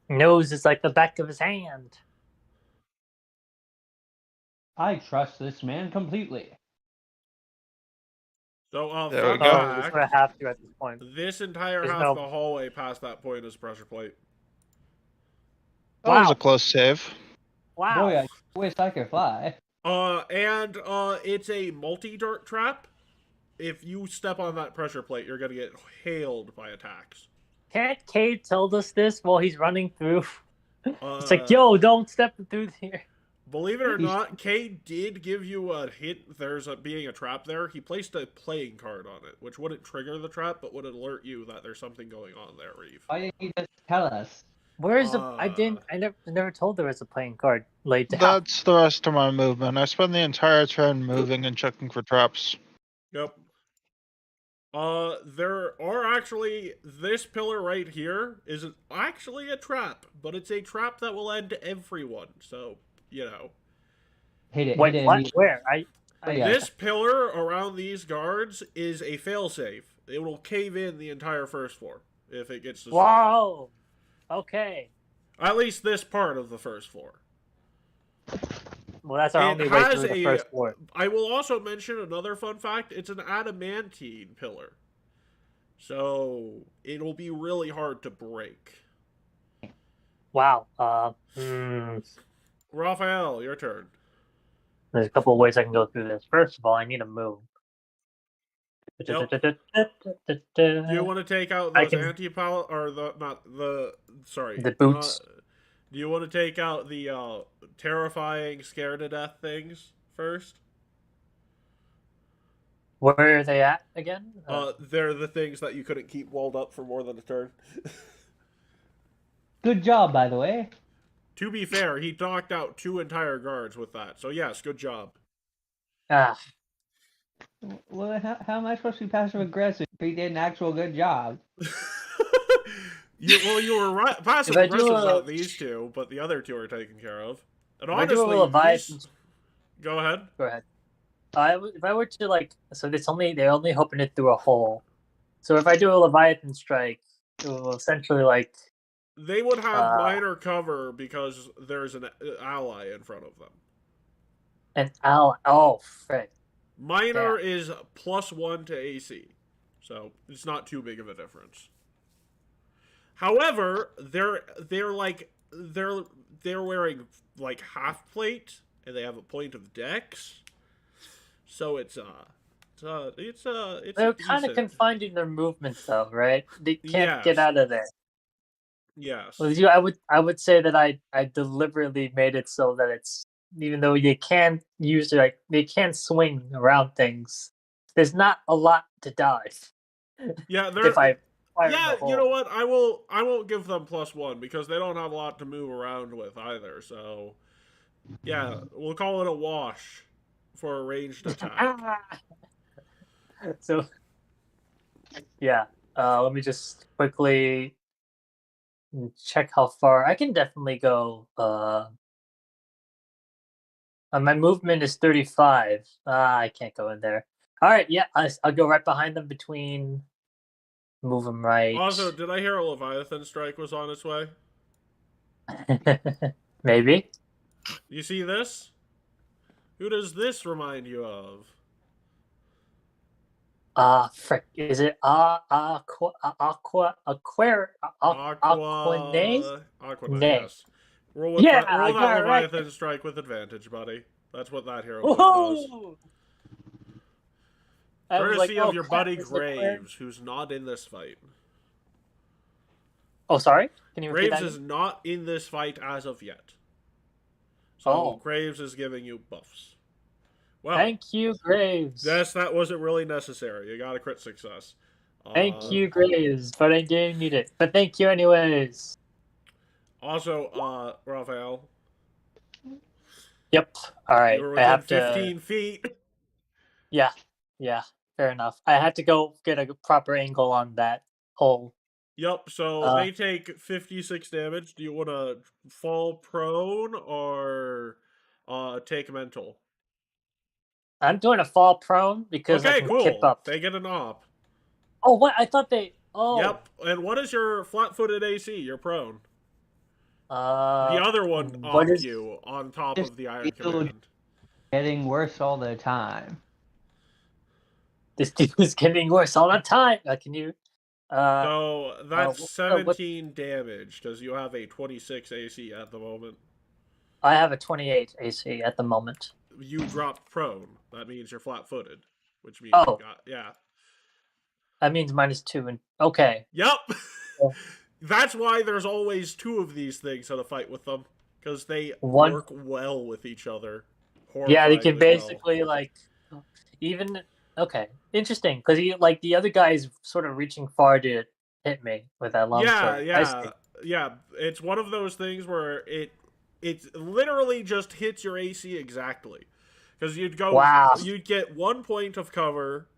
Nose is like the back of his hand. I trust this man completely. So, There we fun go. Oh, it's fact, gonna have to at this point. this entire There's half no- of the hallway past that point is pressure plate. That was Wow. a close save. Wow. Boy, I wish I could fly. And it's a multi-dirt trap. If you step on that pressure plate, you're gonna get hailed by attacks. Can't Cade tell us this while he's running through? It's like, Uh, yo, don't step through here. Believe it or He's- not, Cade did give you a hint there's being a trap there. He placed a playing card on it, which wouldn't trigger the trap, but would alert you that there's something going on there, Reeve. Why didn't you just tell us? Where is the? I never told there was a playing card laid down. That's the rest of my movement. I spend the entire turn moving and checking for traps. Yep. There are actually, this pillar right here is actually a trap, but it's a trap that will end everyone, so, you know. Hit it. Wait, hit it what? immediately. Where? Oh, yeah. This pillar around these guards is a failsafe. It will cave in the entire first floor if it gets destroyed. Whoa. Okay. At least this part of the first floor. Well, that's our It only way has through the a- first floor. I will also mention another fun fact. It's an adamantine pillar. So, it'll be really hard to break. Wow. Raphael, your turn. There's a couple of ways I can go through this. First of all, I need to move. Yep. Do you want to take out I those can- anti-pal or sorry. The boots. Do you want to take out the terrifying scared to death things first? Where are they at again? They're the things that you couldn't keep walled up for more than a turn. Good job, by the way. To be fair, he knocked out 2 entire guards with that. So yes, good job. Ah, Well, how am I supposed to be passive aggressive if he did an actual good job? you were passive If I do aggressive a- about these 2, but the other 2 are taken care of. And if I do a honestly, Leviathan, go ahead. go ahead. If I were to so they're only hoping it through a hole. So if I do a Leviathan strike, it will essentially They would have minor cover because there's an ally in front of them. And Al. Oh, frick. Minor Damn. is +1 to AC, so it's not too big of a difference. However, they're wearing like half plate, and they have a point of dex, so it's They're kind of decent. confined in their movement, though, right? They can't get Yes. out of there. Yes. With you, I would say that I deliberately made it so that it's, even though you can use it, like they can swing around things. There's not a lot to dodge. Yeah, they're If I fire in yeah. the You know hole. what? I won't give them +1 because they don't have a lot to move around with either. So yeah, we'll call it a wash for a ranged attack. So yeah, let me just quickly check how far I can definitely go. My movement is 35. I can't go in there. All right, yeah, I'll go right behind them between. Move them right. Also, did I hear a Leviathan strike was on its way? Maybe. You see this? Who does this remind you of? Frick. Is it Aquanae? Aquanae, Nay. yes. Roll Yeah, I that got it right. Leviathan strike with advantage, buddy. That's what that hero point does. Woohoo! I was Courtesy like, of your crap, buddy is it clear? Graves, who's not in this fight. Oh, sorry? Can you repeat Graves that? is not in this fight as of yet. So Oh. Graves is giving you buffs. Well, Thank you, Graves. yes, that wasn't really necessary. You got a crit success. Thank you, Graves, but I didn't need it. But thank you anyways. Also, Raphael. Yep. All right. You were I within have 15 feet. Yeah. Fair enough. I had to go get a proper angle on that hole. Yep, so they take 56 damage. Do you want to fall prone or take mental? I'm doing a fall prone because I Okay, can cool. kip up. They get an op. Oh, what? I thought they. Oh. Yep, and what is your flat-footed AC? You're prone. The The other one what offed is- you on top of the Iron It's still Command. getting worse all the time. This dude is getting worse all the time. Can you? So that's what- 17 damage. Does you have a 26 AC at the moment? I have a 28 AC at the moment. You dropped prone. That means you're flat-footed, which means Oh. you got yeah. That means -2 and okay. Yep. Yeah. That's why there's always two of these things in a fight with them, because they One- work well with each other. Yeah, they can Horrifyingly well. basically like even okay. Interesting, because like the other guy is sort of reaching far to hit me with that long sword. I see. Yeah. It's one of those things where it literally just hits your AC exactly, because you'd get 1 point of cover,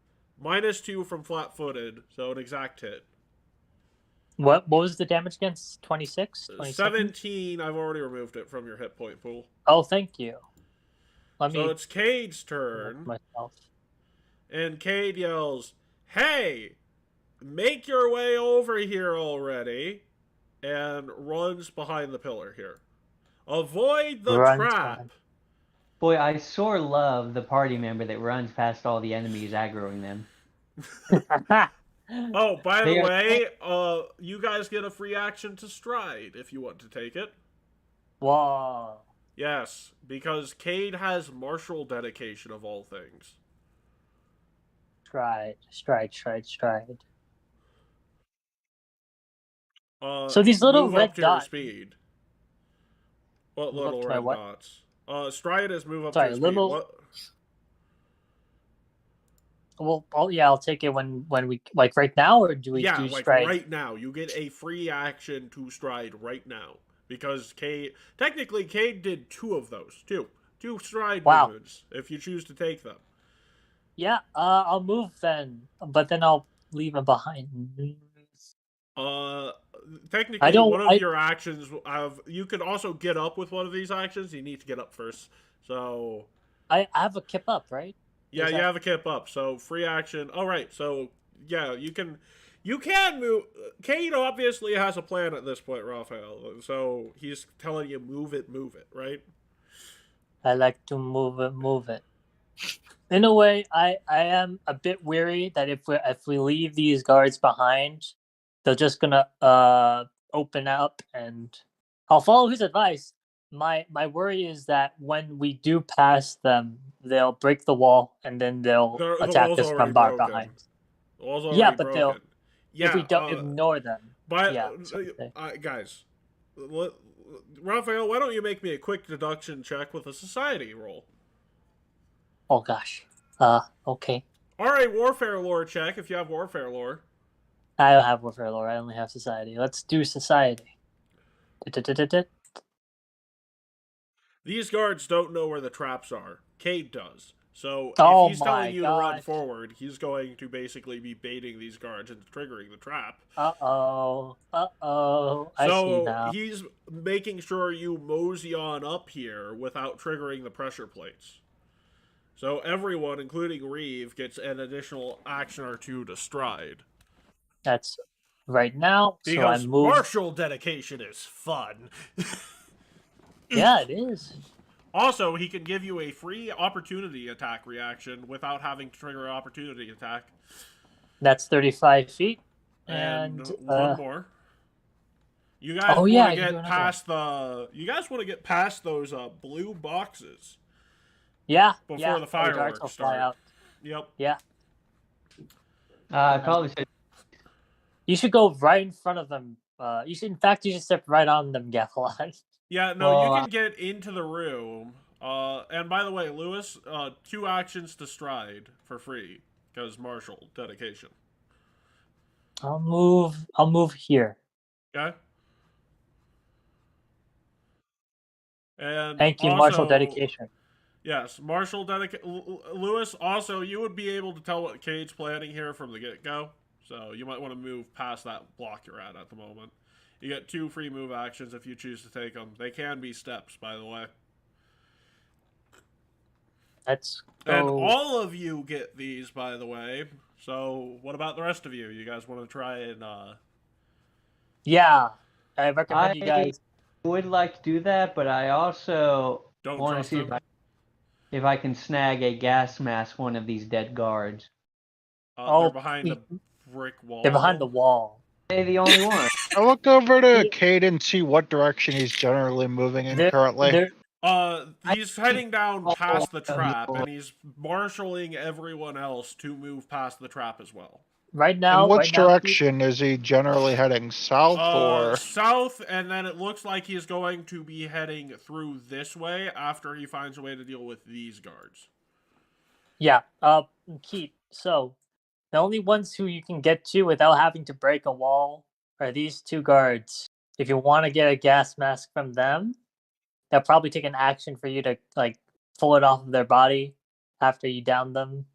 -2 from flat-footed, so an exact hit. What was the damage against 26? 17. I've already removed it from your hit point pool. Oh, thank you. Let So me it's Cade's turn. myself. And Cade yells, "Hey, make your way over here already," and runs behind the pillar here. Avoid the Runs trap. behind. Boy, I sure love the party member that runs past all the enemies, aggroing them. Oh, by the They are- way, you guys get a free action to stride if you want to take it. Whoa. Yes, because Cade has martial dedication of all things. Stride. So So these little move red up to your dots- speed. What Move up little to my red what? dots? Stride is move up Sorry, to your speed. little- What? Well, I'll take it when we like right now, or do we Yeah, do like stride? right now. You get a free action to stride right now. Because technically Cade did 2 of those. Two stride Wow. movements, if you choose to take them. Yeah, I'll move then, but then I'll leave him behind. Technically, don't- one of your actions, you could also get up with one of these actions. You need to get up first. So, I have a kip up, right? yeah, Is you that- have a kip up. So, free action. All right. So, yeah, you can move. Cade obviously has a plan at this point, Raphael. So, he's telling you move it, right? I like to move it. In a way, I am a bit weary that if we leave these guards behind, they're just gonna open up, and I'll follow his advice. My worry is that when we do pass them, they'll break the wall and then they'll The attack wall's us already from broken. behind. The wall's Yeah, already but broken. if we Yeah, don't ignore them. but Yeah, something. guys, Raphael, why don't you make me a quick deduction check with a society roll? Oh gosh. Okay. All right, warfare lore check if you have warfare lore. I don't have warfare lore. I only have society. Let's do society. These guards don't know where the traps are. Cade does. So Oh if he's telling my you to run gosh. forward, he's going to basically be baiting these guards into triggering the trap. Uh-oh. I see So now. he's making sure you mosey on up here without triggering the pressure plates. So everyone, including Reeve, gets an additional action or two to stride. That's right now. So I Because move. martial dedication is fun. Yeah, it is. Also, he can give you a free opportunity attack reaction without having to trigger an opportunity attack. That's 35 feet. And And one more. You guys oh want yeah, to I can do get another past the. You guys want to get past those blue boxes yeah, before yeah. the darts fireworks will fly start. out. Yep. Yeah. I probably should. You should go right in front of them. You should step right on them, Gaffalon. Yeah. No, Well, you can get into the room. And by the way, Lewis, 2 actions to stride for free because martial dedication. I'll move here. Okay. And Thank you, also, martial dedication. yes, martial dedication. Lewis, also, you would be able to tell what Cade's planning here from the get-go. So you might want to move past that block you're at the moment. You get 2 free move actions if you choose to take them. They can be steps, by the way. Let's go. And all of you get these, by the way. So what about the rest of you? You guys want to try and... Yeah, I recommend you guys. would like to do that, but I also Don't want to trust see him? if I can snag a gas mask one of these dead guards. They're behind a brick wall. They're behind the wall. They're the only one. I look over to Cade and see what direction he's generally moving in currently. He's heading down past the trap, people. and he's marshaling everyone else to move past the trap as well. Right now, In which direction is he generally heading? South or south, and then it looks like he's going to be heading through this way after he finds a way to deal with these guards. Yeah, Keith. So the only ones who you can get to without having to break a wall are these 2 guards. If you want to get a gas mask from them, they'll probably take an action for you to like pull it off of their body after you down them.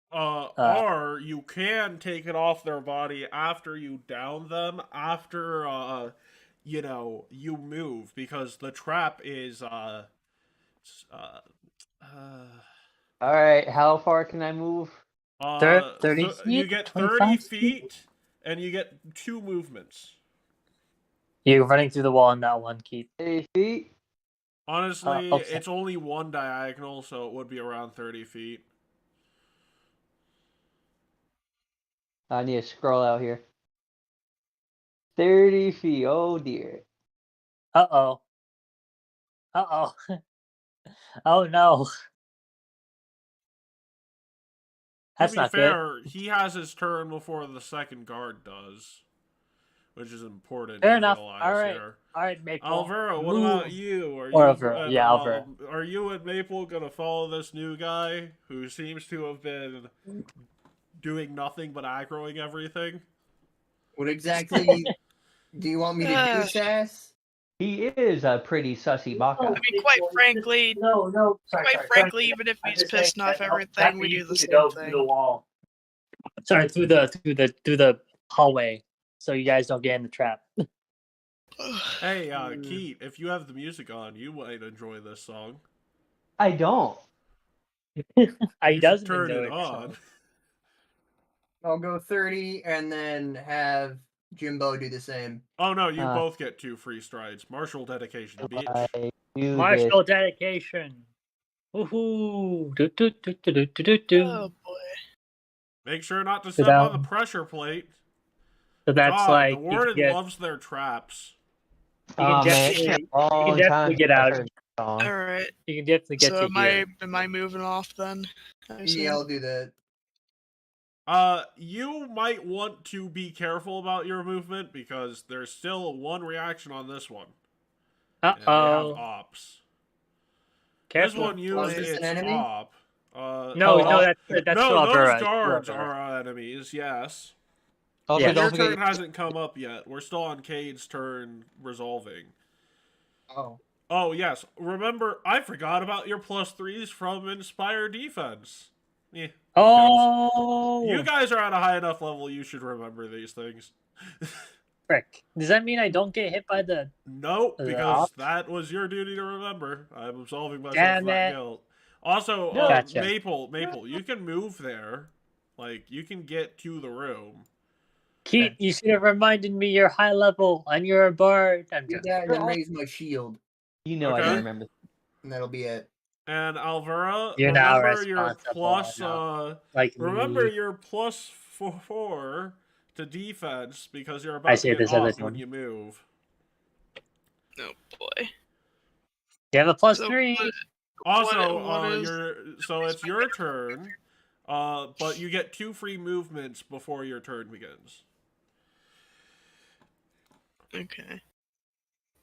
Or you can take it off their body after you down them, after, you move, because the trap is, Alright, how far can I move? 30 feet? You get 30 25 feet, and you get 2 movements. You're running through the wall on that one, Keith. 30 feet? Honestly, okay. it's only one diagonal, so it would be around 30 feet. I need to scroll out here. 30 feet, oh dear. Uh-oh. Oh no. That's to be not fair, he has his turn before the second guard does, which is important Fair to enough. realize Alright. here. Alright, Maple. Alvaro, what Move. about you? Alvaro. Are you and Maple gonna follow this new guy who seems to have been doing nothing but aggroing everything? What exactly do you want me to do, Sass? He is a pretty sussy baka. I mean, quite frankly, even if he's pissing off everything, we do the same through thing. the wall. Sorry, through the hallway, so you guys don't get in the trap. Hey, Keith, if you have the music on, you might enjoy this song. I don't. I doesn't turn enjoy it on. I'll go 30 and then have Jimbo do the same. Oh no, you both get 2 free strides. Martial dedication, bitch. I do Martial dedication. Woohoo! Do, do, do, do, do, do, do. Oh boy. Make sure not to So step on the that- pressure plate. So that's God, like the warden loves their traps. You can Oh man, it's been definitely, a long time get since I out. heard this song. All right. You can definitely get So to here. am I moving off then? I assume? Yeah, I'll do that. You might want to be careful about your movement because there's still one reaction on this one. Uh And they have oh. ops. Careful. This one used Is this its an enemy? op. No, Oh, that's No, still those Alvera. guards are enemies, yes. Also, Yeah. But your don't turn forget. hasn't come up yet. We're still on Cade's turn resolving. Oh. Oh, yes. Remember, I forgot about your +3s from Inspire Defense. Yeah. Oh. You guys are at a high enough level, you should remember these things. Frick. Does that mean I don't get hit by the? Nope, The because ops? that was your duty to remember. I'm absolving myself Damn of that it. guilt. Also, No. Gotcha. Maple, you can move there. Like, you can get to the room. Keith, you should have reminded me you're high level and you're a bard. I'm Do just. that and then raise my shield, You know I Okay. don't remember. and that'll be it. And Alvera, You're now remember your responsible plus, enough. Like remember me. your +4 to defense because you're I about see to get this other off when one. you move. Oh boy. You have a +3. So, Also, what is- so it's your turn, but you get 2 free movements before your turn begins. Okay.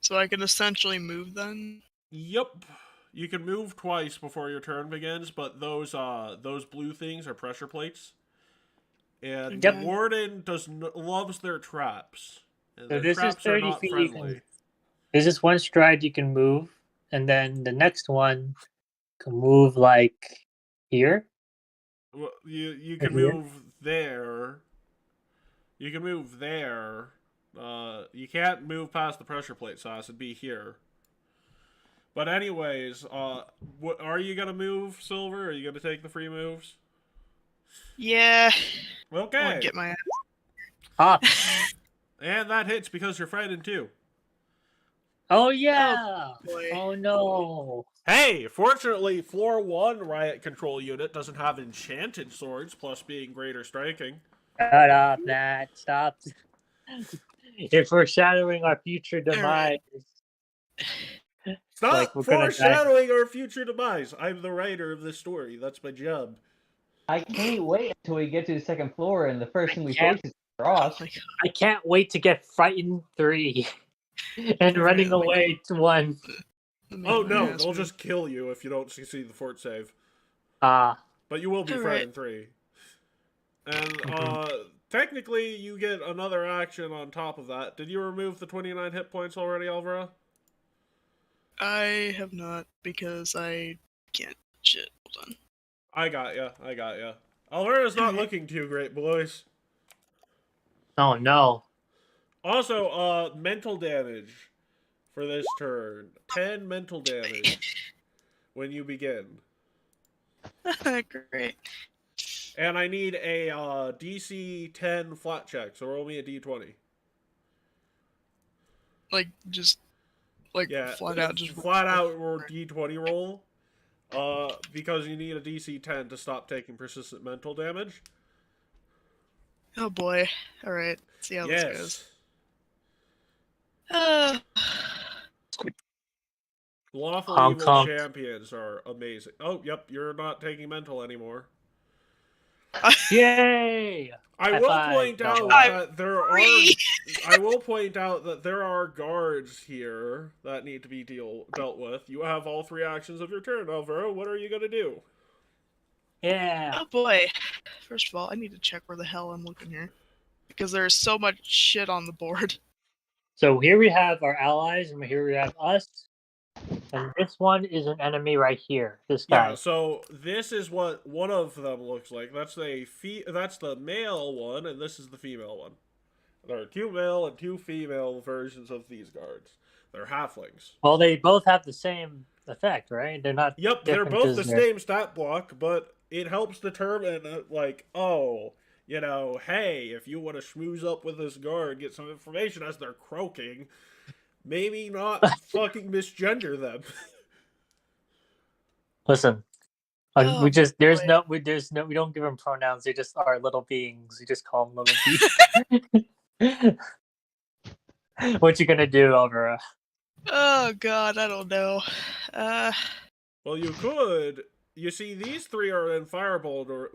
So I can essentially move then? Yep. You can move twice before your turn begins, but those blue things are pressure plates. And Yep. the warden loves their traps. And So their this is traps are 30 not feet you friendly. can- There's this one stride you can move, and then the next one can move like here. Well, you can here? move there. You can move there. You can't move past the pressure plate, so it'd be here. But anyways, are you gonna move, Silver? Are you gonna take the free moves? Yeah. I Okay. wanna get my Ah. And that hits because you're frightened too. Oh yeah. boy. Oh no. Hey, fortunately, floor 1 riot control unit doesn't have enchanted swords plus being greater striking. Shut up, Matt. Stop. If we're shadowing our future demise. Stop Like, we're gonna die. foreshadowing our future demise. I'm the writer of this story. That's my job. I can't wait until we get to the second floor and the first thing we can't- face is Ross. Oh my God. I can't wait to get frightened 3 and running Alright, away to 1. Let me Oh get my no, ass they'll moved. just kill you if you don't succeed the fort save. Ah. But you will be Alright. frightened 3. And technically you get another action on top of that. Did you remove the 29 hit points already, Alvaro? I have not because I can't. Shit. Hold on. I got ya. Alvara's not looking too great, boys. Oh no. Also, mental damage for this turn. 10 mental damage when you begin. Great. And I need a DC 10 flat check, so roll me a D20. Like just like Yeah, flat out just flat out or D20 roll. Because you need a DC 10 to stop taking persistent mental damage. Oh boy. Alright. See how this goes. Lawful Hong evil Kong. champions are amazing. Oh, yep, you're not taking mental anymore. Yay! I High will five, point out double. that there are. Free. I will point out that there are guards here that need to be dealt with. You have all 3 actions of your turn, Alvaro. What are you gonna do? Yeah. Oh boy. First of all, I need to check where the hell I'm looking here. Because there's so much shit on the board. So here we have our allies, and here we have us. And this one is an enemy right here. This guy. Yeah. So this is what one of them looks like. That's that's the male one, and this is the female one. There are 2 male and 2 female versions of these guards. They're halflings. Well, they both have the same effect, right? They're not. Yep, they're different both 'cause the they're- same stat block, but it helps determine, like, oh, you know, hey, if you want to schmooze up with this guard, get some information as they're croaking, maybe not fucking misgender them. Listen, Oh, we just there's boy. no we don't give them pronouns. They just are little beings. We just call them little beings. What you gonna do, Elvira? Oh god, I don't know. Well, you could. You see, these three are in Fireball door.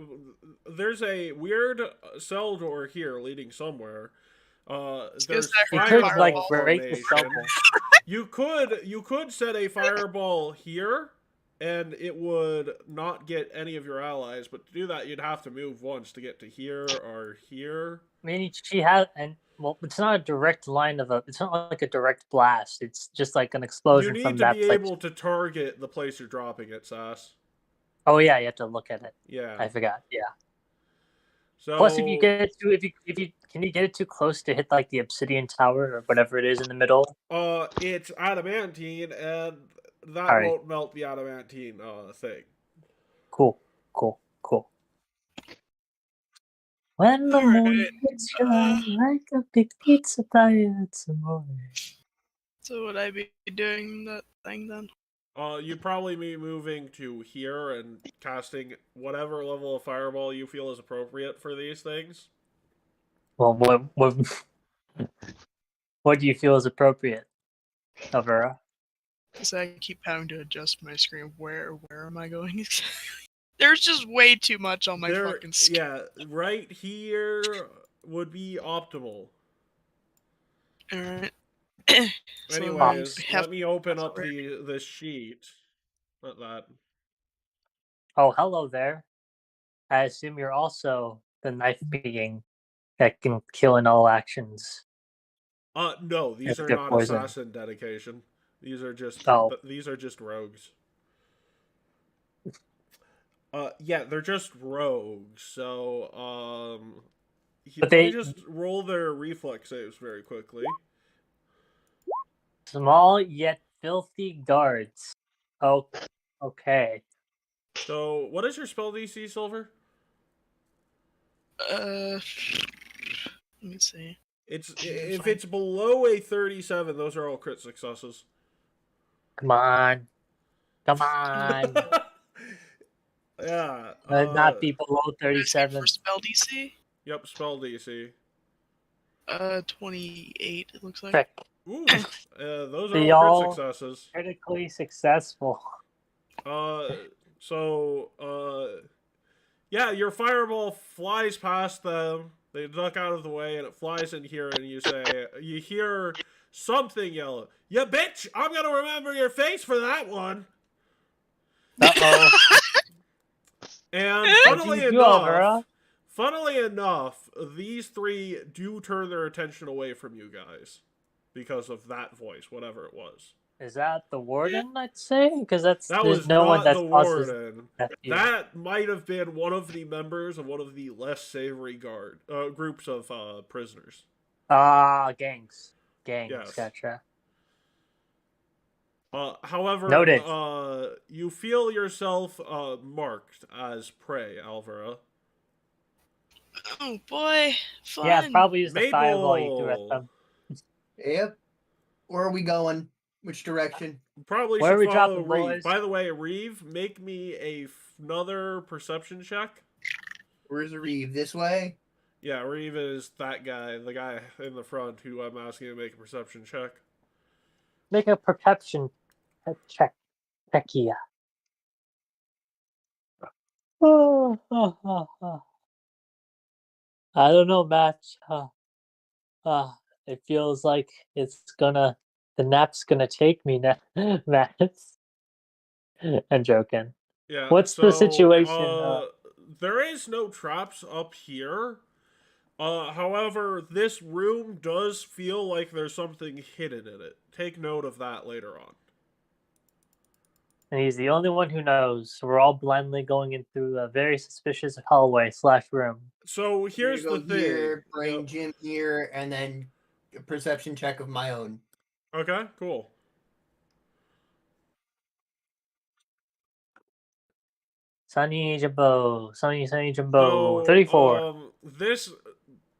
There's a weird cell door here leading somewhere. There's that You hurt could Fireball like Fireball. break the formation. bubble. You could set a Fireball here, and it would not get any of your allies. But to do that, you'd have to move once to get to here or here. I mean, she has, and well, it's not a direct line of a. It's not like a direct blast. It's just like an You explosion need from to that be place. able to target the place you're dropping it, Sass. Oh yeah, you have to look at it. Yeah. I forgot. Yeah. So Plus, if you get it too, if you can you get it too close to hit like the obsidian tower or whatever it is in the middle? it's adamantine, and that Alright. won't melt the adamantine thing. Cool. When the Alright, moon hits your eye like a big pizza pie, it's more. so would I be doing that thing then? You'd probably be moving to here and casting whatever level of fireball you feel is appropriate for these things. Well, what do you feel is appropriate, Elvira? Because I keep having to adjust my screen. Where am I going? There's just way too much on my fucking screen. Yeah, right here would be optimal. Alright. Anyways, let me open up this sheet. Not that. Oh, hello there. I assume you're also the knife being that can kill in all actions. No, these If are they're not poison. assassin dedication. These are just rogues. Yeah, they're just rogues. So, But let me just roll their reflex saves very quickly. Small yet filthy guards. Oh, okay. So, what is your spell DC, Silver? Let me see. If it's below a 37, those are all crit successes. Come on. Yeah. Not be below For 37. spell DC? Yep, spell DC. 28. It looks like. Frick. Ooh, those They are all all- crit successes. Critically successful. Yeah, your fireball flies past them. They duck out of the way, and it flies in here, and you hear something yell, "Ya bitch! I'm gonna remember your face for that one." Uh-oh. And What do you do, Elvira? funnily enough, these three do turn their attention away from you guys because of that voice, whatever it was. Is that the warden, I'd say? Because That there's was no one not that's the warden. nephew. That might have been one of the members of one of the less savory groups of prisoners. Gangs. Yes. Gotcha. However, Noted. You feel yourself marked as prey, Alvira. Oh boy, fun. Yeah, probably use the Mabel. fireball you threw at them. Yep. Where are we going? Which direction? Probably Where are should we follow dropping, Reeve. boys? By the way, Reeve, make me another perception check. Where's the Reeve? This way? Yeah, Reeve is that guy, the guy in the front who I'm asking to make a perception check. Make a perception check. Pekia. I don't know, Matt. It feels like the nap's gonna take me now, Matt. I'm joking. Yeah. What's the situation? There is no traps up here. However, this room does feel like there's something hidden in it. Take note of that later on. And he's the only one who knows. So we're all blindly going in through a very suspicious hallway/room. So here's the thing. Here, bring Jim here, and then a perception check of my own. Okay, cool. Sunny Jumbo. 34.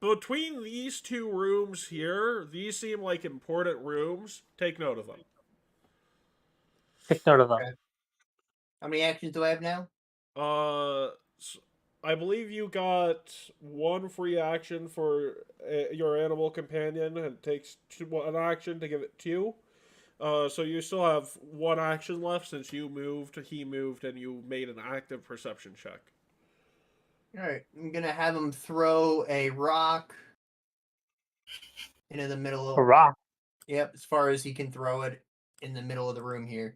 Between these two rooms here, these seem like important rooms. Take note of them. Take note of them. Okay. How many actions do I have now? I believe you got one free action for your animal companion, and it takes one action to give it two. So you still have one action left since you moved, he moved, and you made an active perception check. Alright, I'm gonna have him throw a rock into the middle of... Hurrah! Yep, as far as he can throw it in the middle of the room here.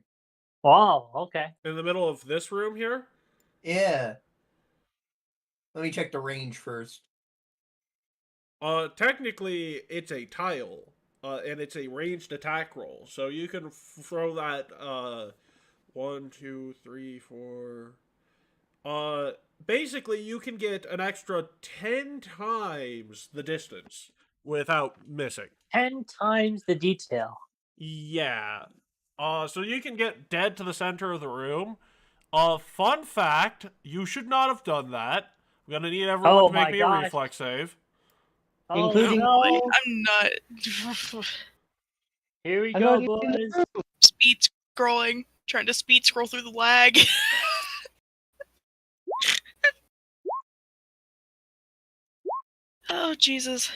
Wow. Okay. In the middle of this room here? Yeah. Let me check the range first. Technically, it's a tile, and it's a ranged attack roll. So you can throw that, 1, 2, 3, 4... basically, you can get an extra 10 times the distance without missing. 10 times the detail. Yeah. So you can get dead to the center of the room. Fun fact, you should not have done that. I'm gonna need everyone to make me a reflex save. Oh, Including- no. I'm not. Here we I'm go, not even in the boys. room. Speed scrolling. Trying to speed scroll through the lag. Oh, Jesus.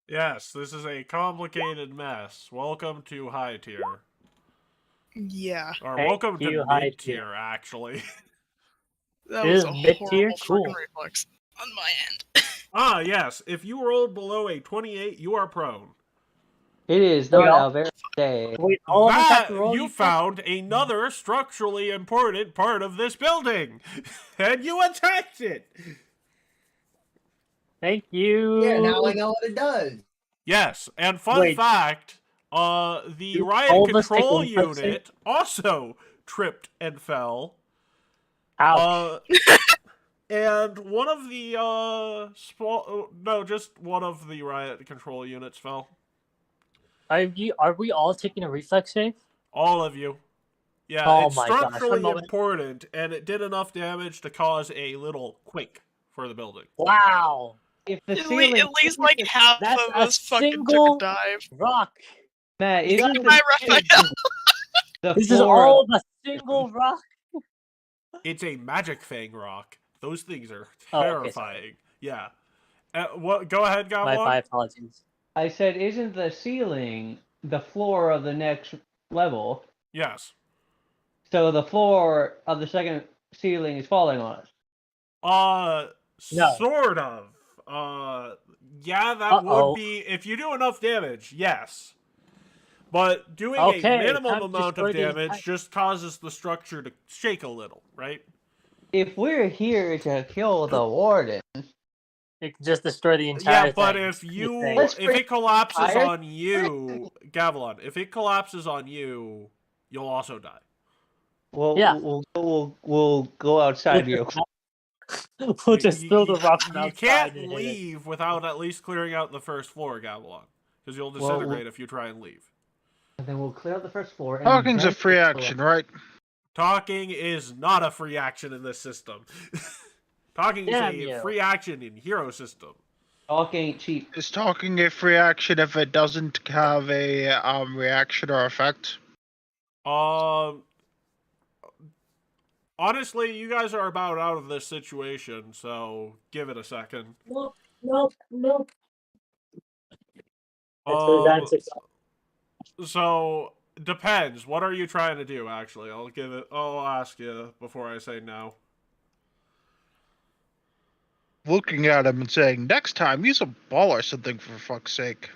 Yes, this is a complicated mess. Welcome to high tier. Yeah. Or Thank welcome you, to high mid tier. tier, actually. That It was is a mid-tier? horrible Cool. freaking reflex on my end. Ah, yes. If you rolled below a 28, you are prone. It is We not all- our very day. Wait, all of us have That, to roll. you said? found another structurally important part of this building. And you attacked it. Thank you. Yeah, now I know what it does. Yes, and fun Wait. fact, the Do riot all of us take control one reflex unit also tripped and fell. Ouch. And one of the just one of the riot control units fell. Are we all taking a reflex save? All of you. Yeah, Oh it's my gosh, I'm structurally not- important, and it did enough damage to cause a little quake for the building. Wow. If the At ceiling, least like half That's of a us fucking took single- a dive. Rock. Matt, Is isn't Bye, the, Raphael. the This is floor all a single rock. It's a magic fang rock. Those things are Oh, okay, terrifying. Yeah. What? Go ahead, My Goblin. apologies. I said, isn't the ceiling the floor of the next level? Yes. So the floor of the second ceiling is falling on us. No. Sort of. Yeah, that Uh-oh. would be if you do enough damage. Yes. But doing Okay, a minimum time to amount of destroy the damage entire- just causes the structure to shake a little, right? If we're here to kill the warden, It can just destroy the entire Yeah, but thing. if you thing. Let's if it collapses fire- on you, Gavilan, if it collapses on you, you'll also die. Yeah. we'll go outside real quick. We'll just throw the rock You outside can't and hit it. leave without at least clearing out the first floor, Gavilan, because you'll Well, disintegrate if you try and leave. And then we'll clear out the first floor. And Talking's a then free we'll go action, right? Talking is not a free action in this system. Talking Damn is a you. free action in Hero system. Talk ain't cheap. Is talking a free action if it doesn't have a reaction or effect? Honestly, you guys are about out of this situation, so give it a second. Nope. Um, so depends. What are you trying to do? Actually, I'll ask you before I say no. Looking at him and saying, next time, use a ball or something for fuck's sake.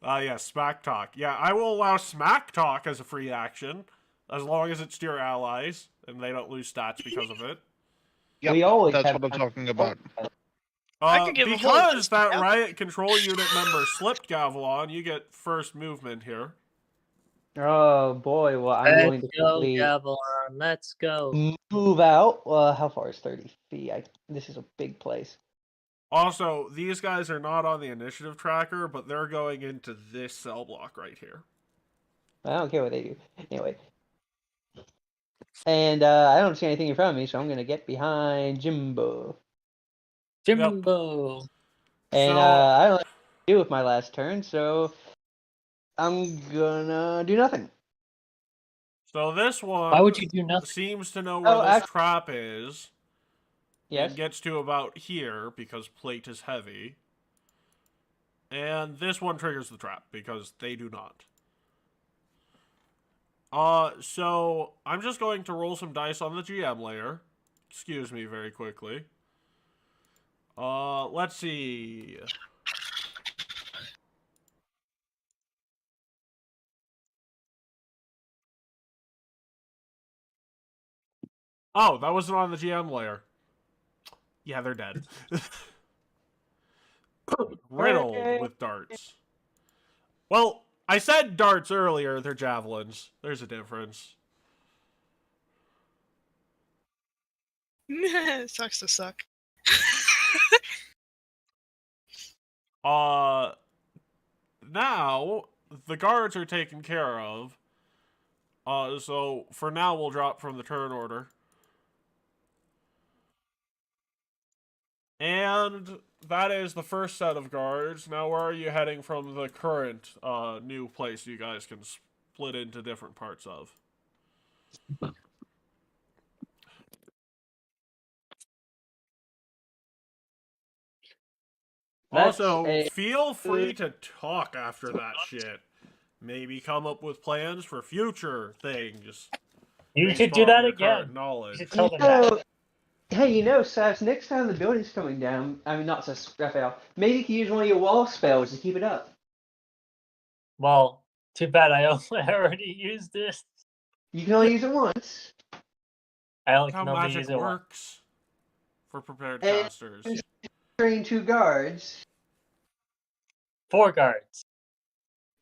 Yeah, smack talk. Yeah, I will allow smack talk as a free action, as long as it's to your allies and they don't lose stats because of it. Yep, We always that's have what I'm talking about. I could give a whole because list that of- riot control unit member slipped Gavilan, you get first movement here. Oh boy, well I'm going Let's to go, quickly Gavilan. Let's go. move out. How far is 30 feet? This is a big place. Also, these guys are not on the initiative tracker, but they're going into this cell block right here. I don't care what they do. Anyway. And I don't see anything in front of me, so I'm going to get behind Jimbo. Jimbo. And So- I don't know what to do with my last turn, so I'm gonna do nothing. So this one Why would you do nothing? seems to know where Oh, this actually- trap is. Yes. And gets to about here because plate is heavy. And this one triggers the trap because they do not. So I'm just going to roll some dice on the GM layer. Excuse me very quickly. Let's see. Oh, that wasn't on the GM layer. Yeah, they're dead. Riddled with darts. Well, I said darts earlier, they're javelins. There's a difference. Sucks to suck. Now, the guards are taken care of. So for now we'll drop from the turn order. And that is the first set of guards. Now where are you heading from the current new place you guys can split into different parts of? Also, feel free to talk after that shit. Maybe come up with plans for future things. You based should do on that your again. current knowledge. You should tell them that. Hey, Saz, next time the building's coming down, I mean, not Saz, Raphael, maybe you can use one of your wall spells to keep it up. Well, too bad I already used this. You can only use it once. I only How can only magic use it once. works for prepared And- casters. Train 2 guards. 4 guards.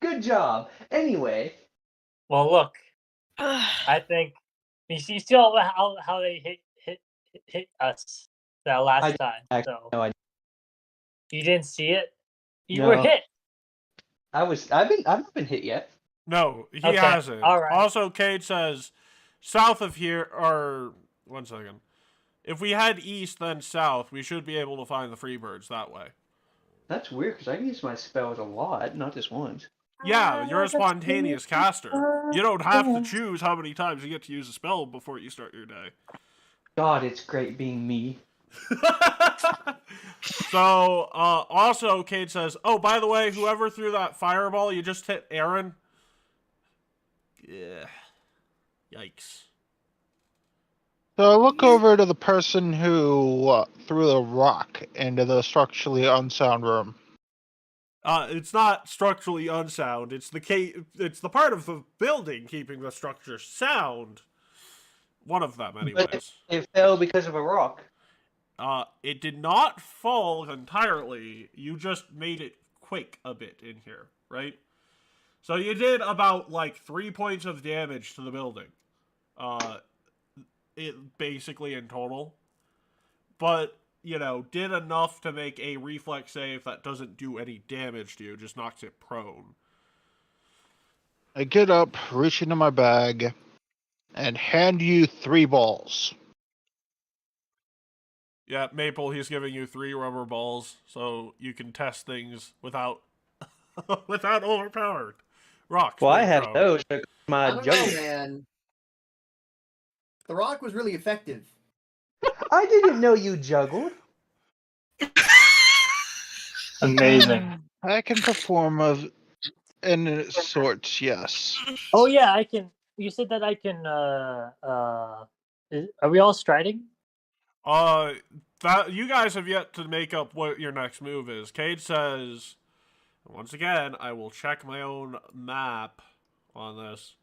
Good job. Anyway, Well, look, I think you see all how they hit us that last time. So no, you didn't see it. You were No. hit. I've not been hit yet. No, he Okay, hasn't. all right. Also, Cade says, south of here, or, 1 second. If we head east, then south, we should be able to find the Freebirds that way. That's weird, because I can use my spells a lot, not just once. Yeah, you're a spontaneous caster. You don't have to choose how many times you get to use a spell before you start your day. God, it's great being me. So, also, Cade says, oh, by the way, whoever threw that fireball, you just hit Aaron. Yeah. Yikes. So I look over to the person who threw the rock into the structurally unsound room. It's not structurally unsound. It's the part of the building keeping the structure sound. One of them, anyways. But it fell because of a rock. It did not fall entirely. You just made it quake a bit in here, right? So you did about, 3 points of damage to the building. It basically in total. But, did enough to make a reflex save that doesn't do any damage to you, just knocks it prone. I get up, reach into my bag, and hand you 3 balls. Yeah, Maple, he's giving you 3 rubber balls, so you can test things without overpowered rocks. Well, I being have thrown. those, but I my don't know, juggle. man. The rock was really effective. I didn't know you juggled. Amazing. I can perform in sorts, yes. Oh yeah, I can. You said that I can. Are we all striding? That you guys have yet to make up what your next move is. Cade says, once again, I will check my own map on this.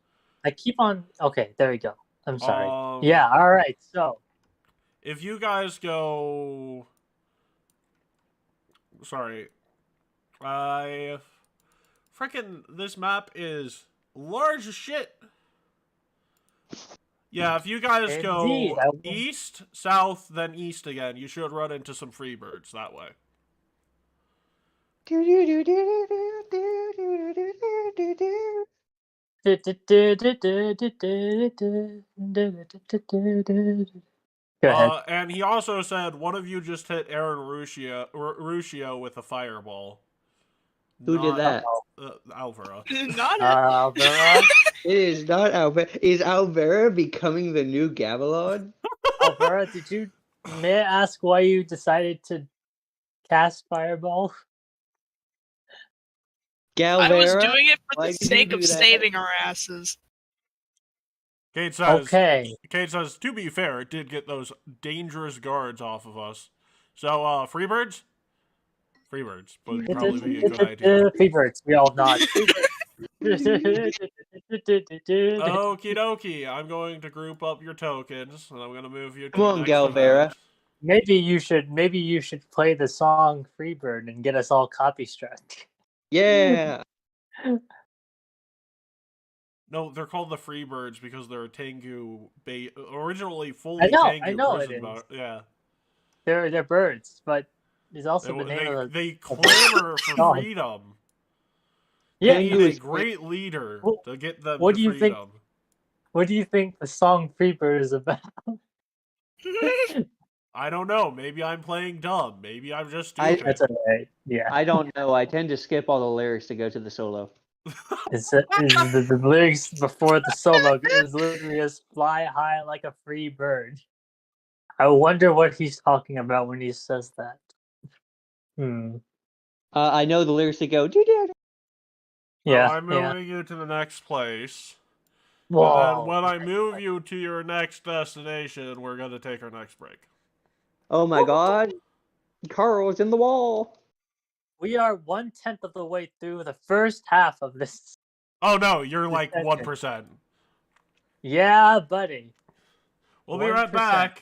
I keep on. Okay, there we go. I'm sorry. Um, Yeah. All right. So If you guys go, sorry, freaking this map is large as shit. Yeah, if you guys Indeed, go I will. east, south, then east again, you should run into some Freebirds that way. Go ahead. And he also said one of you just hit Aaron Ruscio with a fireball. Who did that? Alvaro. Not Alvaro. It is not Alvera. Is Alvera becoming the new Gavilan? Alvera, may I ask why you decided to cast Fireball? I was Galvera? doing it for Why the did you sake do of that? saving our asses. Kate says, Okay. Kate says, to be fair, it did get those dangerous guards off of us. So, Freebirds? Freebirds would probably be a good idea. Freebirds, we all nod. Freebirds. Okie dokie, I'm going to group up your tokens, and I'm going to move you to Come the on, next Galvera. event. Maybe you should play the song Freebird and get us all copy struck. Yeah. No, they're called the Freebirds because they're a Tengu originally I fully know Tengu it prison. is. Yeah. They're birds, but it's also the name of the They clamor for song. freedom. Yeah. They Tengu need a is great leader Well, to get them what to do you think- freedom. What do you think the song Freebird is about? I don't know. Maybe I'm playing dumb. Maybe I'm just I- stupid. That's alright. Yeah. I don't know. I tend to skip all the lyrics to go to the solo. It's the lyrics before the solo is literally just fly high like a free bird. I wonder what he's talking about when he says that. I know the lyrics that go. "Doo-doo-doo." Yeah. I'm Yeah. moving you to the next place. Whoa. And then when I move you to your next destination, we're going to take our next break. Oh my God! Carl's in the wall. We are 1/10 of the way through the first half of this. Oh no, you're like Okay. 1%. Yeah, buddy. We'll be right 1%. back.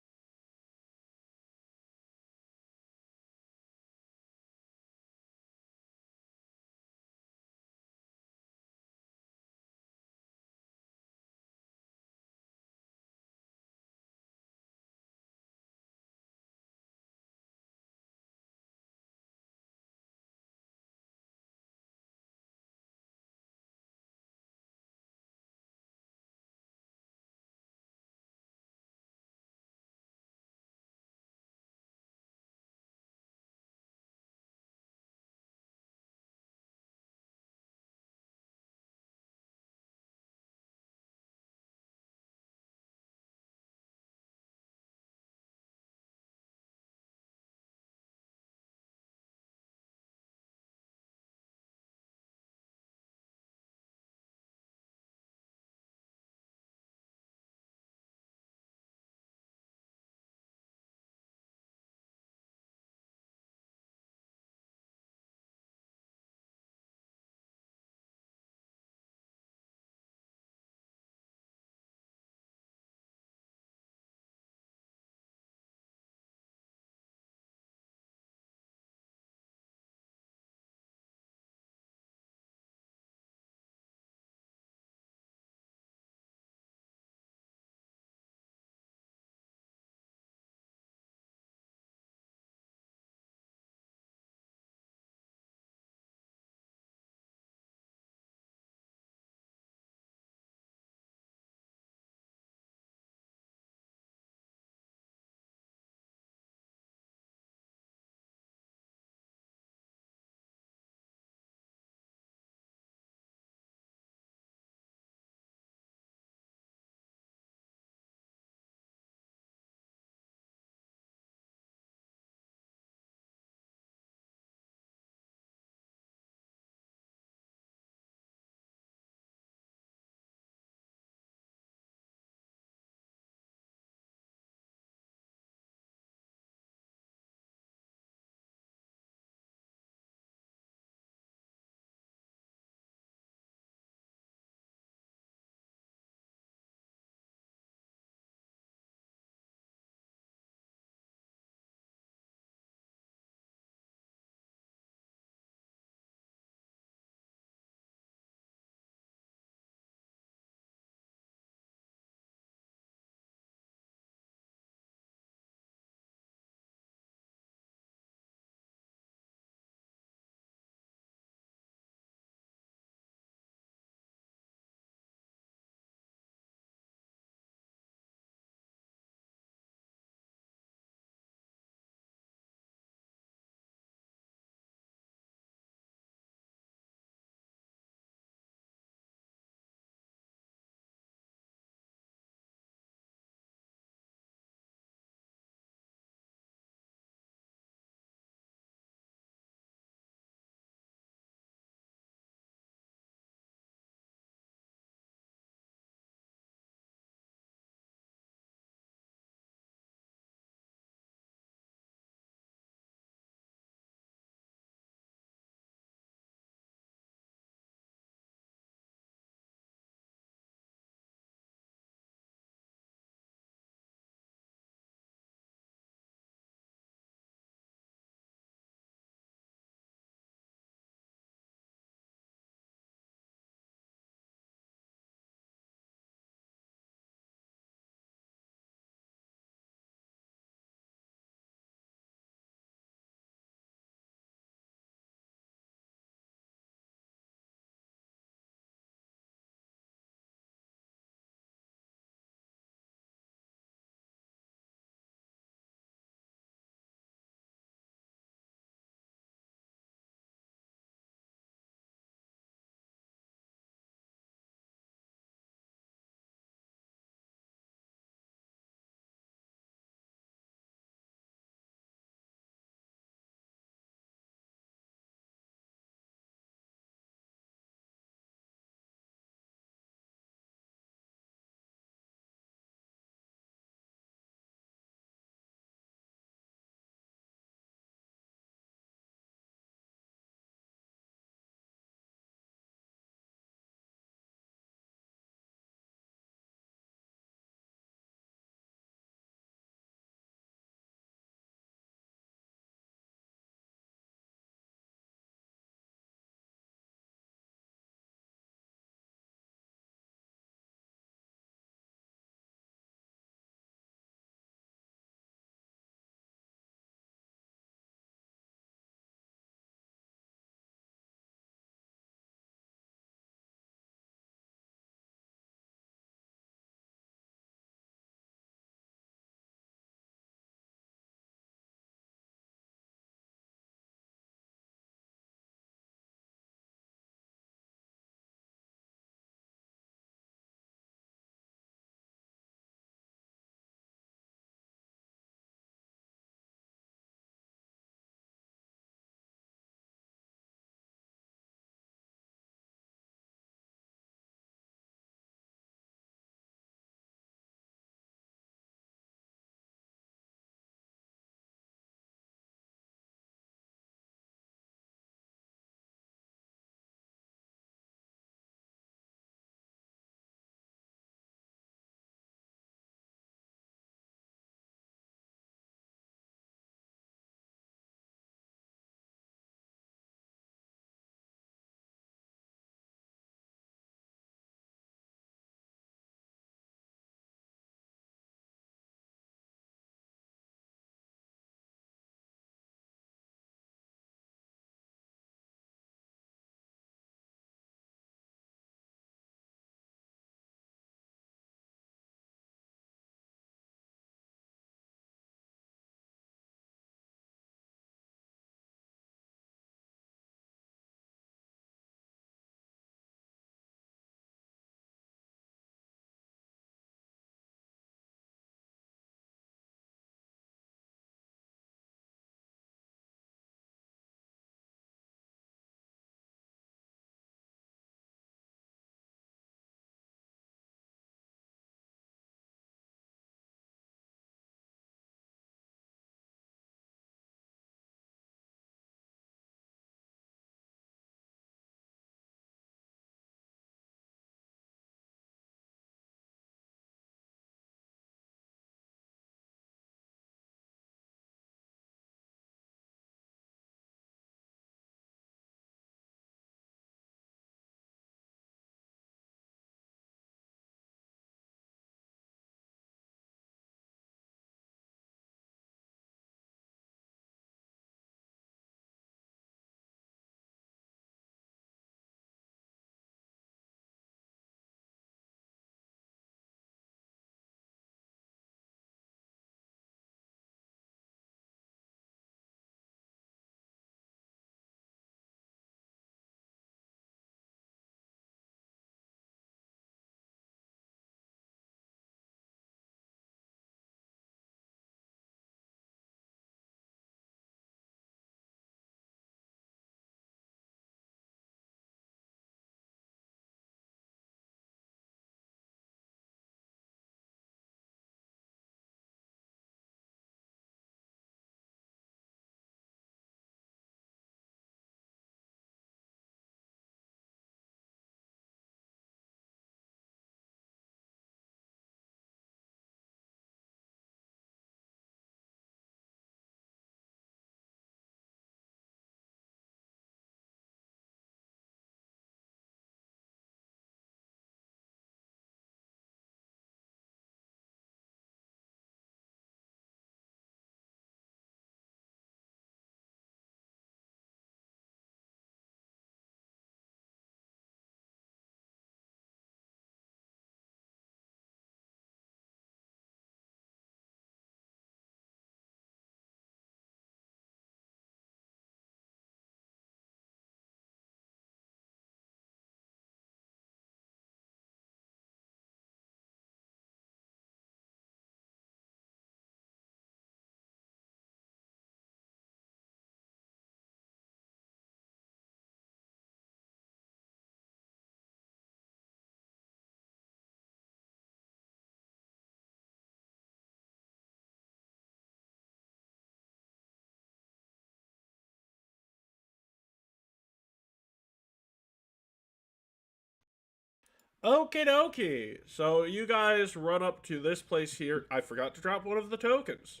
Okie dokie. So you guys run up to this place here. I forgot to drop one of the tokens.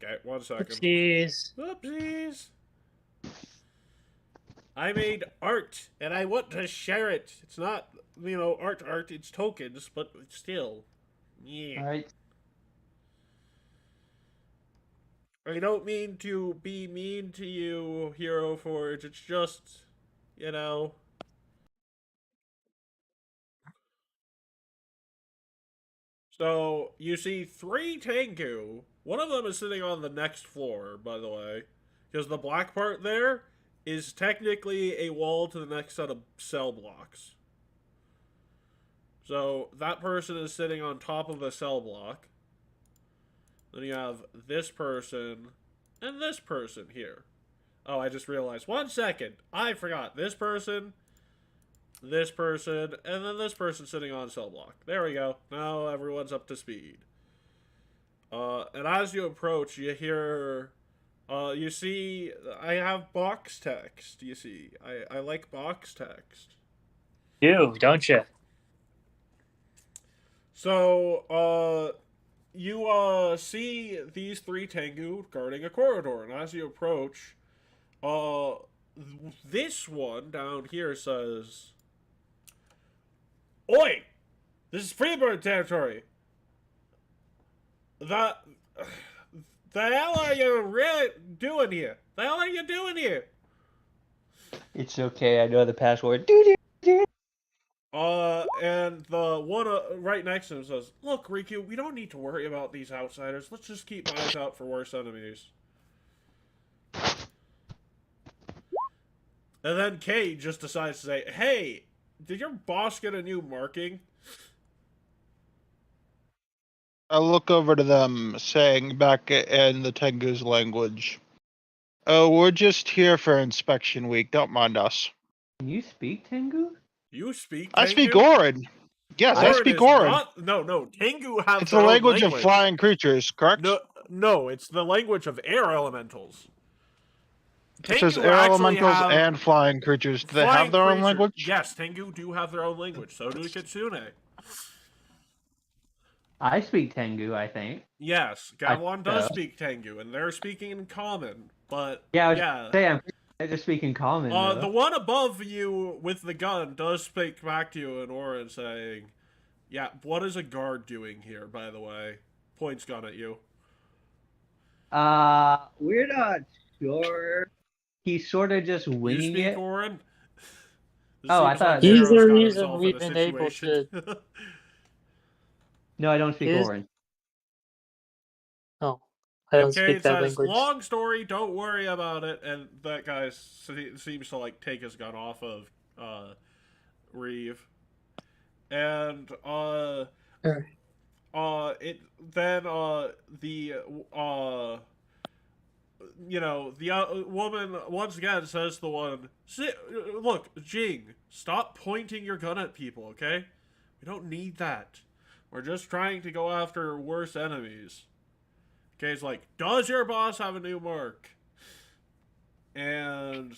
Okay, 1 second. Oopsies. Oopsies. I made art, and I want to share it. It's not, art, it's tokens, but still. Yeah. Alright. I don't mean to be mean to you, Hero Forge. It's just, you know. So, you see 3 Tengu. One of them is sitting on the next floor, by the way. Because the black part there is technically a wall to the next set of cell blocks. So, that person is sitting on top of a cell block. Then you have this person and this person here. Oh, I just realized. 1 second. I forgot. This person, and then this person sitting on a cell block. There we go. Now everyone's up to speed. And as you approach, you hear... you see... I have box text, you see. I like box text. You, don't you? So, you see these 3 Tengu guarding a corridor, and as you approach, this one down here says, "Oi! This is Freebird territory! The hell are you doing here? The hell are you doing here?" It's okay, I know the password. And the one right next to him says, "Look, Riku, we don't need to worry about these outsiders. Let's just keep eyes out for worse enemies." And then Kate just decides to say, "Hey, did your boss get a new marking?" I look over to them, saying back in the Tengu's language, "Oh, we're just here for inspection week. Don't mind us." Can you speak Tengu? You speak I Tengu? speak Orin. Yes, I speak Orin. No, Tengu have It's their the own language of flying creatures, correct? No, it's the language of air elementals. It says Tengu air actually elementals have and flying creatures. Do they flying have their own creature- language? Yes, Tengu do have their own language. So do Kitsune. I speak Tengu, I think. Yes, Gavlon does so. speak Tengu, and they're speaking in common. But Yeah, I was yeah, saying, I'm just speaking common. the though. one above you with the gun does speak back to you in Orin, saying, "Yeah, what is a guard doing here, by the way?" Points gun at you. We're not sure. He's sort of just You winging speak it. Orin? This Oh, I seems thought like He's Zero's the got reason himself we've in a been able situation. No, I don't speak Is- Orin. Oh, I don't And speak Kate that says, language. "Long story, don't worry about it." And that guy seems to like take his gun off of Reeve. And the woman once again says to the one, "Look, Jing, stop pointing your gun at people, okay? We don't need that. We're just trying to go after worse enemies." Kay's like, "Does your boss have a new mark?" And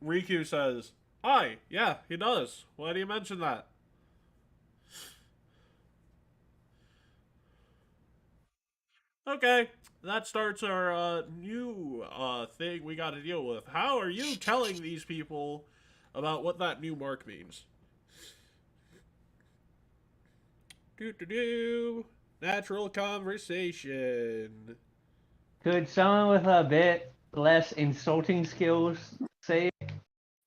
Riku says, "Aye, yeah, he does. Why do you mention that?" Okay, that starts our new thing we got to deal with. How are you telling these people about what that new mark means? Natural conversation. Could someone with a bit less insulting skills say it?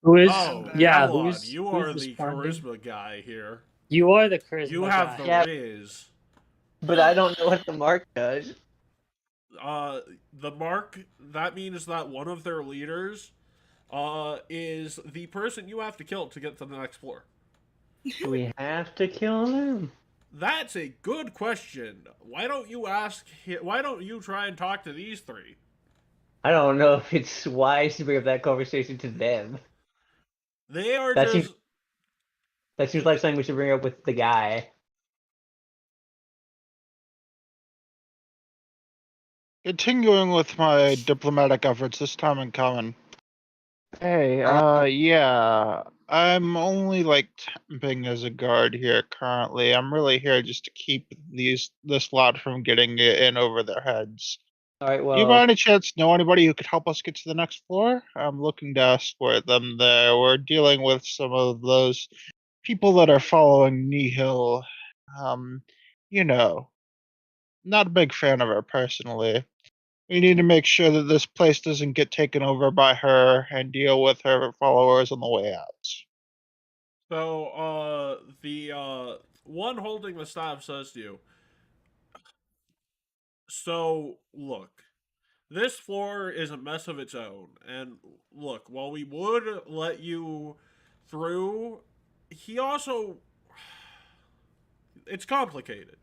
Who is? Oh, yeah, Gavlon, who's you who's are the responding? charisma guy here. You are the charisma You have guy. the Yeah. riz. But I don't know what the mark does. The mark, that means that one of their leaders is the person you have to kill to get to the next floor. We have to kill them. That's a good question. Why don't you try and talk to these 3? I don't know if it's wise to bring up that conversation to them. They are That just... seems like something we should bring up with the guy. Continuing with my diplomatic efforts, this time in common. Hey, yeah. I'm only like temping as a guard here currently. I'm really here just to keep this lot from getting it in over their heads. All right, Do you well, by any chance know anybody who could help us get to the next floor? I'm looking to escort them there. We're dealing with some of those people that are following Nihil. Um, you know, not a big fan of her personally. We need to make sure that this place doesn't get taken over by her and deal with her followers on the way out. So, the one holding the staff says to you, so, look, this floor is a mess of its own. And look, while we would let you through, he also. It's complicated.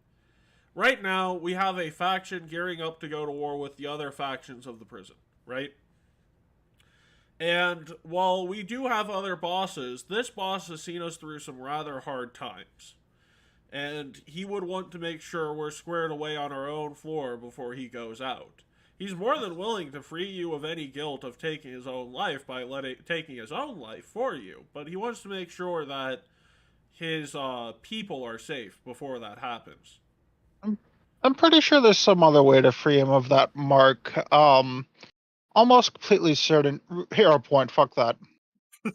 Right now, we have a faction gearing up to go to war with the other factions of the prison, right? And while we do have other bosses, this boss has seen us through some rather hard times. And he would want to make sure we're squared away on our own floor before he goes out. He's more than willing to free you of any guilt of taking his own life by taking his own life for you, but he wants to make sure that his people are safe before that happens. I'm pretty sure there's some other way to free him of that mark. Almost completely certain. Hero point. Fuck that.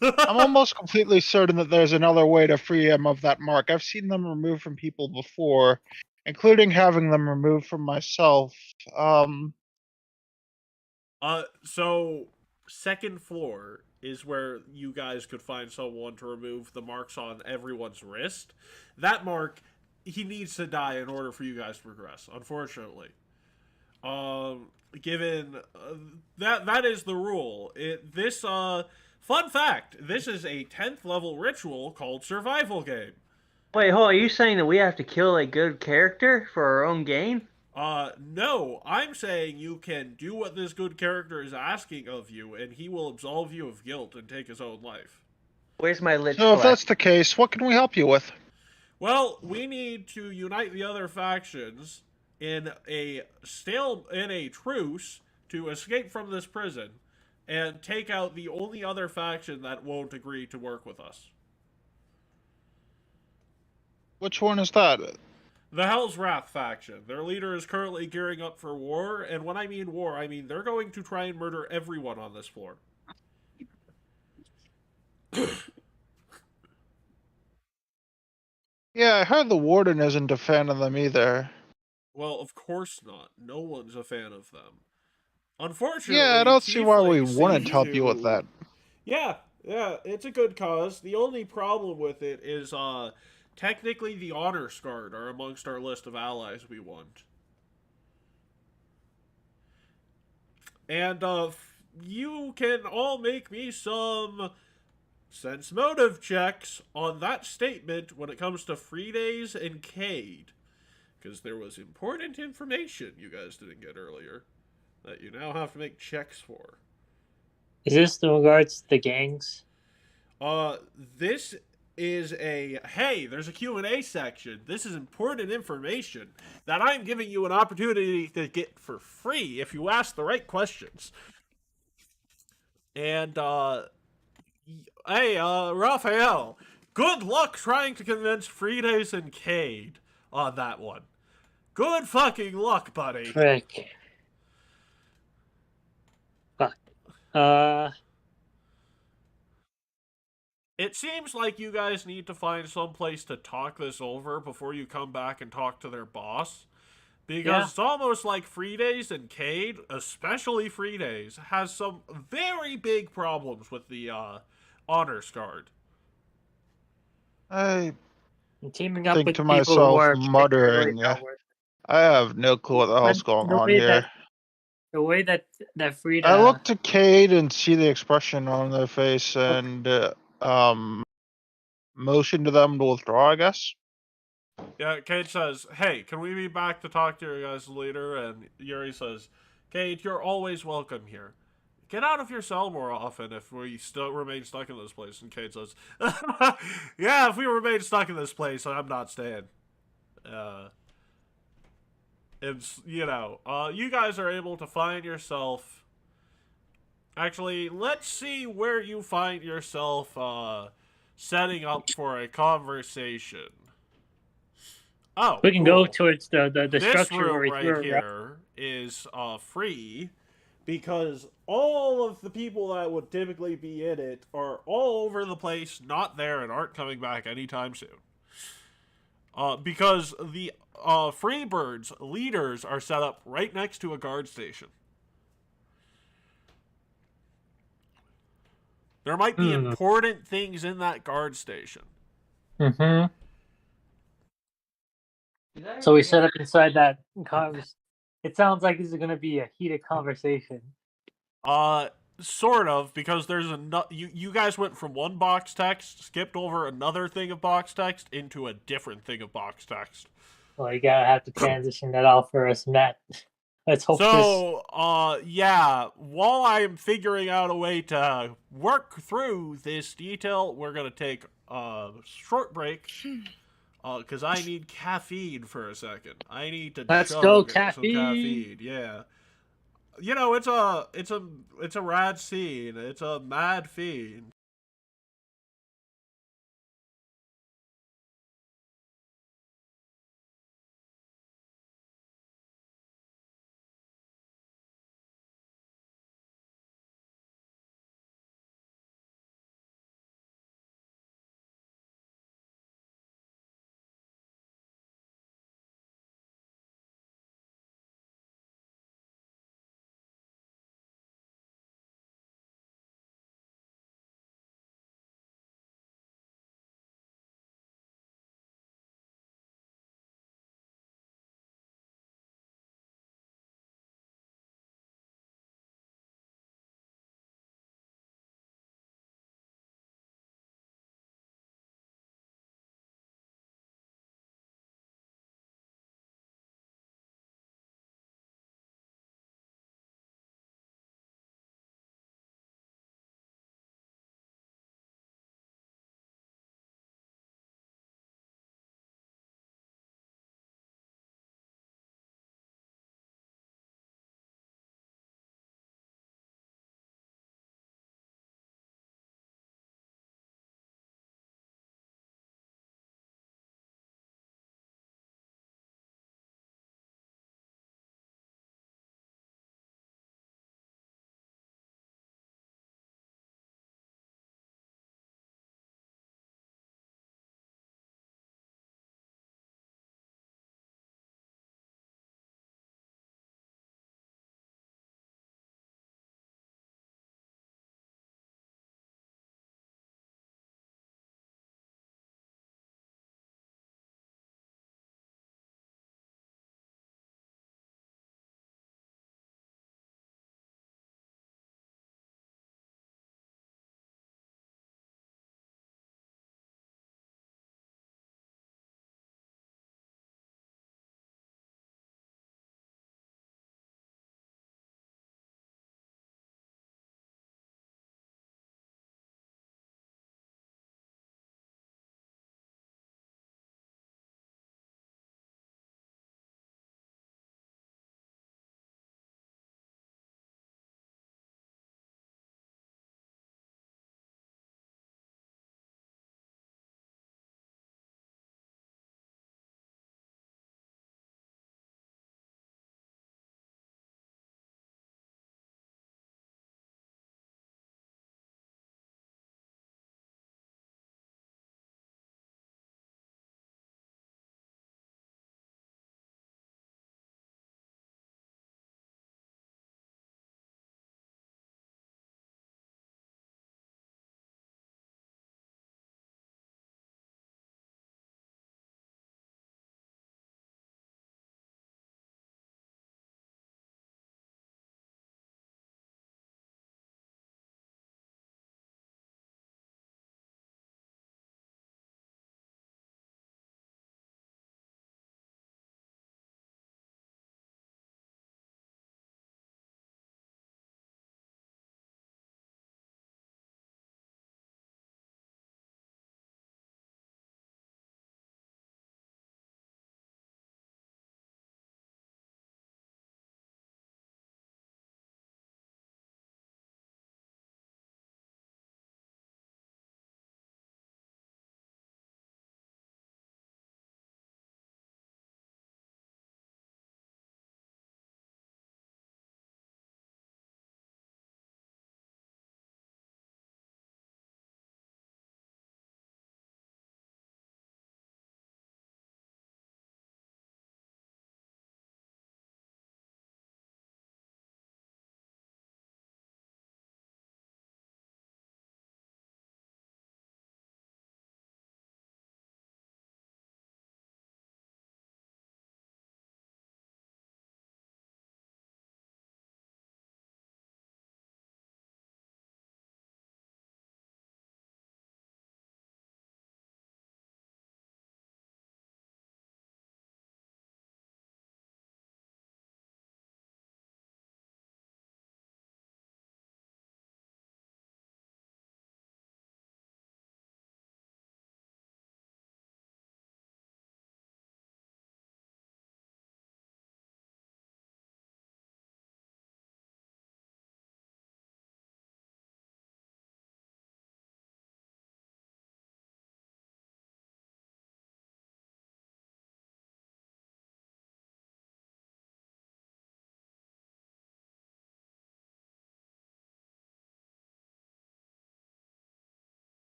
I'm almost completely certain that there's another way to free him of that mark. I've seen them removed from people before, including having them removed from myself. So second floor is where you guys could find someone to remove the marks on everyone's wrist. That mark, he needs to die in order for you guys to progress, unfortunately. Given that is the rule. Fun fact, this is a 10th level ritual called Survival Game. wait, hold on. Are you saying that we have to kill a good character for our own gain? No, I'm saying you can do what this good character is asking of you, and he will absolve you of guilt and take his own life. Where's my lich So if flask? that's the case, what can we help you with? Well, we need to unite the other factions in a truce to escape from this prison and take out the only other faction that won't agree to work with us. Which one is that? The Hell's Wrath faction. Their leader is currently gearing up for war, and when I mean war, I mean they're going to try and murder everyone on this floor. Yeah, I heard the warden isn't a fan of them either. Well, of course not. No one's a fan of them. Unfortunately, Yeah, I don't see why we Tieflings wouldn't seem help you with to- that. Yeah, it's a good cause. The only problem with it is, technically the Honor Scarred are amongst our list of allies we want. And, you can all make me some sense motive checks on that statement when it comes to Free Days and Cade. Because there was important information you guys didn't get earlier that you now have to make checks for. Is this in regards to the gangs? This is hey, there's a Q&A section. This is important information that I'm giving you an opportunity to get for free if you ask the right questions. And, hey, Raphael, good luck trying to convince Fridays and Cade on that one. Good fucking luck, buddy. Frick. Fuck. It seems like you guys need to find some place to talk this over before you come back and talk to their boss. Because Yeah. it's almost like Free Days and Cade, especially Free Days, has some very big problems with the Honor Scarred. I I'm teaming up think with to people who myself, are muttering, particularly not worth it. I have no clue what the hell's going The on way here. The way that Frida. I look to Cade and see the expression on their face and motion to them to withdraw, I guess. Yeah, Cade says, hey, can we be back to talk to you guys later? And Yuri says, Cade, you're always welcome here. Get out of your cell more often if we still remain stuck in this place. And Cade says, yeah, if we remain stuck in this place, I'm not staying. It's, you guys are able to find yourself. Actually, let's see where you find yourself setting up for a conversation. Oh, We can go cool. towards the This structure where room we right threw here is free because all of the people that would typically be in it are all over the place, not there, and aren't coming back anytime soon. Because the Freebirds leaders are set up right next to a guard station. There might be important things in that guard station. Mm-hmm. So we set up inside that conversation. It sounds like this is going to be a heated conversation. Sort of, because there's you guys went from one box text, skipped over another thing of box text into a different thing of box text. Well, you gotta have to transition that out for us, Matt. Let's hope this. So, yeah, while I'm figuring out a way to work through this detail, we're gonna take a short break. Because I need caffeine for a second. I need to Let's chug go, some caffeine. Yeah. You know, it's a rad scene. It's a mad fiend.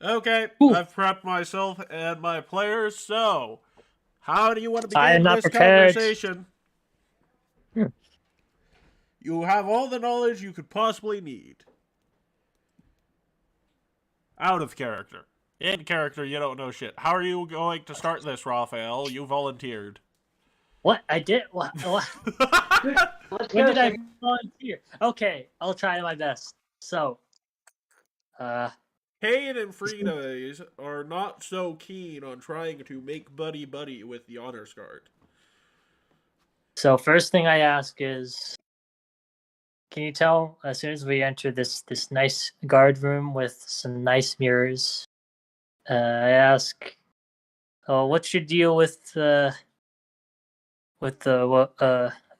Okay, Ooh. I've prepped myself and my players, so how do you want to I am begin not this prepared. conversation? You have all the knowledge you could possibly need. Out of character. In character, you don't know shit. How are you going to start this, Raphael? You volunteered. What? I did? What? Let's When go. did I volunteer? Okay, I'll try my best. So, Hayden and Frida are not so keen on trying to make buddy-buddy with the Honors Guard. so first thing I ask is, can you tell as soon as we enter this nice guard room with some nice mirrors? I ask, oh, what's your deal with the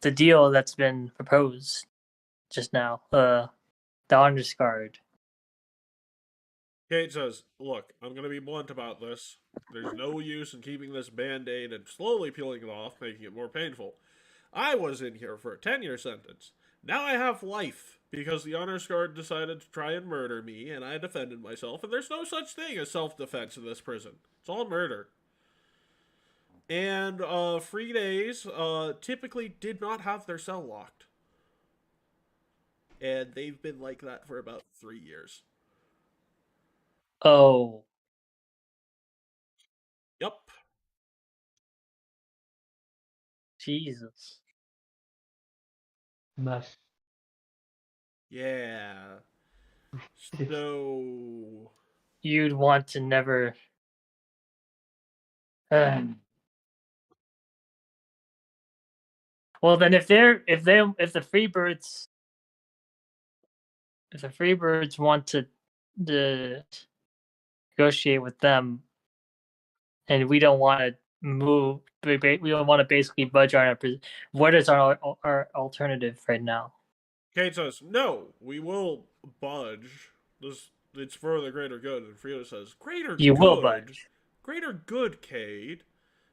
deal that's been proposed just now? The Honors Guard. Kate says, look, I'm going to be blunt about this. There's no use in keeping this band-aid and slowly peeling it off, making it more painful. I was in here for a 10-year sentence. Now I have life, because the Honors Guard decided to try and murder me, and I defended myself, and there's no such thing as self-defense in this prison. It's all murder. And free days typically did not have their cell locked. And they've been like that for about 3 years. Oh, Yup. Jesus. Must. Yeah. So... You'd want to never. Well, then, if the Freebirds want to negotiate with them, and we don't want to move, we don't want to basically budge on what is our alternative right now? Kate says, no, we will budge. It's for the greater good. And Frida says, greater You good? will budge. Greater good, Cade.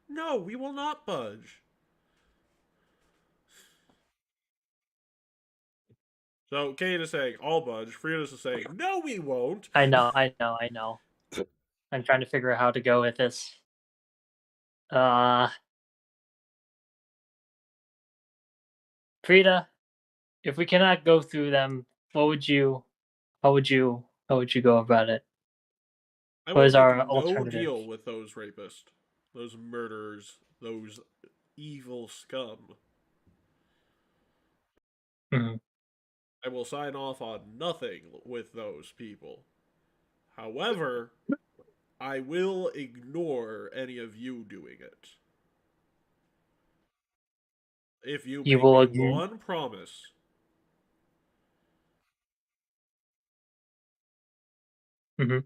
No, we will not budge. So Cade is saying, I'll budge. Frida is saying, no, we won't. I know. I'm trying to figure out how to go with this. Frida, if we cannot go through them, how would you go about it? I What will is make our no alternative? deal with those rapists, those murderers, those evil scum. Mhm. I will sign off on nothing with those people. However, I will ignore any of you doing it. If you You make will me agree. one promise. Mm-hmm.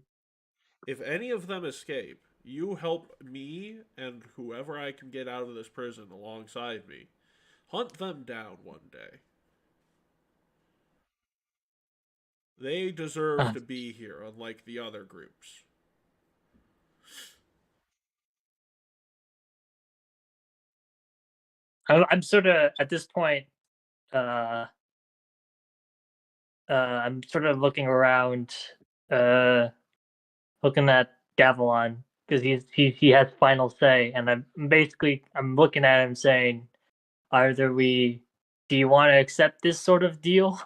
If any of them escape, you help me and whoever I can get out of this prison alongside me. Hunt them down one day. They deserve to be here, unlike the other groups. I'm sort of at this point. I'm sort of looking around, looking at Gavilan because he has final say, and I'm looking at him saying, either do you want to accept this sort of deal,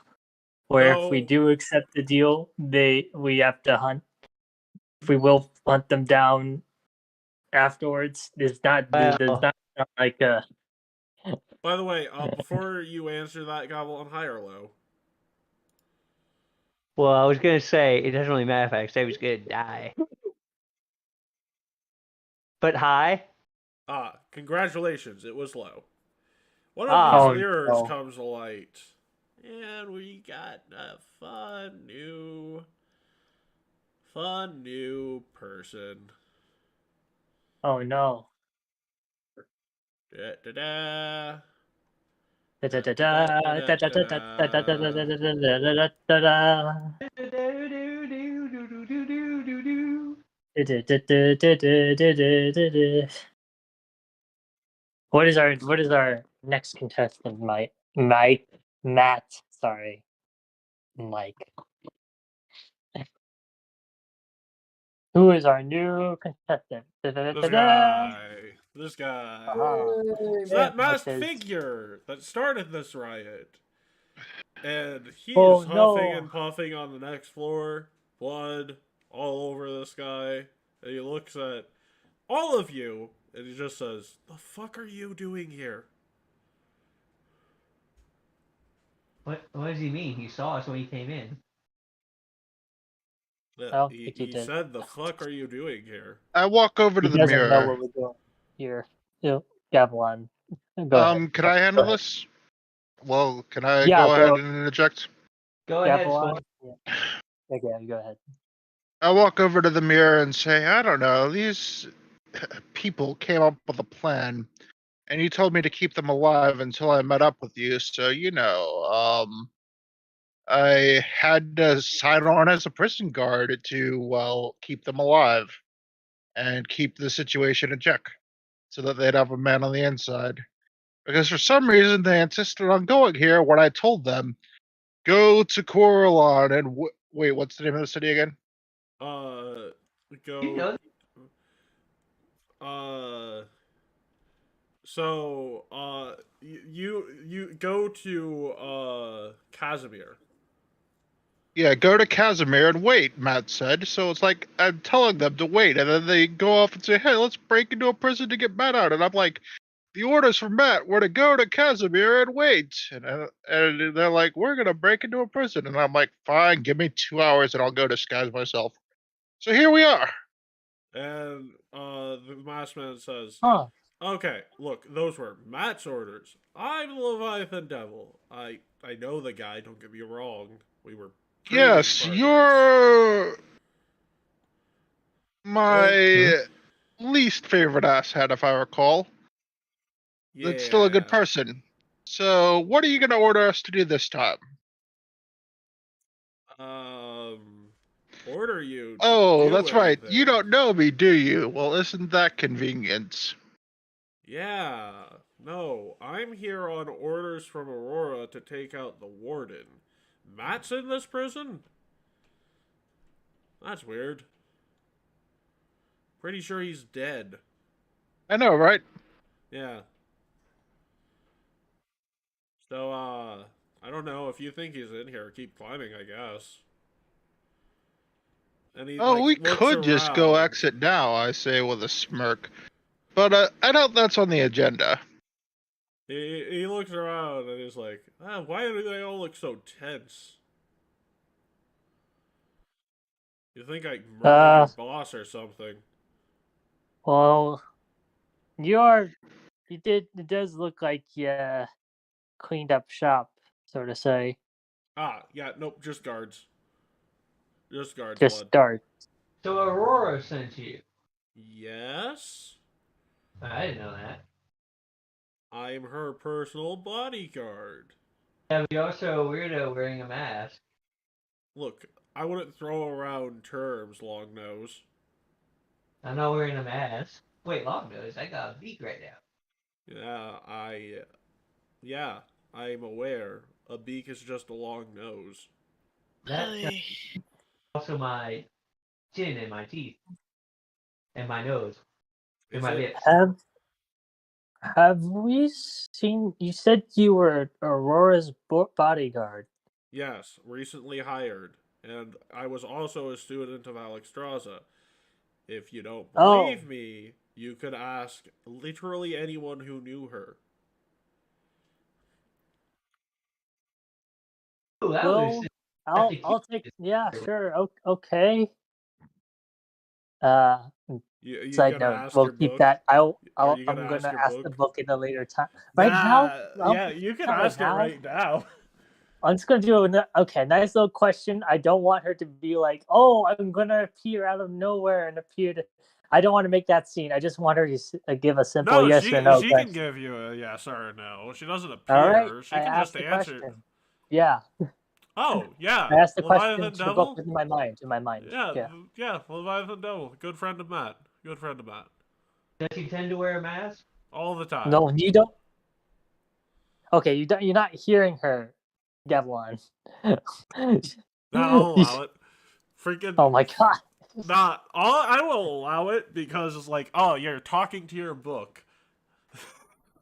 where if we No. do accept the deal, we have to hunt. We will hunt them down afterwards. There's not like a. By the way, before you answer that, Gobble, on high or low? Well, I was gonna say it doesn't really matter if I say he's gonna die. But high. Congratulations, it was low. One of Ah. these mirrors no. comes to light, and we got a fun new person. Oh no. Da da da. What is our next contestant, Matt? Sorry, Mike. Who is our new contestant? This Da-da-da-da-da. guy. This guy. Uh-huh. It's Yeah, that masked because- figure that started this riot. And he Oh, is huffing no. and puffing on the next floor. Blood all over this guy. And he looks at all of you and he just says, "The fuck are you doing here?" What does he mean? He saw us when he came in. Yeah, I don't he, think he he did. said, "The fuck are you doing here?" I walk over to He the doesn't know mirror. what we're doing here. Gavilan. Go ahead. Can I Go handle ahead. this? Well, can I Yeah, go ahead go. and interject? Go ahead, Gavilan. Storm. Yeah. Okay, you go ahead. I walk over to the mirror and say, I don't know, these people came up with a plan, and you told me to keep them alive until I met up with you, so, I had to sign on as a prison guard to, well, keep them alive and keep the situation in check so that they'd have a man on the inside. Because for some reason they insisted on going here when I told them, go to Coralon and wait, what's the name of the city again? Uh, You know, uh, so, you go to, Casimir. Yeah, go to Casimir and wait, Matt said. So it's like I'm telling them to wait, and then they go off and say, hey, let's break into a prison to get Matt out. And I'm like, the orders from Matt were to go to Casimir and wait. And they're like, we're going to break into a prison. And I'm like, fine, give me 2 hours and I'll go disguise myself. So here we are. And, the masked man says, Huh. "Okay, look, those were Matt's orders. I'm the Leviathan Devil. I know the guy, don't get me wrong. We were trading Yes, partners." you're Oh, my least favorite asshat, if I recall. yeah. That's still a good person. So what are you going to order us to do this time? Order you to Oh, do that's right. You anything. don't know me, do you? Well, isn't that convenient? Yeah. No, I'm here on orders from Aurora to take out the warden. Matt's in this prison? That's weird. Pretty sure he's dead. I know, right? Yeah. So, I don't know. If you think he's in here, keep climbing, I guess. And he, Oh, like, we looks could just go around. exit now, I say with a smirk. But I doubt that's on the agenda. He looks around and he's like, why do they all look so tense? You think I murdered your boss or something? Well, it does look like you cleaned up shop, so to say. Ah, yeah, nope, just guards. Just guards, Just blood. start. so Aurora sent you. Yes? I didn't know that. I'm her personal bodyguard. Yeah, but you're also a weirdo wearing a mask. Look, I wouldn't throw around terms, long nose. I'm not wearing a mask. Wait, long nose. I got a beak right now. Yeah, I'm aware. A beak is just a long nose. That's Really? also my chin and my teeth and my nose and Is my it? lips. Have we seen? You said you were Aurora's bodyguard. Yes, recently hired. And I was also a student of Alexstrasza. If you don't believe me, you could ask literally anyone who knew her. Oh, that Well, was. I'll take. Yeah, sure. Okay. Uh, You Side gonna note, ask we'll your keep book? that. Are you I'm gonna gonna ask your ask the book? book in a later time. Right now, Yeah, you can ask it right now. I'm just gonna do okay. Nice little question. I don't want her to be like, "Oh, I'm gonna appear out of nowhere and appear to." I don't want to make that scene. I just want her to give a simple No, yes or no she can question. give you a yes or a no. She doesn't All right, appear. She I can asked just the answer. question. Yeah, Oh, yeah. I asked the question Leviathan to the book Devil? in my mind. Yeah, Yeah. yeah, Leviathan Devil. Good friend of Matt. Good friend of Matt. Does he tend to wear a mask? All the time. No, you don't. Okay, you don't. You're not hearing her, Gavilan. I'll allow it. Freaking Oh my god. I will allow it because it's like, oh, you're talking to your book.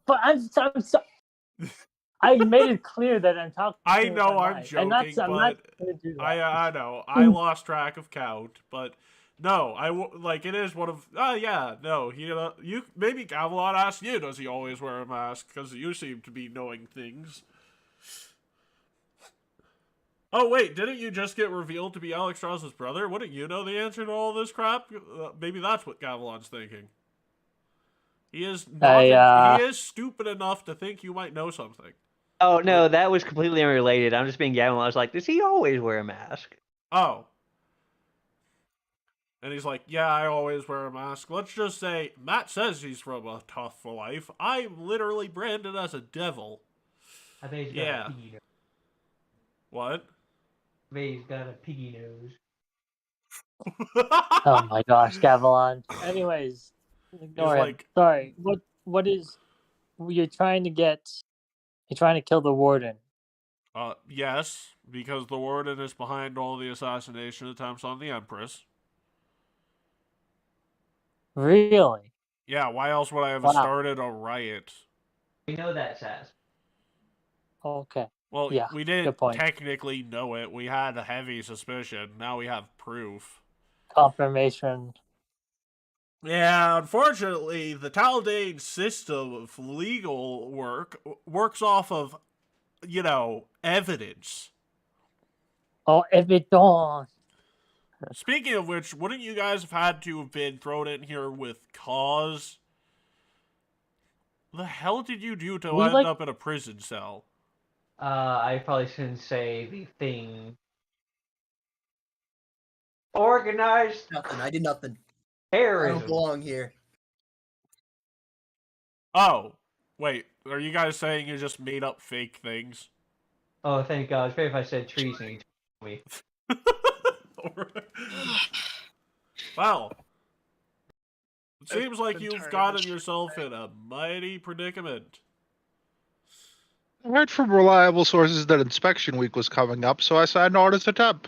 But I'm so I made it clear that I'm talking. I with know my I'm mind. joking, I'm not but gonna do that. I know I lost track of count, but no, like it is one of. Yeah, no, you maybe Gavilan asked you, does he always wear a mask? Because you seem to be knowing things. Oh wait, didn't you just get revealed to be Alex Strauss's brother? Wouldn't you know the answer to all this crap? Maybe that's what Gavilan's thinking. He is he is stupid enough to think you might know something. Oh no, that was completely unrelated. I'm just being Gavin. I was like, does he always wear a mask? Oh. And he's like, yeah, I always wear a mask. Let's just say Matt says he's from a tough life. I'm literally branded as a devil. I bet he's got Yeah. a piggy nose. What? I bet he's got a piggy nose. Oh my gosh, Gavilan. Anyways, ignore him. like- Sorry. What is you're trying to get? You're trying to kill the warden. Yes, because the warden is behind all the assassination attempts on the Empress. Really? Yeah, why else would I have Wow. started a riot? We know that, Sass. Okay. Well, Yeah, we good didn't point. technically know it. We had a heavy suspicion. Now we have proof. Confirmation. Yeah, unfortunately, the Taldane system of legal work works off of, evidence. Oh, evidence. Speaking of which, wouldn't you guys have had to have been thrown in here with cause? The hell did you do to end up in a prison cell? I probably shouldn't say the thing. Organized Nothing. I did nothing. I terrorism. don't belong here. Oh, wait, are you guys saying you just made up fake things? Oh, thank God. It's better if I said treason. You told me. Well, it seems like been you've tired of gotten this yourself in a mighty predicament. I heard from reliable sources that inspection week was coming up, so I signed orders to temp.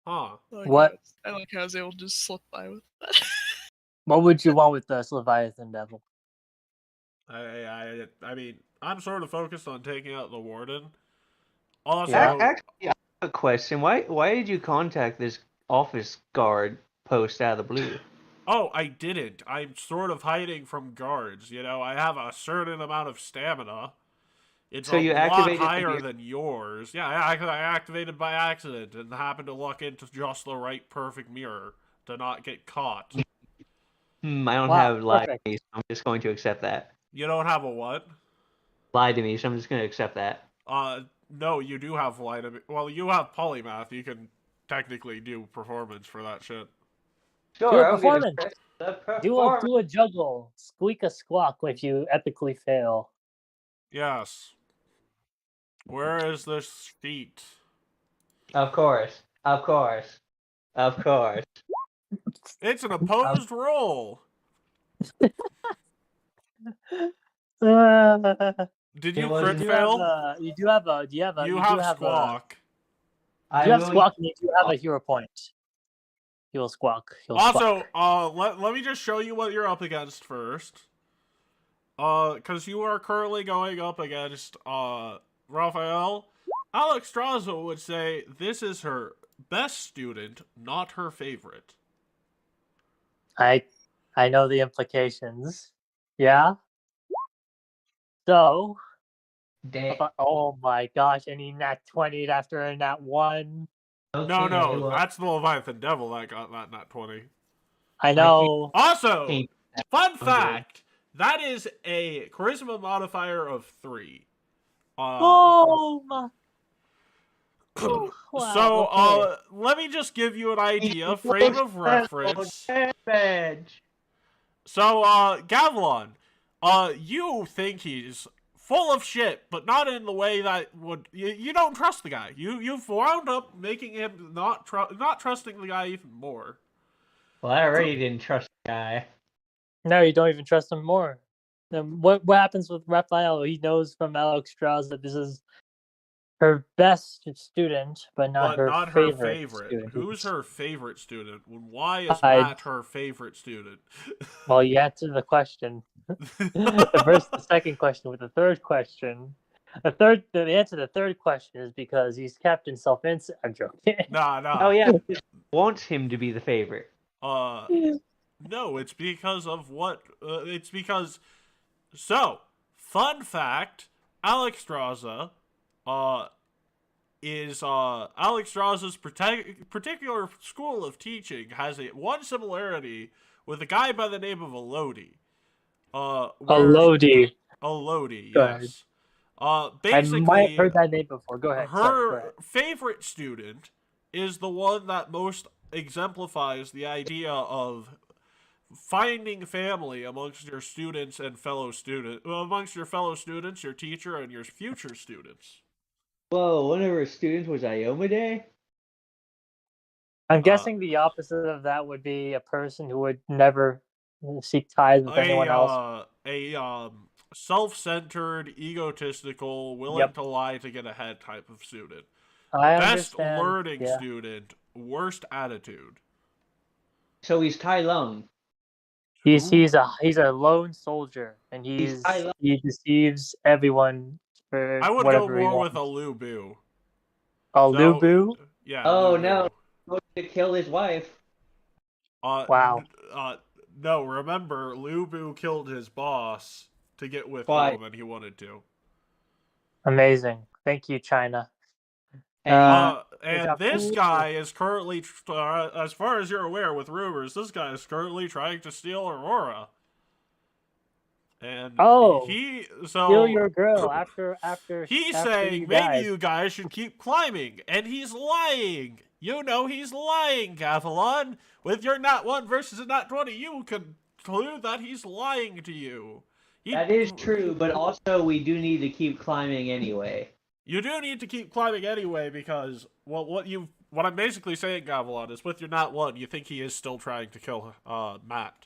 Huh. What? I like how I was able to just slip by with that. What would you want with this Leviathan Devil? I mean, I'm sort of focused on taking out the warden. Also, Actually, I have a question. Why did you contact this office guard post out of the blue? oh, I didn't. I'm sort of hiding from guards. I have a certain amount of stamina. It's So a you lot activated higher your- than yours. Yeah, I activated by accident and happened to luck into just the right perfect mirror to not get caught. I don't Wow, have lie to perfect. me, so I'm just going to accept that. You don't have a what? Lie to me, so I'm just going to accept that. No, you do have light. Well, you have polymath. You can technically do performance for that shit. Sure, Do a I'm gonna performance. press the Do performance. a juggle. Squeak a squawk if you epically fail. Yes. Where is this sheet? Of course. Of course. Of course. It's an opposed roll. Did you It was- crit Do fail? you do have a You have squawk. You have squawk and you do have a hero point. He'll squawk. Also, let me just show you what you're up against first. Because you are currently going up against, Raphael. Alex Straza would say this is her best student, not her favorite. I know the implications. Yeah. So, oh my gosh! And he nat 20'd after a nat 1. No, that's the Leviathan Devil that got that nat 20. I know. Also, Hey, fun I'm fact, that is a charisma modifier of 3. Oh my. Wow, So, okay. let me just give you an idea, frame of reference. Badge. So, Gavilan, you think he's full of shit, but not in the way that would you don't trust the guy. You've wound up making him not trusting the guy even more. Well, I already didn't trust the guy. No, you don't even trust him more. Then what happens with Raphael? He knows from Alex Strauss that this is her best student, but not But her not her favorite favorite. student. Who's her favorite student? Why is I- Matt her favorite student? Well, you answered the question. The second question with the third question. The answer to the third question is because he's kept himself in. I'm joking. Nah, Oh nah. yeah, just wants him to be the favorite. No, it's because of what? It's because. So, fun fact: Alex Straza, is Alex Straza's particular school of teaching has one similarity with a guy by the name of Elodie. Elodie. Elodie, Go ahead. yes. I might have Basically, heard that name before. Go ahead. Sorry, go her ahead. favorite student is the one that most exemplifies the idea of finding family amongst your students and amongst your fellow students, your teacher, and your future students. Whoa, one of her students was Iomade? I'm guessing the opposite of that would be a person who would never seek ties with anyone else. A self-centered, egotistical, willing Yep. to lie to get ahead type of student. I Best understand. learning Yeah. student, worst attitude. So he's Tai Lung. He's Who? he's a lone soldier, and He's Tai Lung. he deceives everyone for I would go whatever he more wants. with a Lubu. Oh, So, Lubu? Yeah. Oh Lubu. no, he's going to kill his wife. Wow. No, remember, Lubu killed his boss to get with the Why? woman he wanted to. Amazing. Thank you, China. And And this guy is currently, as far as you're aware with rumors, this guy is currently trying to steal Aurora. And Steal your girl after he's after saying you maybe died. you guys should keep climbing, and he's lying. You know he's lying, Gavilan. With your nat 1 versus a nat 20, you conclude that he's lying to you. that is true, but also we do need to keep climbing anyway. You do need to keep climbing anyway because, well, what I'm basically saying, Gavilan, is with your nat 1, you think he is still trying to kill Matt.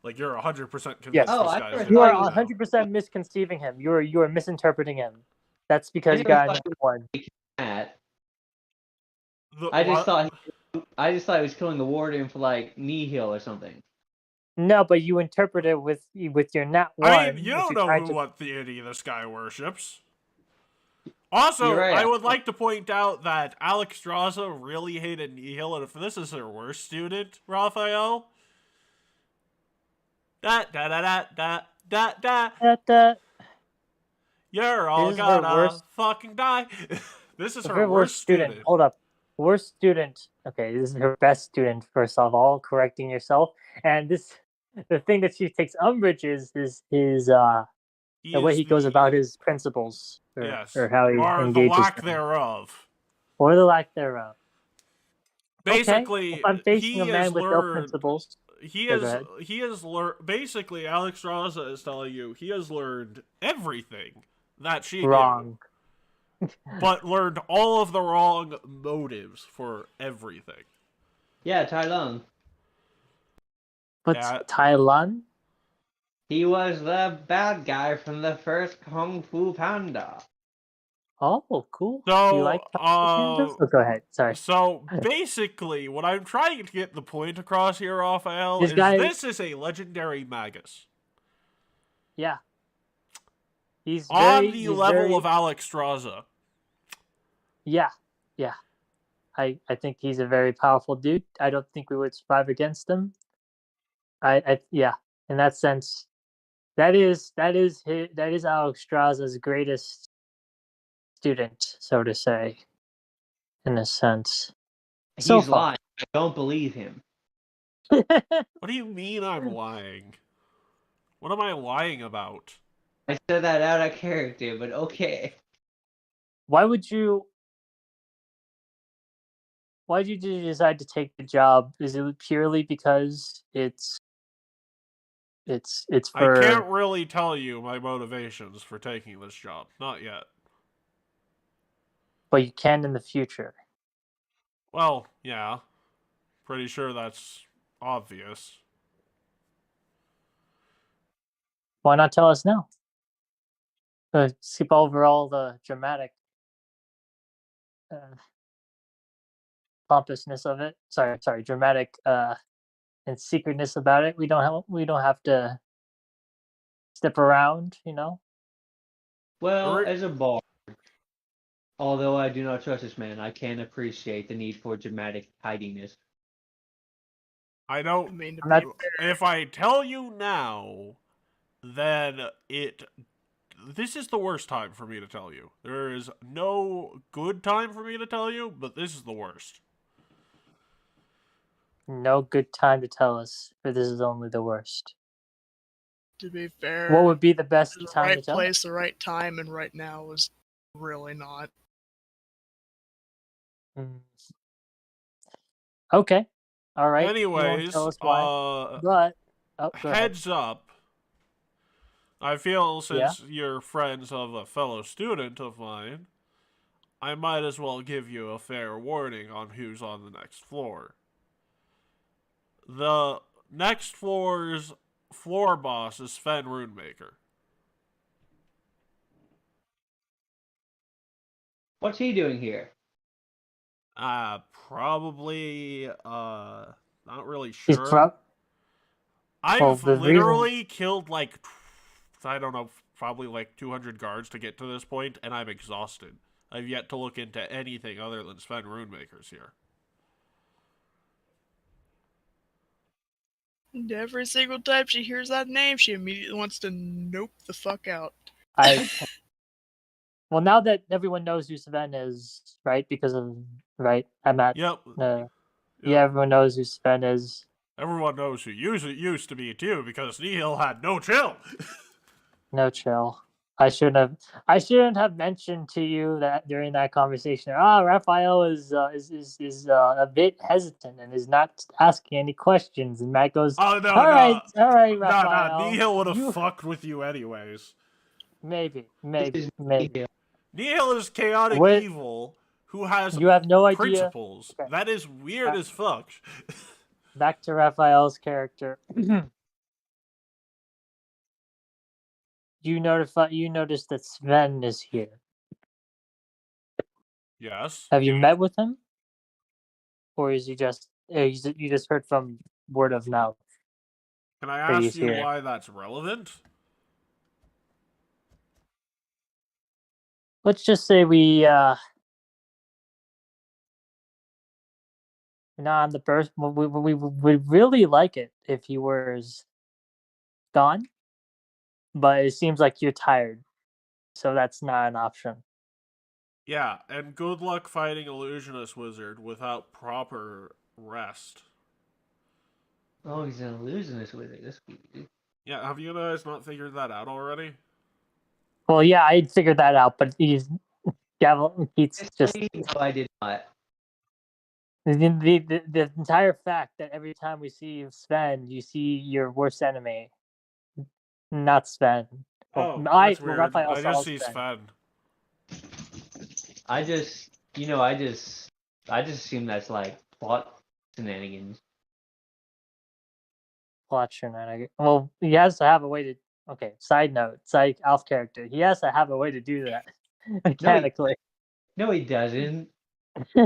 Like, you're 100% convinced Yes. this Oh, guy I is thought You gonna are he was- do so. 100% misconceiving him. You are misinterpreting him. That's because you never got a thought nat 1. Matt. The- I just what? thought he was killing the warden for like Nihil or something. No, but you interpret it with your nat 1. I mean, you which don't know tried to- what deity this guy worships. Also, You're right. I would like to point out that Alex Straza really hated Nihil, and if this is her worst student, Raphael, da da da da da da da, that you're all This is her gonna worst- fucking die. This is the her very worst student. Hold up. Worst student. Okay, this is her best student, first of all, correcting yourself. And the thing that she takes umbrage is the way is he goes the- about his principles, yes, or how he or the engages lack them. thereof. Or the lack thereof. Basically, Okay, if I'm facing he a man has with no learned. principles, He Yeah, go has ahead. learned. Basically, Alex Straza is telling you he has learned everything that she wrong. knew, but learned all of the wrong motives for everything. Yeah, Tai Lung. But Yeah. Thailand? He was the bad guy from the first Kung Fu Panda. Oh, cool. So, you like pandas? Oh, go ahead. Sorry. So basically, what I'm trying to get the point across here, Raphael, This is guy- this is a legendary magus Yeah. He's on very, the he's level very- of Alex Straza. Yeah. I think he's a very powerful dude. I don't think we would survive against him. Yeah. In that sense, that is Alex Straza's greatest student, so to say. In a sense. He's So far. lying. I don't believe him. What do you mean I'm lying? What am I lying about? I said that out of character, but okay. Why did you decide to take the job? Is it purely because it's I for can't really tell you my motivations for taking this job. Not yet. but you can in the future. Well, yeah. Pretty sure that's obvious. Why not tell us now? Skip over all the dramatic pompousness of it. Sorry, dramatic and secretness about it. We don't have to step around, you know. Well, Alright. as a bard, although I do not trust this man, I can appreciate the need for dramatic tidiness. I I don't. mean, to I'm be not- fair, If I tell you now, then this is the worst time for me to tell you. There is no good time for me to tell you, but this is the worst. No good time to tell us, for this is only the worst. What would be the best the time to right tell? place, the right time, and right now is really not. Mm. Okay. All right. You won't Anyways, tell us why. But go ahead. heads up. I feel Yeah. since you're friends of a fellow student of mine, I might as well give you a fair warning on who's on the next floor. The next floor's floor boss is Sven Runemaker. What's he doing here? Probably, not really He's sure. I've the reason- literally killed like, I don't know, probably like 200 guards to get to this point, and I'm exhausted. I've yet to look into anything other than Sven Runemakers here. And every single time she hears that name, she immediately wants to nope the fuck out. Well, now that everyone knows who Sven is, right? Because of right, I'm at. Yep. Yeah, everyone knows who Sven is. Everyone knows who used to be too, because Nihil had no chill. No chill. I shouldn't have mentioned to you that during that conversation. Raphael is a bit hesitant and is not asking any questions. And Matt goes, Oh no, all right, no, Raphael. Nihil would have you- fucked with you anyways. Maybe. This is Nihil is chaotic What- evil who has You have no idea. principles. Okay. That is weird as fuck. Back to Raphael's character. You noticed that Sven is here. Yes. Have you met with him, or is he just you just heard from word of mouth? Can I That ask he's you here. why that's relevant? Let's just say we on the birth. We would really like it if he was gone, but it seems like you're tired, so that's not an option. Yeah, and good luck fighting Illusionist Wizard without proper rest. Oh, he's an illusionist with it. That's weird. Yeah, have you guys not figured that out already? Well, yeah, I figured that out, but he's just No, I did not. the entire fact that every time we see Sven, you see your worst enemy, not Sven. Oh, Well, that's weird. Raphael I saw just see Sven. Sven. I just assume that's like plot shenanigans. Plot shenanigans. Well, he has to have a way to. Okay, side note, Alf character. He has to have a way to do that mechanically. No, he doesn't. He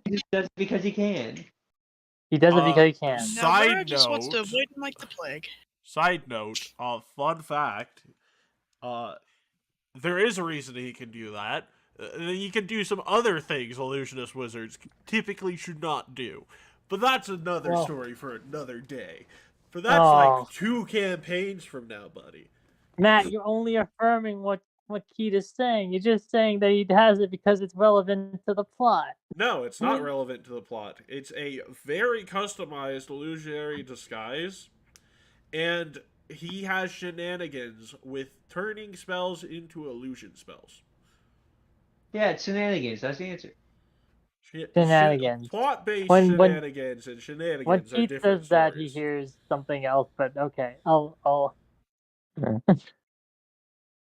He just does it because he can. does it because he can. S- Now, Vera Side just wants to note. avoid him like the plague. Side note, fun fact, there is a reason he can do that. He can do some other things Illusionist Wizards typically should not do. But that's another Well- story for another day. But that's Oh. like 2 campaigns from now, buddy. Matt, you're only affirming what Keith is saying. You're just saying that he has it because it's relevant to the plot. No, it's not relevant to the plot. It's a very customized illusionary disguise, and he has shenanigans with turning spells into illusion spells. Yeah, it's shenanigans. That's the answer. Shenanigans. Plot-based When- shenanigans and When shenanigans are Keith different says that, he stories. hears something else. But okay, I'll.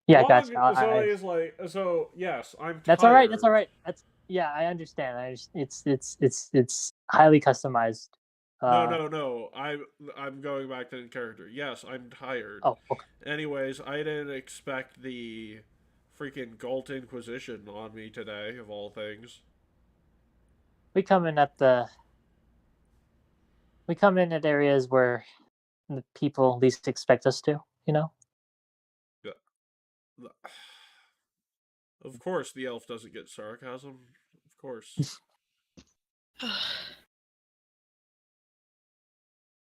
Yeah, gotcha. So yes, I'm. That's all right. tired. That's all right. Yeah, I understand. It's highly customized. No. I'm going back to the character. Yes, I'm tired. Oh, okay. Anyways, I didn't expect the freaking Galt Inquisition on me today, of all things. we come in at areas where the people least expect us to. You know. Of course, the elf doesn't get sarcasm. Of course.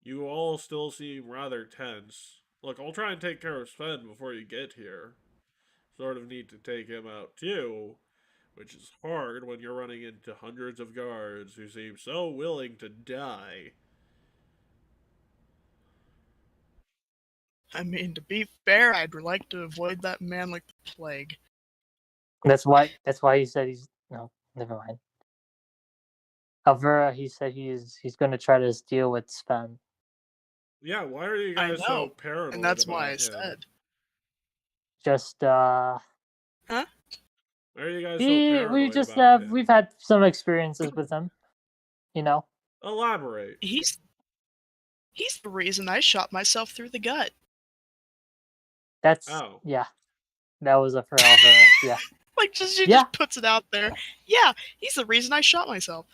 You all still seem rather tense. Look, I'll try and take care of Sven before you get here. Sort of need to take him out too, which is hard when you're running into hundreds of guards who seem so willing to die. I mean, to be fair, I'd like to avoid that man like the plague. That's why he said he's no. Never mind. Alvera, he said he's going to try to deal with Sven. Yeah, why are you I guys know, so paranoid and that's about why I him? said. Just Huh? Why are you guys so paranoid we just about him? we've had some experiences with him. You know. Elaborate. He's the reason I shot myself through the gut. That's Oh. yeah. That was a for Alvera. Yeah. Like, she Yeah. just puts it out there. Yeah, he's the reason I shot myself.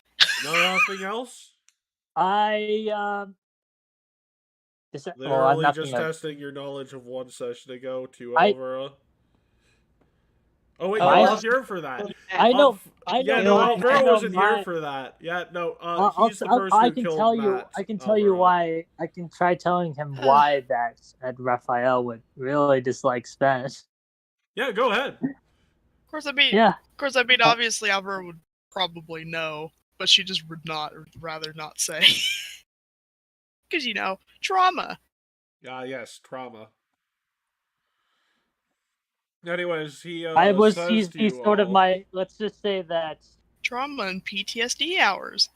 Nothing else? I'm Literally not just gonna. testing your knowledge of one session ago to I- Alvera. Oh wait, My- you weren't here for that. I know. I know. Yeah, no, I Alvera know wasn't here my- for that. Yeah, no, I'll- he's the person I who can killed tell you. Matt. I can tell you Alvera. why. I can try telling him why that Raphael would really dislike Spanish. Yeah, go ahead. Of course, I mean, Yeah. obviously, Alvaro would probably know, but she just would not, or rather not say. Because, trauma. Yes, trauma. Anyways, he says He's to you sort of all, my. Let's just say that Trauma and PTSD hours.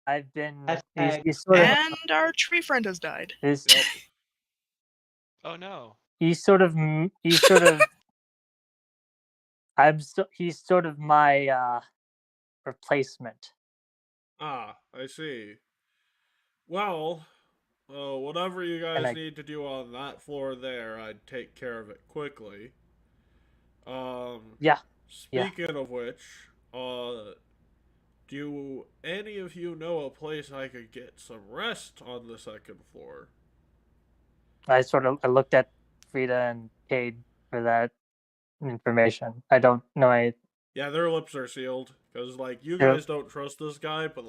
I've been. Hashtag- He's sort of. And our tree friend has died. He's, Yep. Oh no. he's sort of. He's sort of my replacement. Ah, I see. Well, whatever you And guys need to do on that floor there, I'd take care of it quickly. Yeah. Speaking of which, do any of you know a place I could get some rest on the second floor? I looked at Frida and Cade for that information. I don't know. Yeah, their lips are sealed because you Yeah. guys don't trust this guy, but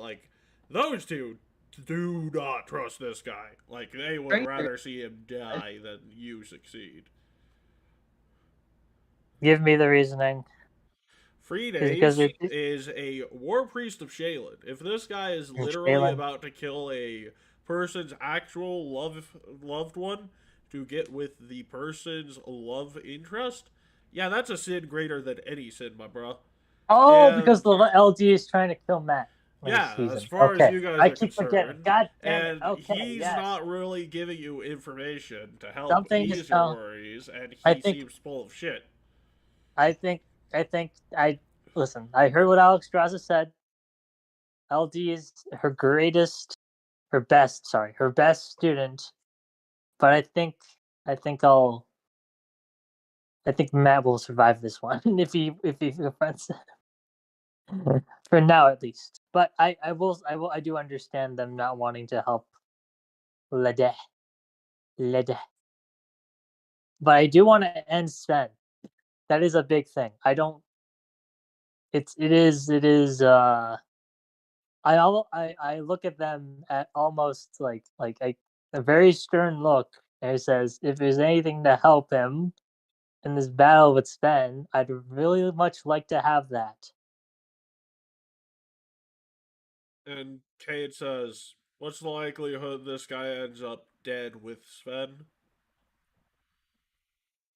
those two do not trust this guy. They would Right. rather see him die than you succeed. Give me the reasoning. Because Fridays is a war priest of Shaylin. If this guy is literally Shaylin. about to kill a person's actual loved one to get with the person's love interest, yeah, that's a sin greater than any sin, my bro. Oh, And- because the LD is trying to kill Matt. Yeah, Season. as far Okay. as you guys I are keep concerned. forgetting. God damn And it. Okay, he's yes. not really giving you information to help Something ease just your tell- worries, and I he think- seems full of shit. Listen, I heard what Alex Straza said. LD is her best student. But I think Matt will survive this one if he confronts for now at least. But I do understand them not wanting to help Lede. But I do want to end Sven. That is a big thing. I don't. It is. I look at them at almost like a very stern look, and it says, if there's anything to help him in this battle with Sven, I'd really much like to have that. And Cade says, what's the likelihood this guy ends up dead with Sven?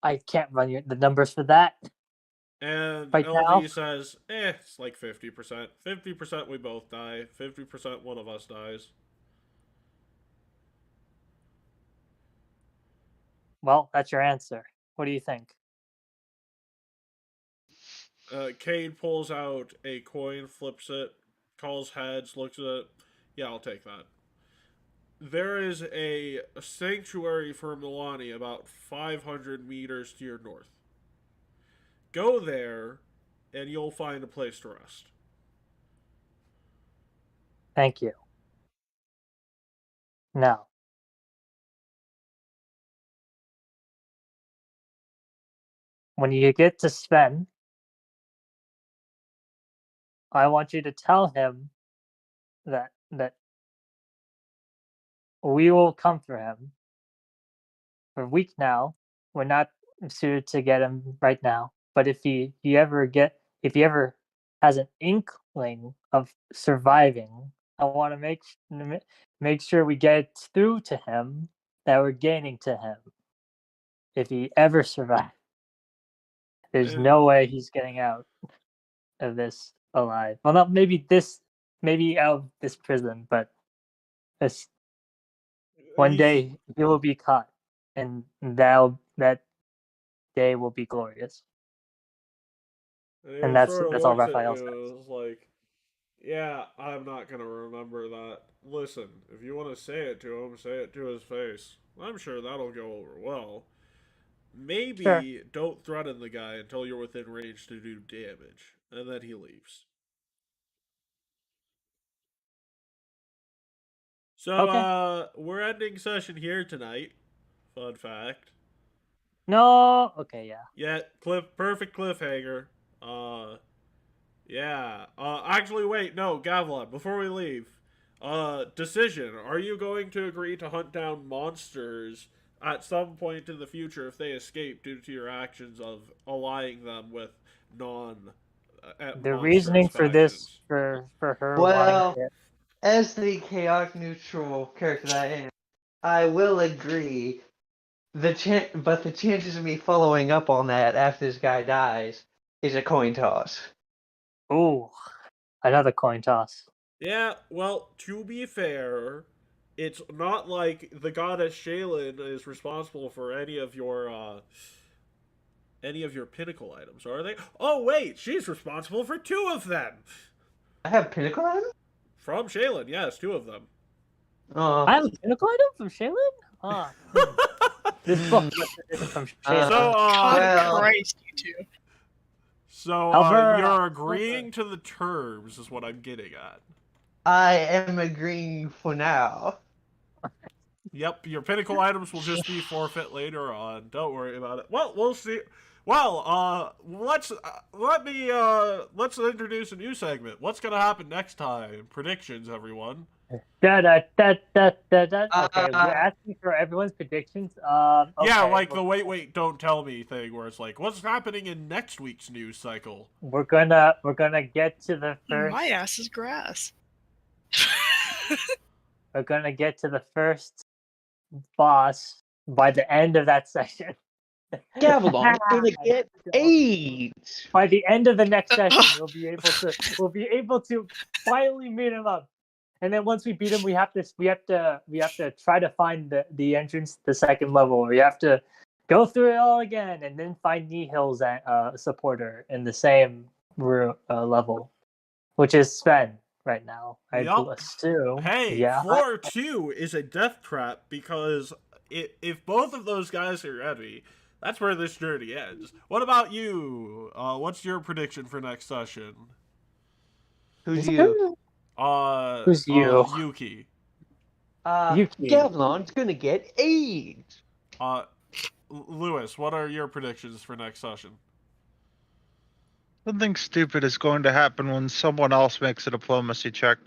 I can't run the numbers for that. And Right LD now? says, it's like 50%. 50% we both die. 50% one of us dies. Well, that's your answer. What do you think? Cade pulls out a coin, flips it, calls heads, looks at it. Yeah, I'll take that. There is a sanctuary for Milani about 500 meters to your north. Go there, and you'll find a place to rest. Thank you. Now, when you get to Sven, I want you to tell him that we will come for him. For a week now, we're not suited to get him right now. But if he ever has an inkling of surviving, I want to make sure we get it through to him that we're gaining to him. If he ever survives, there's no way he's getting out of this alive. Well, not maybe out of this prison, but this one day he will be caught, and that day will be glorious. And that's sort of all looks at Raphael you says. and is like, yeah, I'm not gonna remember that. Listen, if you want to say it to him, say it to his face. I'm sure that'll go over well. Maybe Sure. don't threaten the guy until you're within range to do damage, and then he leaves. So, Okay. we're ending session here tonight. Fun fact. No. Okay. Yeah. Yeah, perfect cliffhanger. Yeah. Actually, wait, no, Gavlon, before we leave, decision. Are you going to agree to hunt down monsters at some point in the future if they escape due to your actions of allying them with The reasoning for this, for her Well, wanting to, as the chaotic neutral character that I am, I will agree. But the chances of me following up on that after this guy dies is a coin toss. ooh, another coin toss. Yeah, well, to be fair, it's not like the goddess Shaylin is responsible for any of your pinnacle items, are they? Oh wait, she's responsible for 2 of them. I have pinnacle item? From Shaylin, yes, 2 of them. Oh. I have a pinnacle item from Shaylin? This book is from Shaylin. God Christ, you two. So, However, you're agreeing to the terms, is what I'm getting at. I am agreeing for now. Yep, your pinnacle items will just be forfeit later on. Don't worry about it. Well, we'll see. Well, let's introduce a new segment. What's gonna happen next time? Predictions, everyone. Okay, we're asking for everyone's predictions. Okay, Yeah, like the wait, don't tell me thing, where it's like, what's happening in next week's news cycle? we're gonna get to the first. My ass is grass. We're gonna get to the first boss by the end of that session. Gavlon's gonna get AIDS. By the end of the next session, we'll be able to finally meet him up. And then once we beat him, we have to try to find the entrance to the second level. We have to go through it all again, and then find Nihil's supporter in the same level, which is Sven right now. I Yup. assume. Hey, Yeah. floor 2 is a death trap because if both of those guys are ready, that's where this journey ends. What about you? What's your prediction for next session? Who's you? Who's you? Yuki. Yuki. Gavlon's gonna get AIDS. Lewis, what are your predictions for next session? Something stupid is going to happen when someone else makes a diplomacy check.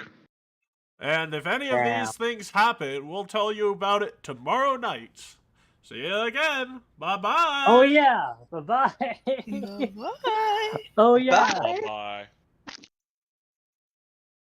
And if any of these things happen, we'll tell you about it tomorrow night. See you again. Bye-bye. Oh yeah. Bye-bye. Bye-bye. Oh yeah. Bye. Bye.